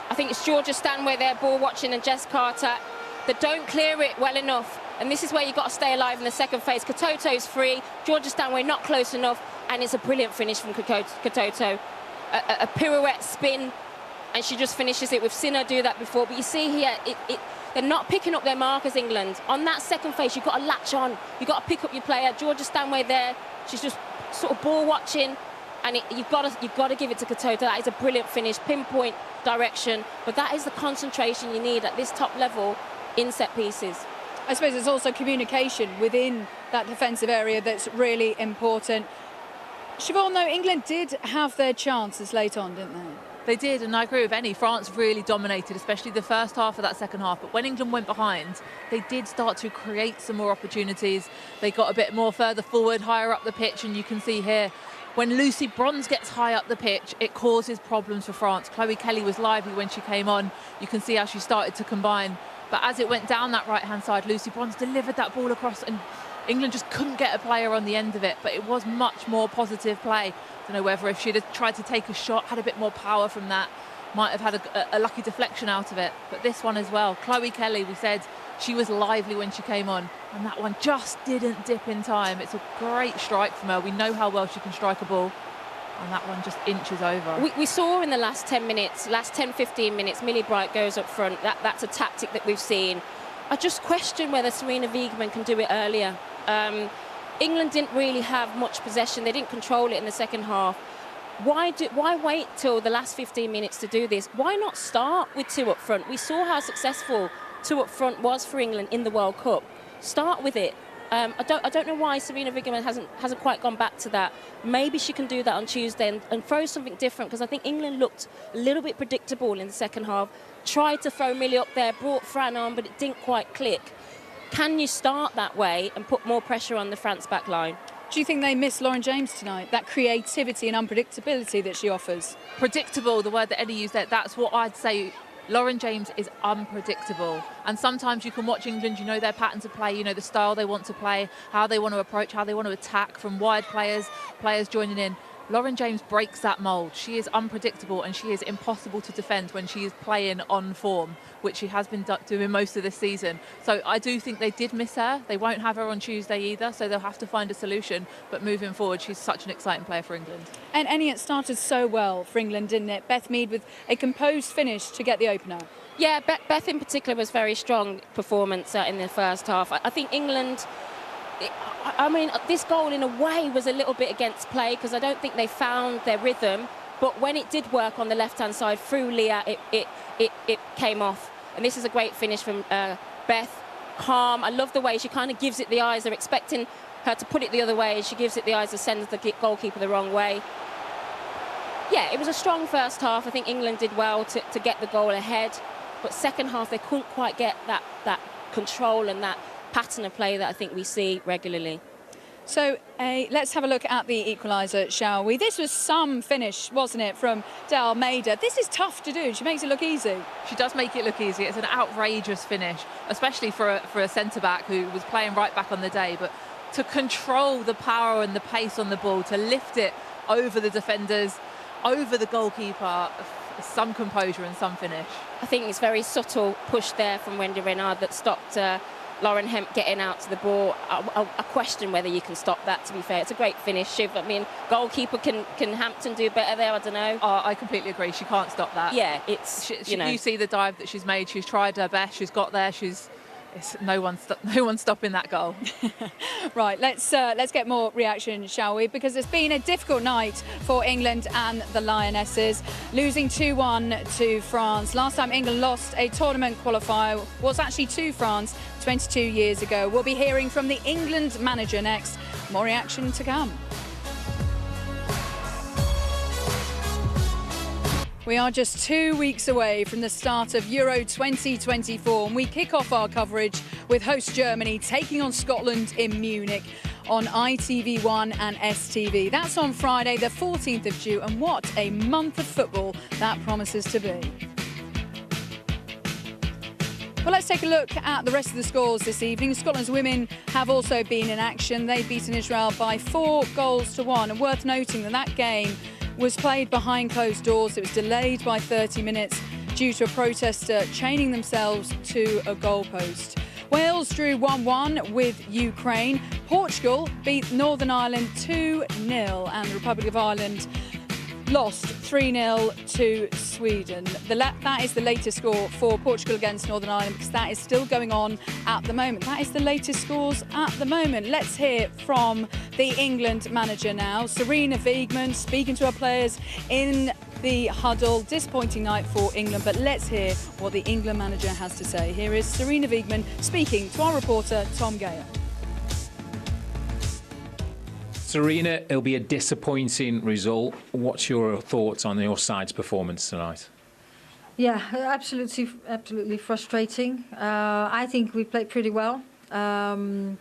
I think it's Georgia Stanway there, ball watching, and Jess Carter. They don't clear it well enough. And this is where you've got to stay alive in the second phase. Katoto's free, Georgia Stanway not close enough, and it's a brilliant finish from Katoto. A pirouette spin, and she just finishes it. We've seen her do that before, but you see here, they're not picking up their markers, England. On that second phase, you've got to latch on. You've got to pick up your player. Georgia Stanway there, she's just sort of ball watching, and you've got to give it to Katoto. That is a brilliant finish, pinpoint direction, but that is the concentration you need at this top level in set pieces. I suppose it's also communication within that defensive area that's really important. Siobhan, though, England did have their chances late on, didn't they? They did, and I agree with Annie. France really dominated, especially the first half of that second half. But when England went behind, they did start to create some more opportunities. They got a bit more further forward, higher up the pitch, and you can see here, when Lucy Bronze gets high up the pitch, it causes problems for France. Chloe Kelly was lively when she came on. You can see how she started to combine. But as it went down that right-hand side, Lucy Bronze delivered that ball across, and England just couldn't get a player on the end of it. But it was much more positive play. I don't know whether if she'd have tried to take a shot, had a bit more power from that, might have had a lucky deflection out of it. But this one as well, Chloe Kelly, we said she was lively when she came on, and that one just didn't dip in time. It's a great strike from her. We know how well she can strike a ball, and that one just inches over. We saw in the last 10 minutes, last 10, 15 minutes, Millie Bright goes up front. That's a tactic that we've seen. I just question whether Serena Wiegman can do it earlier. England didn't really have much possession. They didn't control it in the second half. Why wait till the last 15 minutes to do this? Why not start with 2 up front? We saw how successful 2 up front was for England in the World Cup. Start with it. I don't know why Serena Wiegman hasn't quite gone back to that. Maybe she can do that on Tuesday and throw something different, because I think England looked a little bit predictable in the second half. Tried to throw Millie up there, brought Fran on, but it didn't quite click. Can you start that way and put more pressure on the France back line? Do you think they miss Lauren James tonight? That creativity and unpredictability that she offers? Predictable, the word that Eddie used there, that's what I'd say. Lauren James is unpredictable. And sometimes you can watch England, you know their patterns of play, you know the style they want to play, how they want to approach, how they want to attack from wide players joining in. Lauren James breaks that mould. She is unpredictable, and she is impossible to defend when she is playing on form, which she has been doing most of this season. So I do think they did miss her. They won't have her on Tuesday either, so they'll have to find a solution. But moving forward, she's such an exciting player for England. And Annie, it started so well for England, didn't it? Beth Mead with a composed finish to get the opener. Yeah, Beth in particular was very strong performance in the first half. I think England... I mean, this goal in a way was a little bit against play, because I don't think they found their rhythm. But when it did work on the left-hand side through Leah, it came off. And this is a great finish from Beth. Calm. I love the way she kind of gives it the eyes. They're expecting her to put it the other way. She gives it the eyes and sends the goalkeeper the wrong way. Yeah, it was a strong first half. I think England did well to get the goal ahead. But second half, they couldn't quite get that control and that pattern of play that I think we see regularly. So let's have a look at the equaliser, shall we? This was some finish, wasn't it, from De Almeida. This is tough to do. She makes it look easy. She does make it look easy. It's an outrageous finish, especially for a centre-back who was playing right back on the day. But to control the power and the pace on the ball, to lift it over the defenders, over the goalkeeper, some composure and some finish. I think it's very subtle push there from Wendy Renard that stopped Lauren Hemp getting out to the ball. I question whether you can stop that, to be fair. It's a great finish, Shiv. I mean, goalkeeper, can Hampton do better there? I don't know. I completely agree. She can't stop that. Yeah, it's, you know. You see the dive that she's made. She's tried her best. She's got there. No one's stopping that goal. Right, let's get more reaction, shall we? Because it's been a difficult night for England and the Lionesses, losing 2-1 to France. Last time England lost a tournament qualifier was actually to France 22 years ago. We'll be hearing from the England manager next. More reaction to come. We are just 2 weeks away from the start of Euro 2024, and we kick off our coverage with host Germany taking on Scotland in Munich on ITV1 and STV. That's on Friday, the 14th of June, and what a month of football that promises to be. Well, let's take a look at the rest of the scores this evening. Scotland's women have also been in action. They've beaten Israel by 4-1. And worth noting that game was played behind closed doors. It was delayed by 30 minutes due to a protester chaining themselves to a goalpost. Wales drew 1-1 with Ukraine. Portugal beat Northern Ireland 2-0, and the Republic of Ireland lost 3-0 to Sweden. That is the latest score for Portugal against Northern Ireland, because that is still going on at the moment. That is the latest scores at the moment. Let's hear from the England manager now, Sarina Wiegman, speaking to our players in the huddle. Disappointing night for England, but let's hear what the England manager has to say. Here is Sarina Wiegman speaking to our reporter Tom Gale. Sarina, it'll be a disappointing result. What's your thoughts on your side's performance tonight? Yeah, absolutely frustrating. I think we played pretty well. And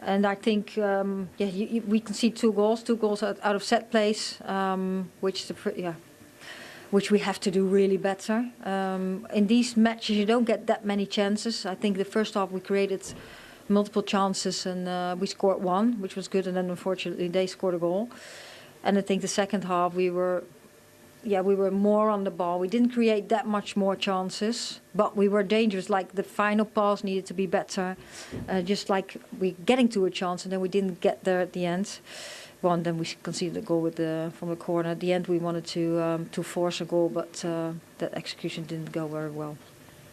I think we can see two goals out of set plays, which we have to do really better. In these matches, you don't get that many chances. I think the first half we created multiple chances and we scored one, which was good, and then unfortunately they scored a goal. And I think the second half we were more on the ball. We didn't create that much more chances, but we were dangerous. Like the final pass needed to be better, just like we getting to a chance, and then we didn't get there at the end. Well, and then we conceded a goal from the corner. At the end, we wanted to force a goal, but that execution didn't go very well.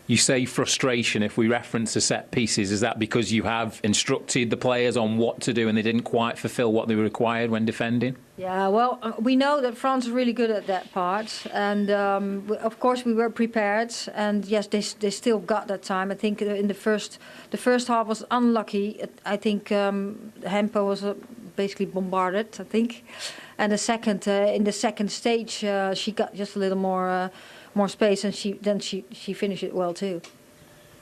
You say frustration. If we reference the set pieces, is that because you have instructed the players on what to do and they didn't quite fulfil what they were required when defending? Yeah, well, we know that France is really good at that part, and of course we were prepared. And yes, they still got that time. I think in the first half was unlucky. I think Hempo was basically bombarded, I think, and in the second stage she got just a little more space, and she finished it well too.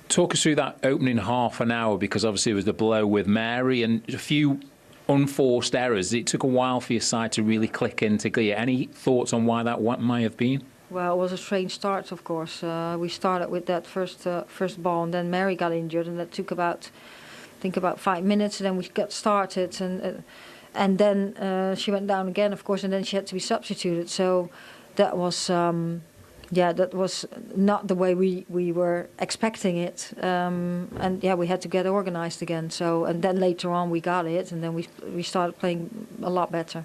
Talk us through that opening half an hour, because obviously it was the blow with Mary and a few unforced errors. It took a while for your side to really click into gear. Any thoughts on why that may have been? Well, it was a strange start, of course. We started with that first ball, and then Mary got injured, and that took about 5 minutes. And then we got started, and then she went down again, of course, and then she had to be substituted. So that was. That was not the way we were expecting it, and we had to get organised again. So, and then later on we got it, and then we started playing a lot better.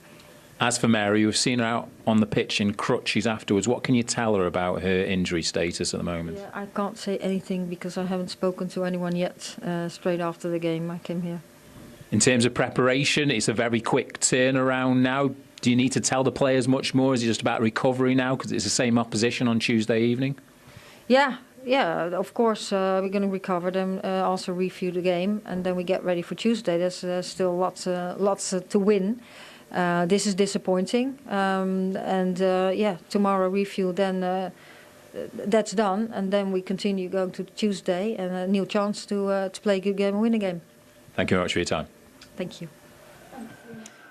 As for Mary, you've seen her out on the pitch in crutches afterwards. What can you tell her about her injury status at the moment? Yeah, I can't say anything because I haven't spoken to anyone yet. Straight after the game, I came here. In terms of preparation, it's a very quick turnaround now. Do you need to tell the players much more? Is it just about recovery now because it's the same opposition on Tuesday evening? Yeah, of course we're going to recover them, also review the game, and then we get ready for Tuesday. There's still lots to win. This is disappointing, and tomorrow review, then that's done, and then we continue going to Tuesday and a new chance to play a good game and win a game. Thank you very much for your time. Thank you.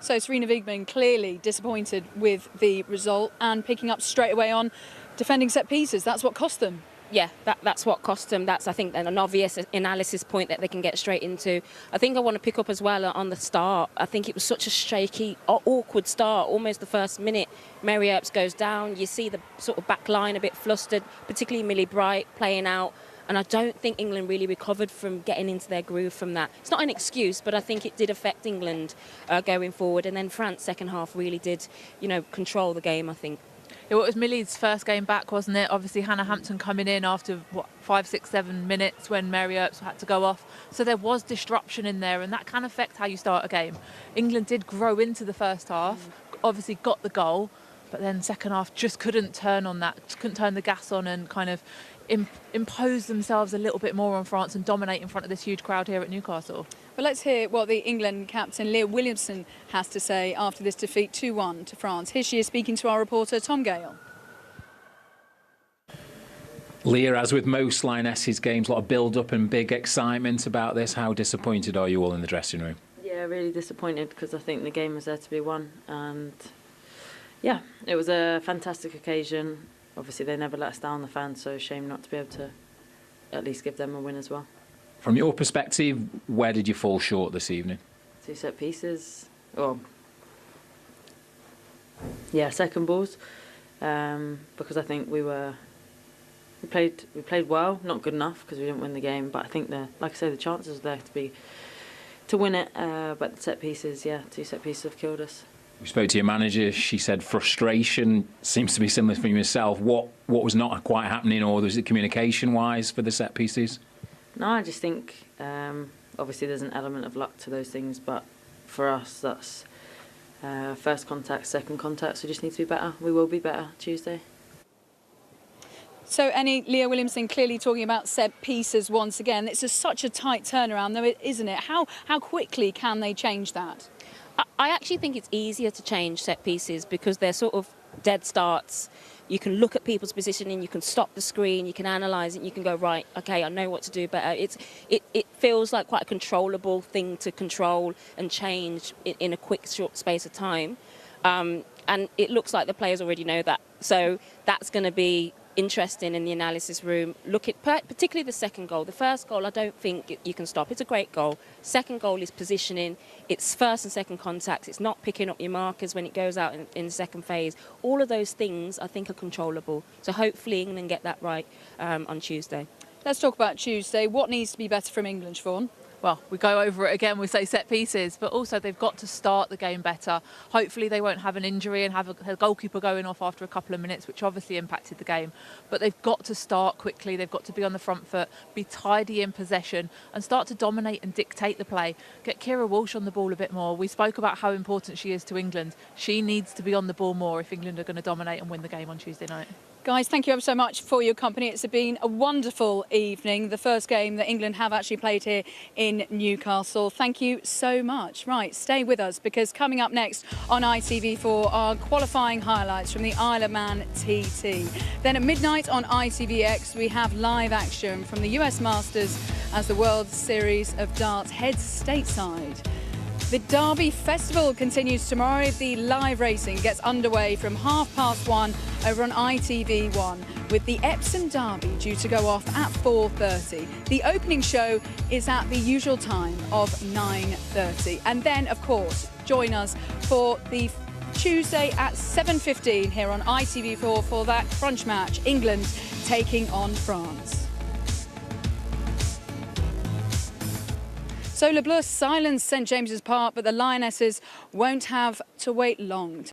So Sarina Wiegman clearly disappointed with the result and picking up straight away on defending set pieces. That's what cost them. Yeah, that's what cost them. That's, I think, an obvious analysis point that they can get straight into. I think I want to pick up as well on the start. I think it was such a shaky, awkward start. Almost the first minute, Mary Earps goes down. You see the sort of back line a bit flustered, particularly Millie Bright playing out. And I don't think England really recovered from getting into their groove from that. It's not an excuse, but I think it did affect England going forward. And then France, second half, really did, control the game, I think. It was Millie's first game back, wasn't it? Obviously, Hannah Hampton coming in after 5, 6, 7 minutes when Mary Earps had to go off. So there was disruption in there, and that can affect how you start a game. England did grow into the first half, obviously got the goal, but then second half just couldn't turn the gas on and kind of impose themselves a little bit more on France and dominate in front of this huge crowd here at Newcastle. Well, let's hear what the England captain Leah Williamson has to say after this defeat 2-1 to France. Here she is speaking to our reporter Tom Gale. Leah, as with most Lionesses games, a lot of build-up and big excitement about this. How disappointed are you all in the dressing room? Yeah, really disappointed because I think the game was there to be won. And yeah, it was a fantastic occasion. Obviously, they never let us down, the fans, so shame not to be able to at least give them a win as well. From your perspective, where did you fall short this evening? 2 set pieces, or yeah, second balls, because I think we played well, not good enough because we didn't win the game. But I think like I say, the chances are there to win it. But the set pieces, yeah, 2 set pieces have killed us. We spoke to your manager. She said frustration seems to be similar for yourself. What was not quite happening, or was it communication-wise for the set pieces? No, I just think obviously there's an element of luck to those things, but for us that's first contact, second contact, so we just need to be better. We will be better Tuesday. So, Leah Williamson clearly talking about set pieces once again. It's such a tight turnaround, though, isn't it? How quickly can they change that? I actually think it's easier to change set pieces because they're sort of dead starts. You can look at people's positioning, you can stop the screen, you can analyse it, you can go, right, OK, I know what to do better. It feels like quite a controllable thing to control and change in a quick, short space of time. And it looks like the players already know that. So that's going to be interesting in the analysis room. Look at particularly the second goal. The first goal, I don't think you can stop. It's a great goal. Second goal is positioning. It's first and second contacts. It's not picking up your markers when it goes out in the second phase. All of those things, I think, are controllable. So hopefully England get that right on Tuesday. Let's talk about Tuesday. What needs to be better from England, Siobhan? Well, we go over it again, we say set pieces, but also they've got to start the game better. Hopefully they won't have an injury and have a goalkeeper going off after a couple of minutes, which obviously impacted the game. But they've got to start quickly, they've got to be on the front foot, be tidy in possession and start to dominate and dictate the play. Get Kira Walsh on the ball a bit more. We spoke about how important she is to England. She needs to be on the ball more if England are going to dominate and win the game on Tuesday night. Guys, thank you ever so much for your company. It's been a wonderful evening. The first game that England have actually played here in Newcastle. Thank you so much. Right, stay with us because coming up next on ITV4 are qualifying highlights from the Isle of Man TT. Then at midnight on ITVX we have live action from the US Masters as the World Series of Darts heads stateside. The Derby Festival continues tomorrow. The live racing gets underway from 1:30 over on ITV1 with the Epsom Derby due to go off at 4:30. The opening show is at the usual time of 9:30. And then, of course, join us for the Tuesday at 7:15 here on ITV4 for that crunch match, England taking on France. So Le Bleu silenced St James's Park, but the Lionesses won't have to wait long.